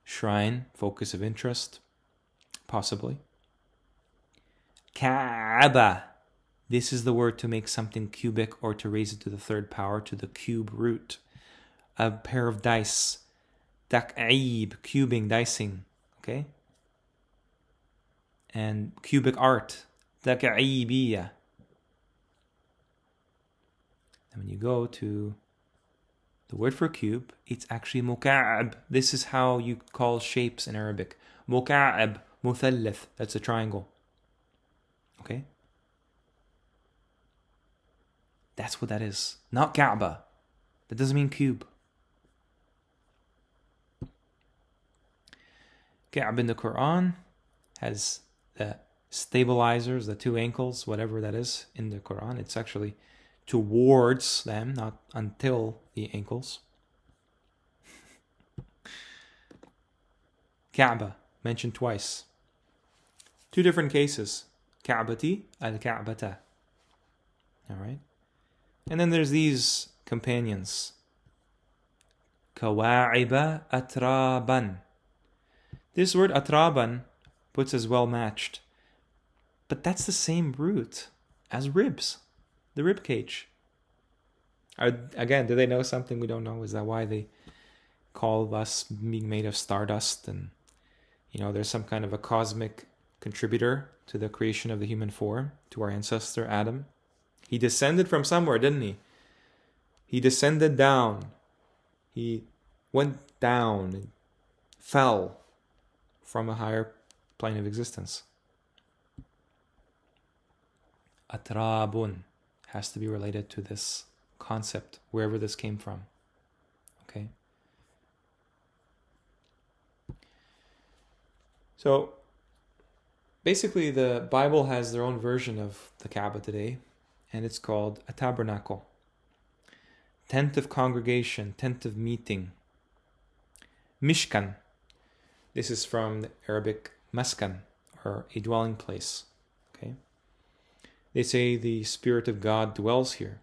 A: Shrine, focus of interest, possibly. Kaaba. This is the word to make something cubic or to raise it to the third power, to the cube root. A pair of dice. Tak'ib, cubing, dicing. Okay? And cubic art. Tak'ibiyya. And when you go to the word for cube, it's actually muka'ab. This is how you call shapes in Arabic. Muka'ab, muthallith. That's a triangle. Okay? That's what that is. Not Kaaba. That doesn't mean cube. Kaab in the Quran has the stabilizers, the two ankles, whatever that is in the Quran. It's actually towards them, not until the ankles. Kaaba, mentioned twice. Two different cases. Ka'bati, al-Ka'bata. Alright? And then there's these companions. Kawa'iba atraban. This word atraban puts as well matched. But that's the same root as ribs. The rib cage. Again, do they know something we don't know? Is that why they call us being made of stardust? And, there's some kind of a cosmic contributor to the creation of the human form, to our ancestor Adam. He descended from somewhere, didn't he? He descended down. He went down and fell from a higher plane of existence. Atrabun has to be related to this concept, wherever this came from. Okay? So, basically the Bible has their own version of the Kaaba today, and it's called a tabernacle. Tent of congregation, tent of meeting. Mishkan. This is from the Arabic maskan, or a dwelling place. Okay. They say the Spirit of God dwells here.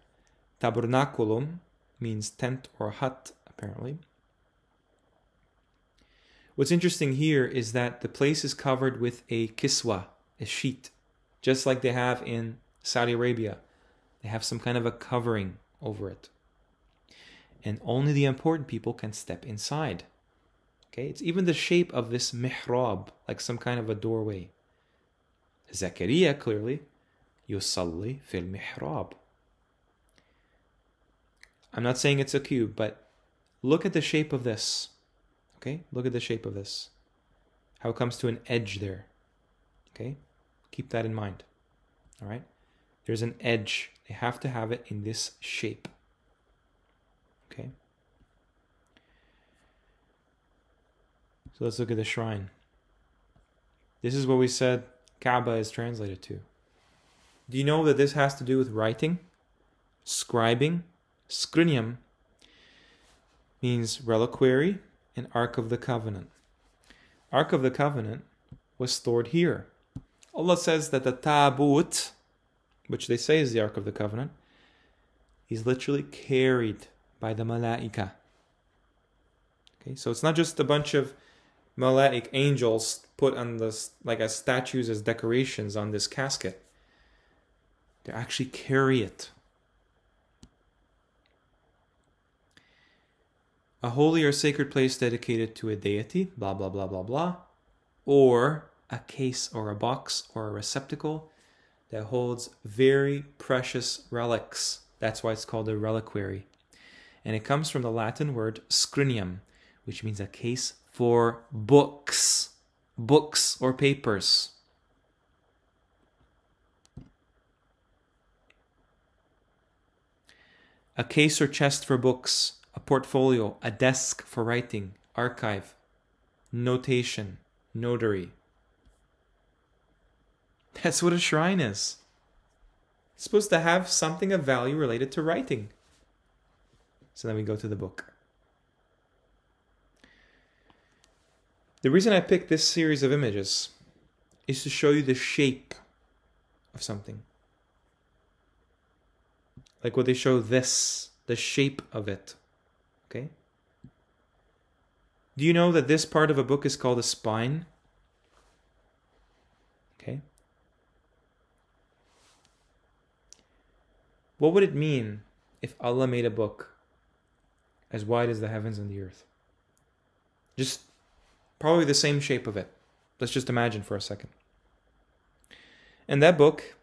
A: Tabernaculum means tent or hut, apparently. What's interesting here is that the place is covered with a kiswa, a sheet, just like they have in Saudi Arabia. They have some kind of a covering over it. And only the important people can step inside. Okay, it's even the shape of this mihrab, like some kind of a doorway. Zakaria, clearly, yusalli fil mihrab. I'm not saying it's a cube, but look at the shape of this. Okay, look at the shape of this. How it comes to an edge there. Okay, keep that in mind. All right, there's an edge. They have to have it in this shape. Okay. So let's look at the shrine. This is what we said Kaaba is translated to. Do you know that this has to do with writing? Scribing. Scrinium means reliquary and Ark of the Covenant. Ark of the Covenant was stored here. Allah says that the Tabut, which they say is the Ark of the Covenant, is literally carried by the Malaika. Okay, so it's not just a bunch of Malaik angels put on this, like as statues, as decorations on this casket. They actually carry it. A holy or sacred place dedicated to a deity, blah, blah, blah, blah, blah. Or a case or a box or a receptacle that holds very precious relics. That's why it's called a reliquary. And it comes from the Latin word scrinium, which means a case for books. Books or papers. A case or chest for books, a portfolio, a desk for writing, archive, notation, notary. That's what a shrine is. It's supposed to have something of value related to writing. So then we go to the book. The reason I picked this series of images is to show you the shape of something. Like what they show this, the shape of it. Okay? Do you know that this part of a book is called a spine? Okay? What would it mean if Allah made a book as wide as the heavens and the earth? Just probably the same shape of it. Let's just imagine for a second. And that book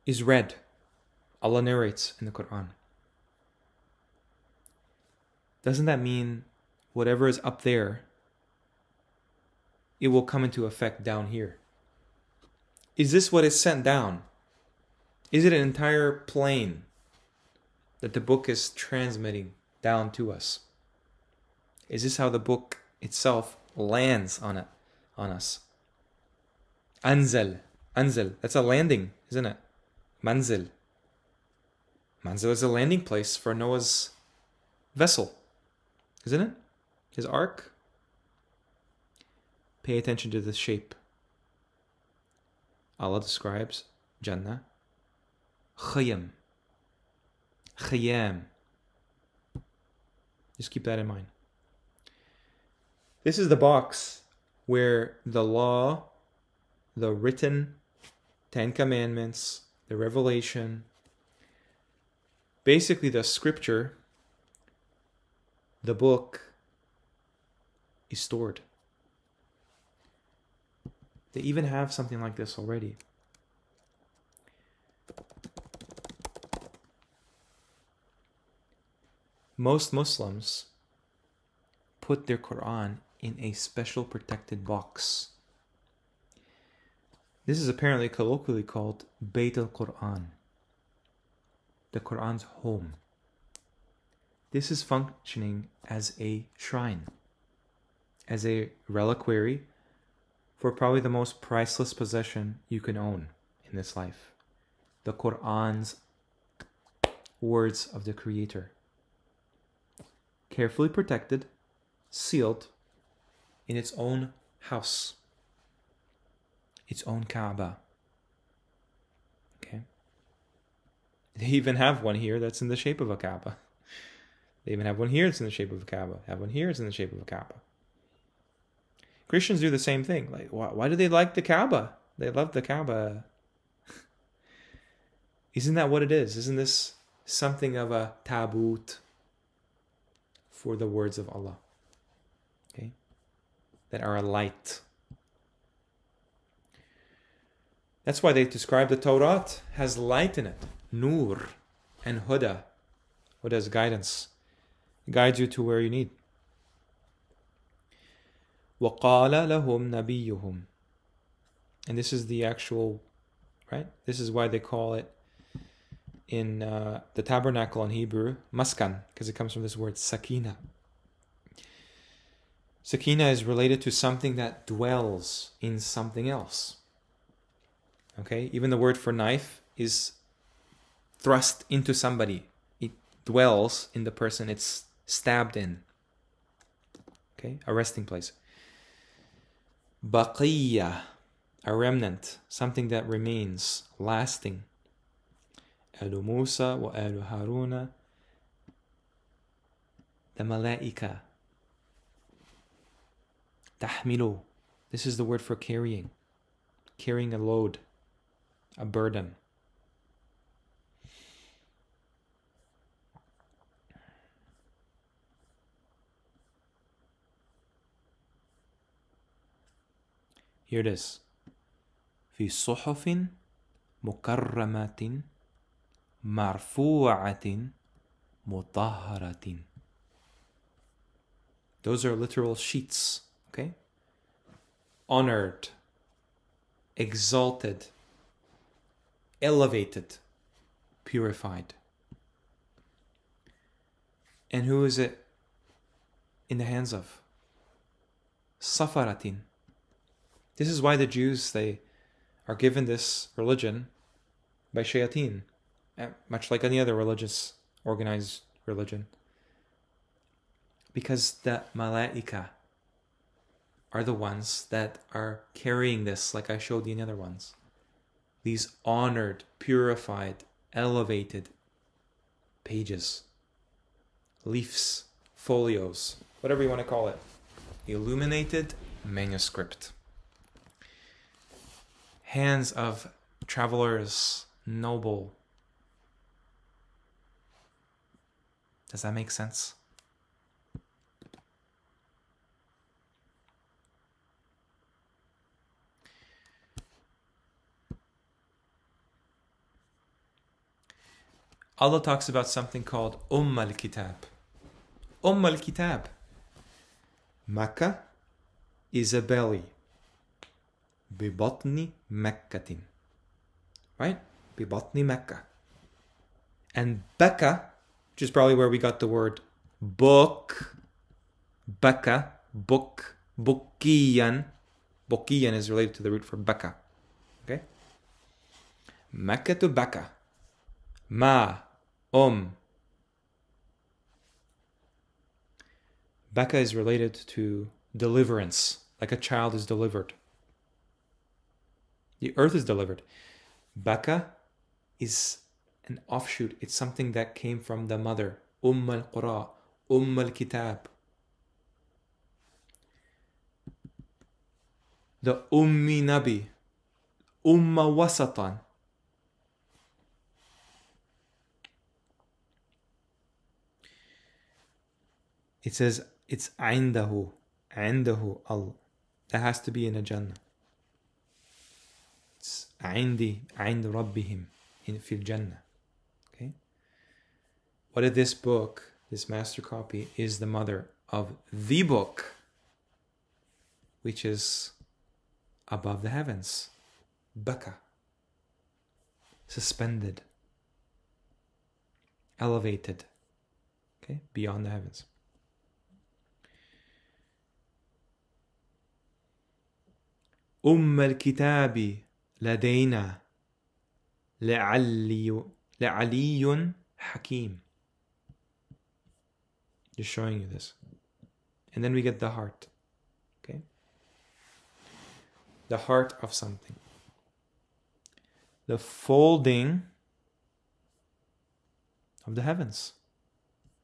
A: is read. Allah narrates in the Qur'an. Doesn't that mean whatever is up there, it will come into effect down here? Is this what is sent down? Is it an entire plane that the book is transmitting down to us? Is this how the book itself lands on us? Anzal. That's a landing, isn't it? Manzil. Manzil is a landing place for Noah's vessel, isn't it? His ark. Pay attention to the shape. Allah describes Jannah. Khayam. Khayam. Just keep that in mind. This is the box where the law, the written 10 Commandments, the revelation, basically the scripture, the book, is stored. They even have something like this already. Most Muslims put their Qur'an in a special protected box. This is apparently colloquially called Bayt al-Qur'an, the Qur'an's home. This is functioning as a shrine, as a reliquary for probably the most priceless possession you can own in this life. The Qur'an's words of the Creator. Carefully protected, sealed in its own house, its own Kaaba. Okay? They even have one here that's in the shape of a Kaaba. They even have one here that's in the shape of a Kaaba. Have one here that's in the shape of a Kaaba. Christians do the same thing. Like, why do they like the Kaaba? They love the Kaaba. Isn't that what it is? Isn't this something of a tabut for the words of Allah? Okay? That are a light. That's why they describe the Torah has light in it. Nur and Huda. Huda is guidance. It guides you to where you need. وَقَالَ لَهُمْ نَبِيُّهُمْ. And this is the actual, right? This is why they call it in the tabernacle in Hebrew, maskan, because it comes from this word sakina. Sakina is related to something that dwells in something else. Okay? Even the word for knife is thrust into somebody. It dwells in the person it's stabbed in. Okay? A resting place. Baqiyya, a remnant, something that remains, lasting. Alu Musa wa alu Haruna, the malaika. Tahmilu, this is the word for carrying a load, a burden. Here it is. في صحف مكرمة مرفوعة مطهرة. Those are literal sheets, okay? Honored, exalted, elevated, purified. And who is it in the hands of? Safaratin. This is why the Jews, they are given this religion by shayateen, much like any other religious, organized religion. Because the malaika are the ones that are carrying this, like I showed you in the other ones. These honored, purified, elevated pages, leaves, folios, whatever you want to call it. Illuminated manuscript. Hands of travelers, noble. Does that make sense? Allah talks about something called al-Kitab. Al-Kitab. Makkah is a belly. بِبَطْنِ مَكَّةٍ. Right? بِبَطْنِ Makkah. And Baka, which is probably where we got the word book. Baka, book. Bukiyan. Bukiyan is related to the root for Baka. Okay? Makkah to Baka. Ma. Baka is related to deliverance, like a child is delivered. The earth is delivered. Baka is an offshoot. It's something that came from the mother. al-Qura, al-Kitab. The Ummi Nabi. Wasatan. It says it's عِنْدَهُ Allah. That has to be in a Jannah. It's عِنْد رَبِّهِمْ في الجنة. Okay? What if this book, this master copy, is the mother of the book, which is above the heavens? Baka. Suspended. Elevated. Okay? Beyond the heavens. الكتاب لدينا لعلي حكيم. Just showing you this. And then we get the heart. Okay? The heart of something. The folding of the heavens.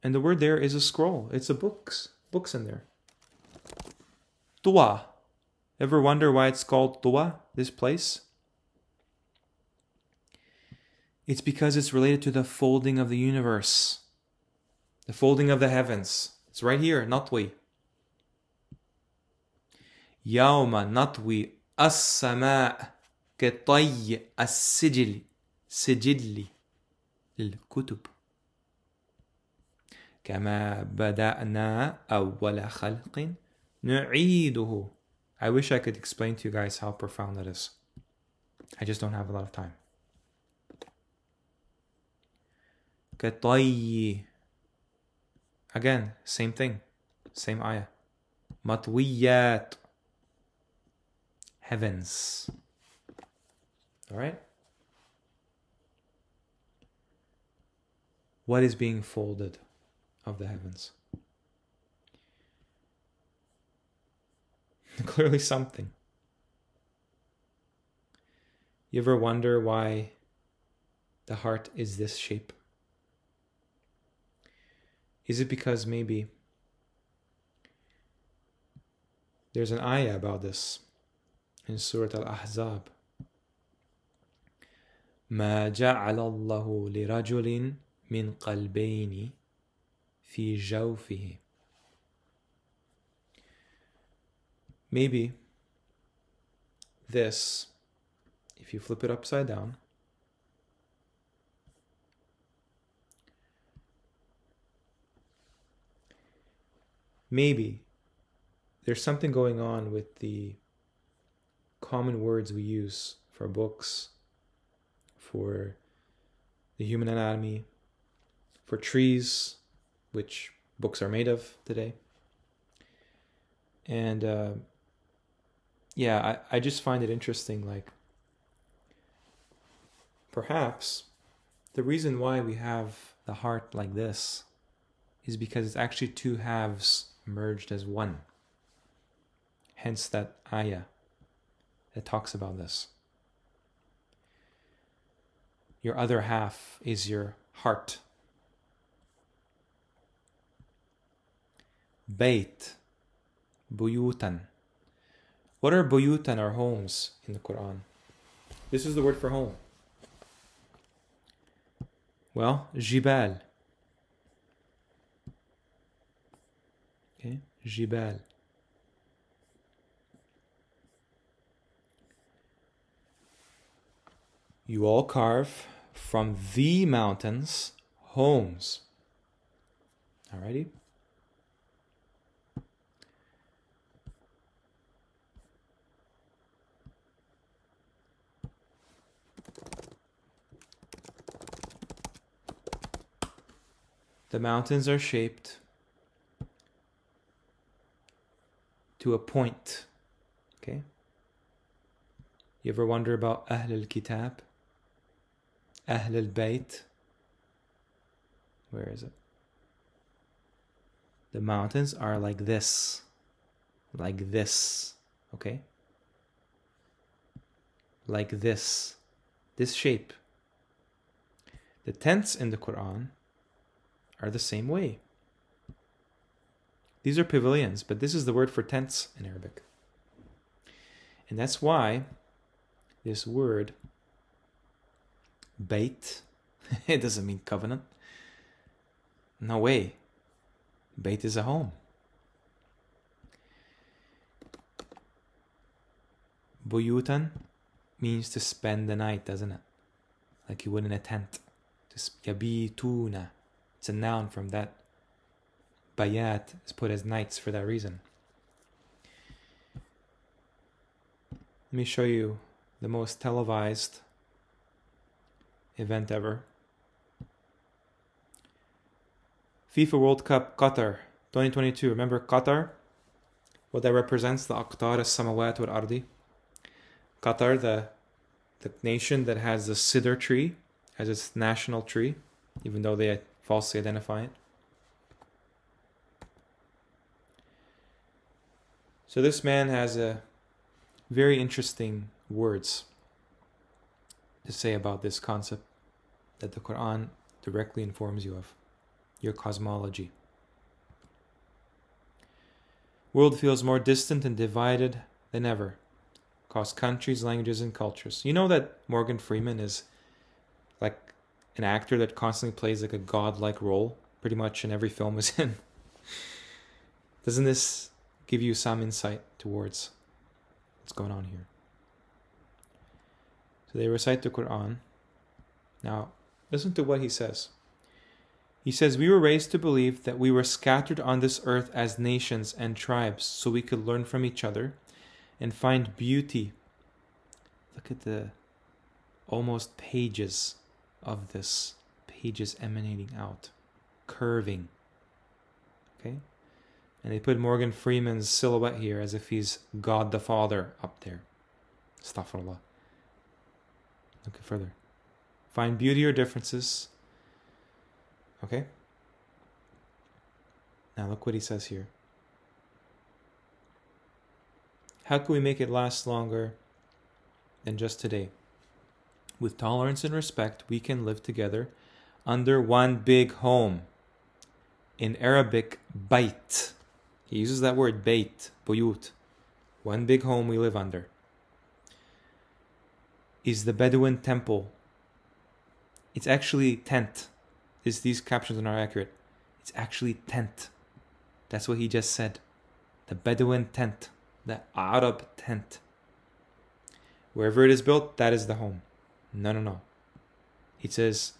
A: And the word there is a scroll. It's a books. Books in there. Tuwa. Ever wonder why it's called Tuwa, this place? It's because it's related to the folding of the universe. The folding of the heavens. It's right here, Natwi. Yawma Natwi as-sama' كطي السجل سجل الكتب كما بدأنا أول خلق نعيده. I wish I could explain to you guys how profound that is. I just don't have a lot of time. كطي. Again, same thing. Same ayah. مطويات. Heavens. Alright? What is being folded of the heavens? Clearly something. You ever wonder why the heart is this shape? Is it because maybe there's an ayah about this in Surah Al-Ahzab? ما جعل الله لرجل من قلبين في جوفه. Maybe this, if you flip it upside down, maybe there's something going on with the common words we use for books, for the human anatomy, for trees, which books are made of today. And yeah, I just find it interesting, like, perhaps the reason why we have the heart like this is because it's actually two halves merged as one. Hence that ayah that talks about this. Your other half is your heart. Bayt, buyutan. What are buyutan, or homes, in the Quran? This is the word for home. Well, jibal. Okay, jibal. You all carve from the mountains homes. Alrighty? The mountains are shaped to a point. Okay? You ever wonder about Ahl al-Kitab? Ahl al-Bayt? Where is it? The mountains are like this. Like this. Okay? Like this. This shape. The tents in the Quran are the same way. These are pavilions, but this is the word for tents in Arabic. And that's why this word, bayt, it doesn't mean covenant. No way. Bayt is a home. Buyutan means to spend the night, doesn't it? Like you would in a tent. Yabituna. It's a noun from that. Bayat is put as nights for that reason. Let me show you the most televised event ever. FIFA World Cup Qatar 2022. Remember Qatar? What that represents? The Aqtar as-Samawat wal-Ardi. Qatar, the nation that has the cedar tree as its national tree, even though they falsely identify it. So this man has a very interesting words to say about this concept that the Quran directly informs you of, your cosmology. World feels more distant and divided than ever across countries, languages, and cultures. You know that Morgan Freeman is like an actor that constantly plays like a godlike role pretty much in every film he's in. Doesn't this give you some insight towards what's going on here? So they recite the Quran. Now, listen to what he says. He says, we were raised to believe that we were scattered on this earth as nations and tribes so we could learn from each other and find beauty. Look at the almost pages of this, pages emanating out, curving. Okay? And they put Morgan Freeman's silhouette here as if he's God the Father up there. Astaghfirullah. Look further. Find beauty or differences. Okay? Now look what he says here. How can we make it last longer than just today? With tolerance and respect, we can live together under one big home. In Arabic, bayt. He uses that word, bayt, buyut. One big home we live under. Is the Bedouin temple. It's actually tent. These captions are not accurate. It's actually tent. That's what he just said. The Bedouin tent. The Arab tent. Wherever it is built, that is the home. No, no, no. It says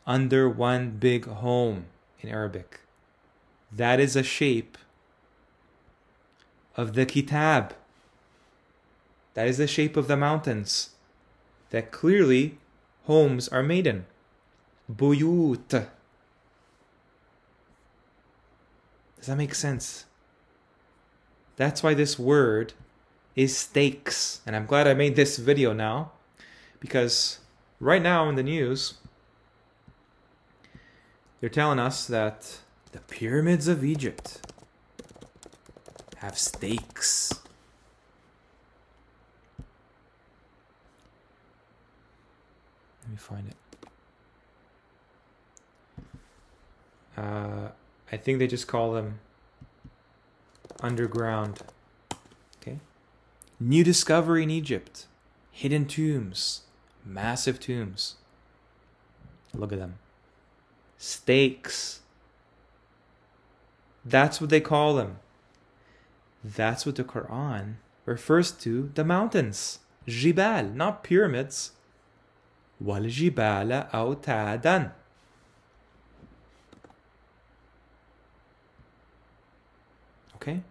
A: under one big home in Arabic. That is a shape of the kitab. That is the shape of the mountains that clearly homes are made in. Buyut. Does that make sense? That's why this word is stakes. And I'm glad I made this video now, because right now in the news, they're telling us that the pyramids of Egypt have stakes. Let me find it. I think they just call them underground. Okay. New discovery in Egypt. Hidden tombs. Massive tombs. Look at them. Stakes. That's what they call them. That's what the Qur'an refers to the mountains. Jibal, not pyramids. Wal jibala awtadan. Okay?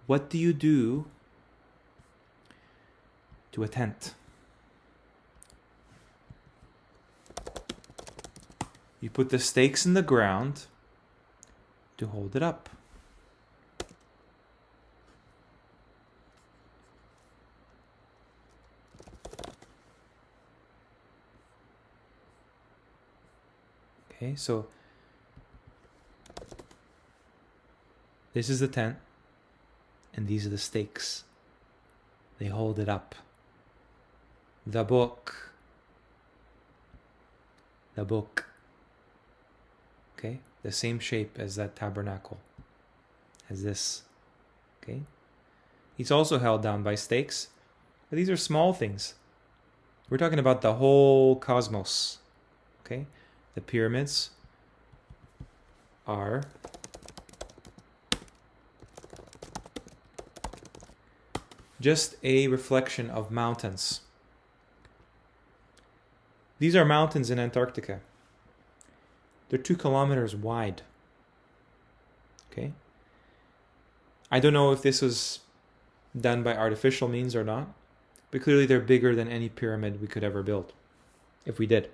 A: What do you do to a tent? You put the stakes in the ground to hold it up. Okay, so this is the tent, and these are the stakes. They hold it up. The book. The book. Okay, the same shape as that tabernacle, as this. Okay, it's also held down by stakes, but these are small things. We're talking about the whole cosmos. Okay, the pyramids are just a reflection of mountains. These are mountains in Antarctica. They're 2 kilometers wide. Okay? I don't know if this was done by artificial means or not, but clearly they're bigger than any pyramid we could ever build, if we did.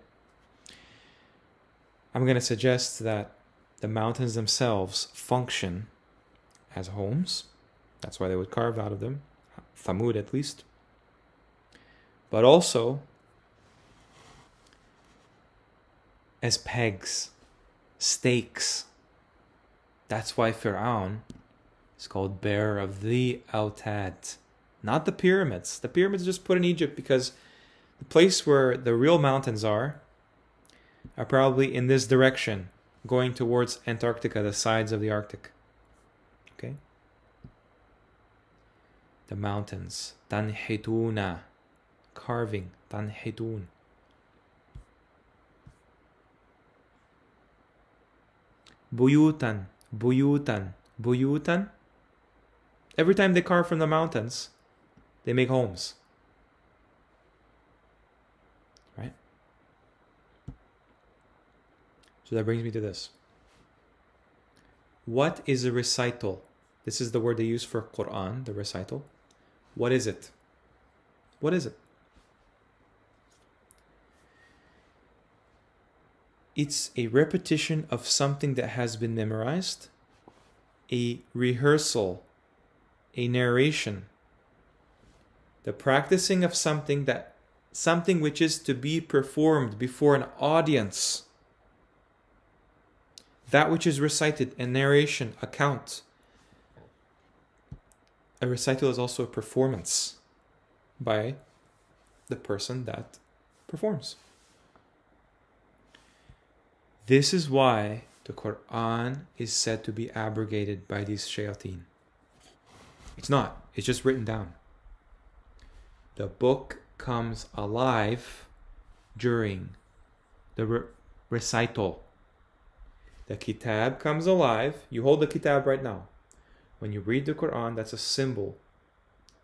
A: I'm going to suggest that the mountains themselves function as homes. That's why they would carve out of them. Thamud at least. But also as pegs, stakes. That's why Fir'aun is called bearer of the Autad. Not the pyramids. The pyramids are just put in Egypt because the place where the real mountains are probably in this direction, going towards Antarctica, the sides of the Arctic. Okay? The mountains. Tanhituna. Carving. Tanhitun. Buyutan. Buyutan. Buyutan. Every time they carve from the mountains, they make homes. Right? So that brings me to this. What is a recital? This is the word they use for Qur'an, the recital. What is it? What is it? It's a repetition of something that has been memorized, a rehearsal, a narration, the practicing of something which is to be performed before an audience. That which is recited, a narration, account. A recital is also a performance by the person that performs. This is why the Qur'an is said to be abrogated by these shayateen. It's not. It's just written down. The book comes alive during the recital. The kitab comes alive. You hold the kitab right now. When you read the Quran, that's a symbol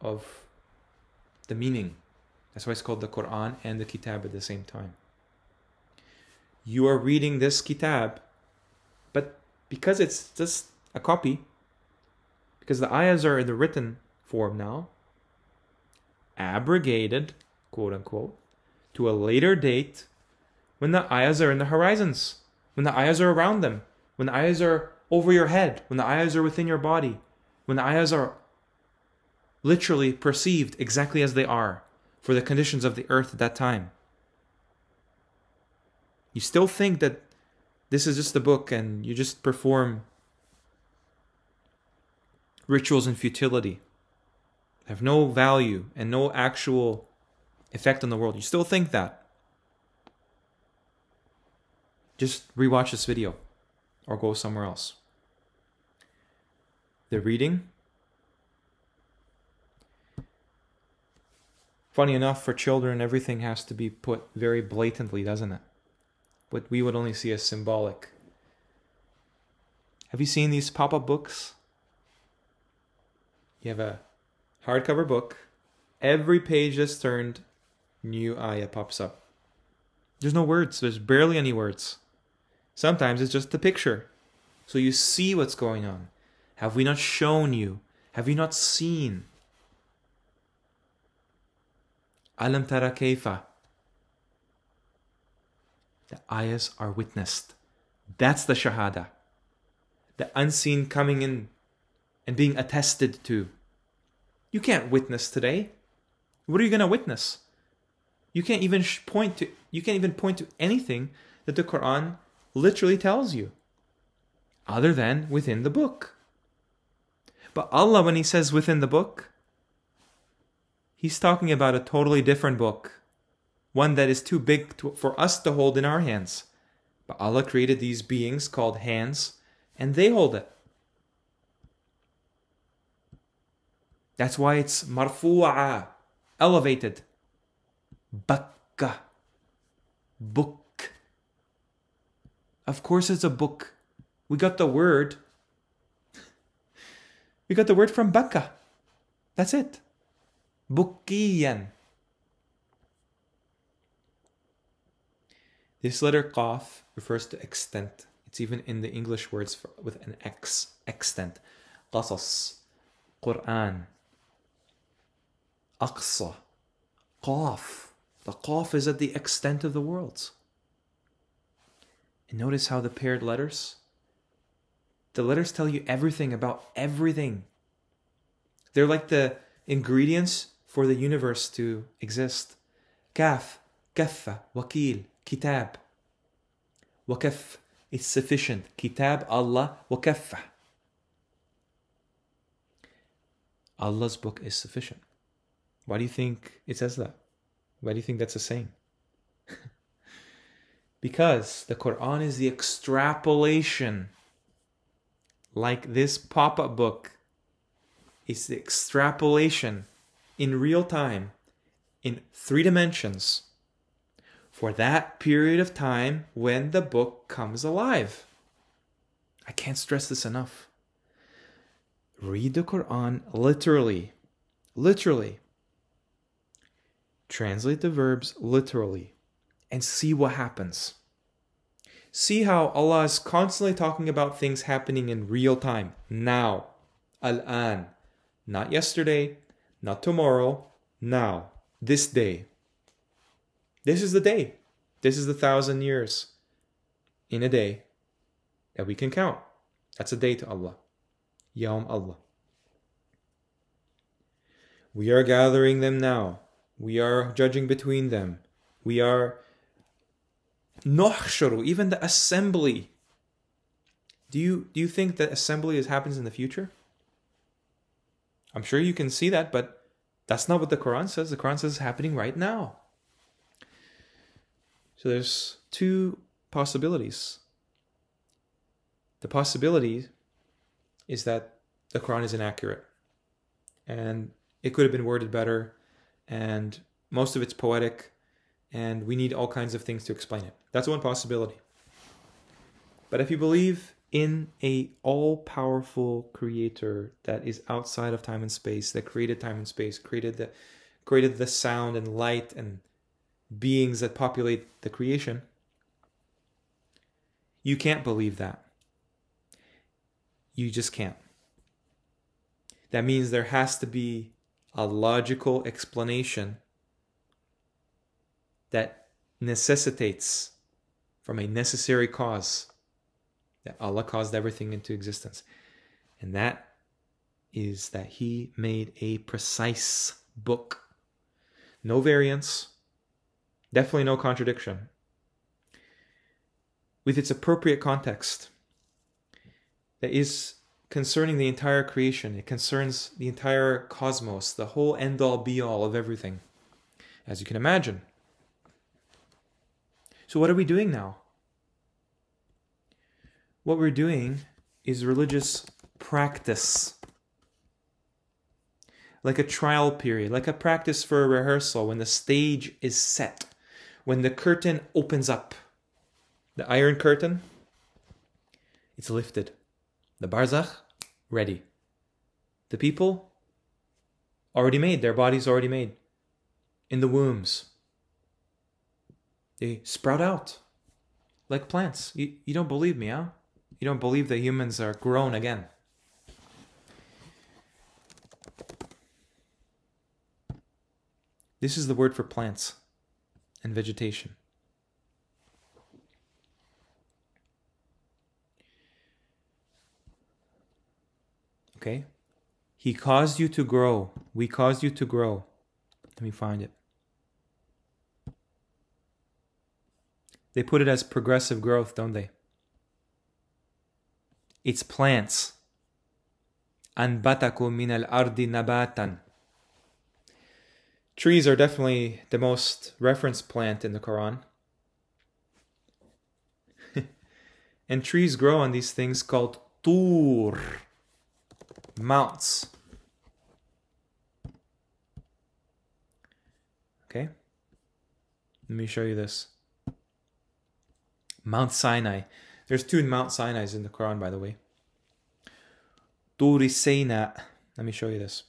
A: of the meaning. That's why it's called the Quran and the Kitab at the same time. You are reading this Kitab, but because it's just a copy, because the ayahs are in the written form now, abrogated, quote unquote, to a later date when the ayahs are in the horizons, when the ayahs are around them, when the ayahs are over your head, when the ayahs are within your body, when the ayahs are literally perceived exactly as they are for the conditions of the earth at that time. You still think that this is just a book and you just perform rituals in futility, have no value and no actual effect on the world. You still think that. Just rewatch this video or go somewhere else. The reading, funny enough, for children, everything has to be put very blatantly, doesn't it? What we would only see as symbolic. Have you seen these pop-up books? You have a hardcover book. Every page that's turned, new ayah pops up. There's no words. There's barely any words. Sometimes it's just the picture. So you see what's going on. Have we not shown you? Have you not seen? Alam tara kayfa. The ayahs are witnessed. That's the shahada. The unseen coming in and being attested to. You can't witness today. What are you going to witness? You can't even point to anything that the Quran literally tells you, other than within the book. But Allah, when He says within the book, He's talking about a totally different book, one that is too big for us to hold in our hands. But Allah created these beings called hands, and they hold it. That's why it's marfu'a, elevated. Bakka, book. Of course it's a book. We got the word. We got the word from Bakka. That's it. Bukkiyan. This letter Qaf refers to extent. It's even in the English words with an X, extent. Qasas, Qur'an, Aqsa, Qaf. The Qaf is at the extent of the worlds. And notice how the paired letters, the letters tell you everything about everything. They're like the ingredients for the universe to exist. Kaf, kaffa, wakil, kitab. Wakaf, it's sufficient. Kitab, Allah, wakaffa. Allah's book is sufficient. Why do you think it says that? Why do you think that's a saying? Because the Quran is the extrapolation. Like this pop-up book, it's the extrapolation in real time, in 3 dimensions, for that period of time when the book comes alive. I can't stress this enough. Read the Quran literally. Literally. Translate the verbs literally and see what happens. See how Allah is constantly talking about things happening in real time. Now. Al-an. Not yesterday, not tomorrow, now. This day. This is the day. This is the 1,000 years in a day that we can count. That's a day to Allah. Yawm Allah. We are gathering them now. We are judging between them. We are nuhsharu, even the assembly. Do you think that assembly happens in the future? I'm sure you can see that, but that's not what the Quran says. The Quran says it's happening right now. So there's 2 possibilities. The possibility is that the Quran is inaccurate and it could have been worded better, and most of it's poetic, and we need all kinds of things to explain it. That's one possibility. But if you believe in a all-powerful creator that is outside of time and space, that created time and space, created the sound and light and beings that populate the creation, you can't believe that. You just can't. That means there has to be a logical explanation that necessitates from a necessary cause that Allah caused everything into existence. And that is that He made a precise book. No variance, definitely no contradiction, with its appropriate context, that is concerning the entire creation. It concerns the entire cosmos, the whole end-all be-all of everything, as you can imagine. So what are we doing now? What we're doing is religious practice. Like a trial period, like a practice for a rehearsal when the stage is set, when the curtain opens up. The iron curtain, it's lifted. The barzakh, ready. The people, already made, their bodies already made. In the wombs. They sprout out like plants. You don't believe me, huh? You don't believe that humans are grown again. This is the word for plants and vegetation. Okay? He caused you to grow. We caused you to grow. Let me find it. They put it as progressive growth, don't they? It's plants. أنبتكم من الأرض نباتا. Trees are definitely the most referenced plant in the Quran. And trees grow on these things called tur, mounts. Okay? Let me show you this. Mount Sinai. There's 2 Mount Sinais in the Quran, by the way. Turi Sina. Let me show you this.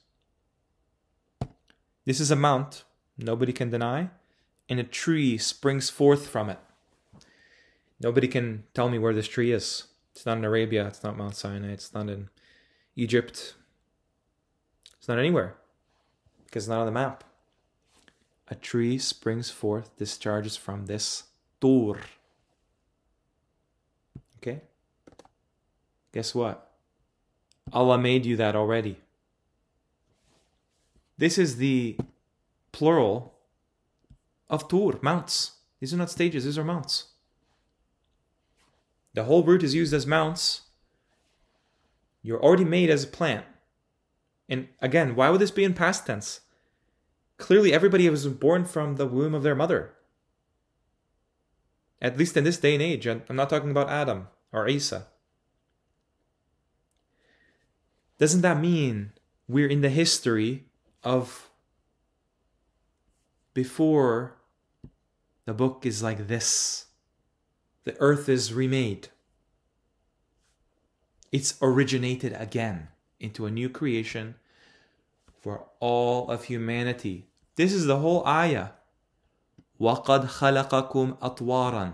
A: This is a mount, nobody can deny, and a tree springs forth from it. Nobody can tell me where this tree is. It's not in Arabia, it's not Mount Sinai, it's not in Egypt. It's not anywhere, because it's not on the map. A tree springs forth, discharges from this tur. Okay? Guess what? Allah made you that already. This is the plural of tur, mounts. These are not stages, these are mounts. The whole root is used as mounts. You're already made as a plant. And again, why would this be in past tense? Clearly everybody was born from the womb of their mother. At least in this day and age. I'm not talking about Adam or Isa. Doesn't that mean we're in the history of before the book is like this? The earth is remade. It's originated again into a new creation for all of humanity. This is the whole ayah. وَقَدْ خَلَقَكُمْ أَطْوَارًا.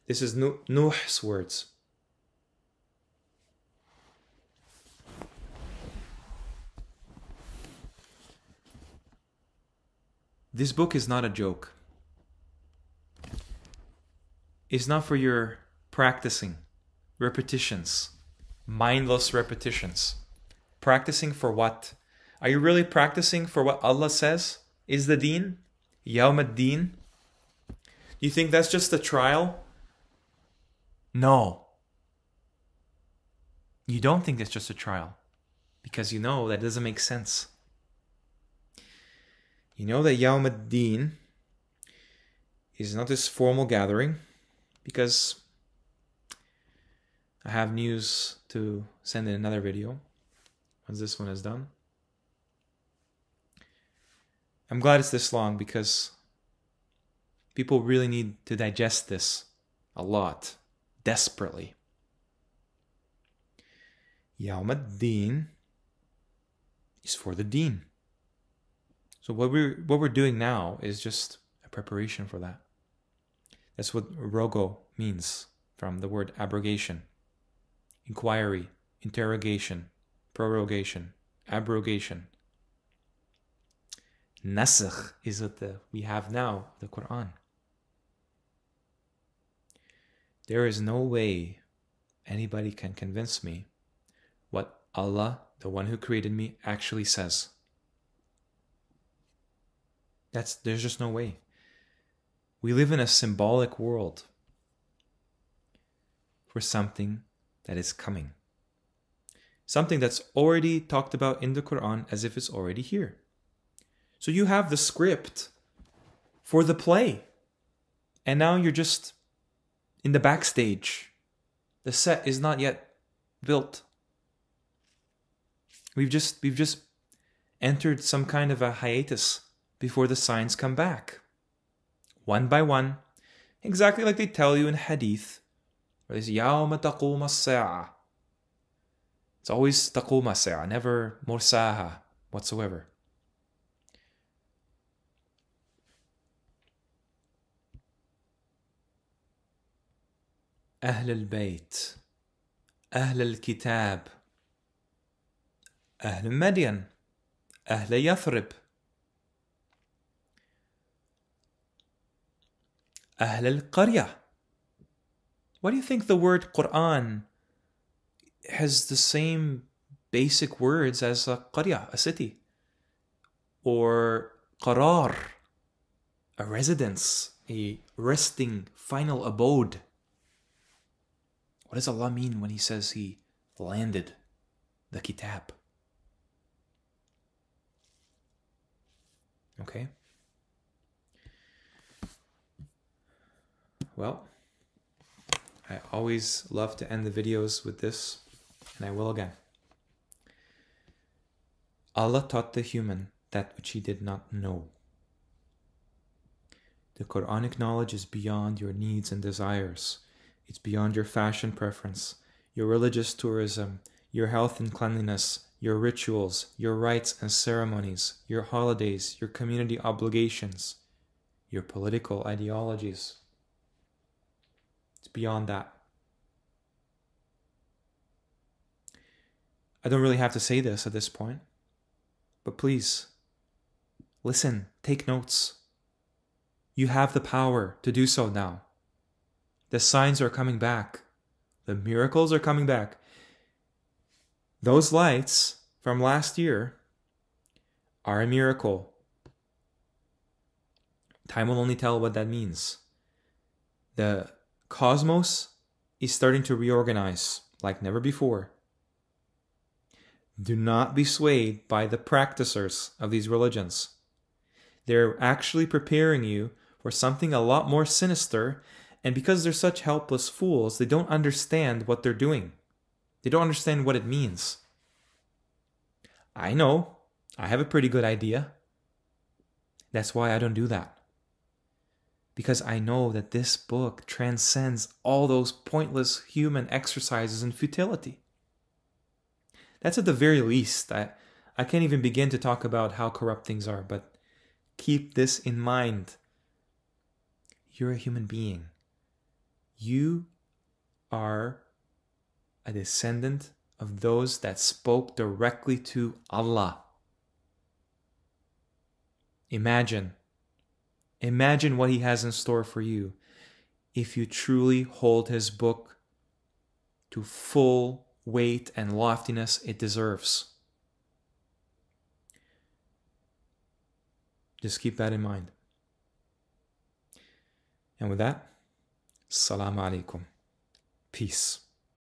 A: This is Nuh's words. This book is not a joke. It's not for your practicing, repetitions, mindless repetitions. Practicing for what? Are you really practicing for what Allah says is the deen? Yawm ad-Din? Do you think that's just a trial? No. You don't think it's just a trial because you know that doesn't make sense. You know that Yawm ad-Din is not this formal gathering because I have news to send in another video once this one is done. I'm glad it's this long because people really need to digest this a lot, desperately. Yawm ad-Din is for the deen. So what we're doing now is just a preparation for that. That's what rogo means, from the word abrogation. Inquiry, interrogation, prorogation, abrogation. Nasakh is what we have now, the Qur'an. There is no way anybody can convince me what Allah, the one who created me, actually says. There's just no way. We live in a symbolic world for something that is coming. Something that's already talked about in the Quran as if it's already here. So you have the script for the play, and now you're just in the backstage. The set is not yet built. We've just entered some kind of a hiatus before the signs come back. One by one, exactly like they tell you in hadith, where they say, يَوْمَ تَقُومَ السَّاعَةِ. It's always تَقُومَ السَّاعَةِ, never مُرْسَاهَا whatsoever. أهل البيت أهل الكتاب أهل مدين أهل يثرب أهل القرية. Why do you think the word Qur'an has the same basic words as a qarya, a city? Or qarar, a residence, a resting, final abode. What does Allah mean when He says He landed the kitab? Okay. Well, I always love to end the videos with this, and I will again. Allah taught the human that which he did not know. The Quranic knowledge is beyond your needs and desires. It's beyond your fashion preference, your religious tourism, your health and cleanliness, your rituals, your rites and ceremonies, your holidays, your community obligations, your political ideologies. It's beyond that. I don't really have to say this at this point, but please, listen, take notes. You have the power to do so now. The signs are coming back. The miracles are coming back. Those lights from last year are a miracle. Time will only tell what that means. The cosmos is starting to reorganize like never before. Do not be swayed by the practicers of these religions. They're actually preparing you for something a lot more sinister. And because they're such helpless fools, they don't understand what they're doing. They don't understand what it means. I know. I have a pretty good idea. That's why I don't do that. Because I know that this book transcends all those pointless human exercises and futility. That's at the very least. I can't even begin to talk about how corrupt things are, but keep this in mind. You're a human being. You are a descendant of those that spoke directly to Allah. Imagine what He has in store for you if you truly hold His book to full weight and loftiness it deserves. Just keep that in mind. And with that, Assalamu alaikum. Peace.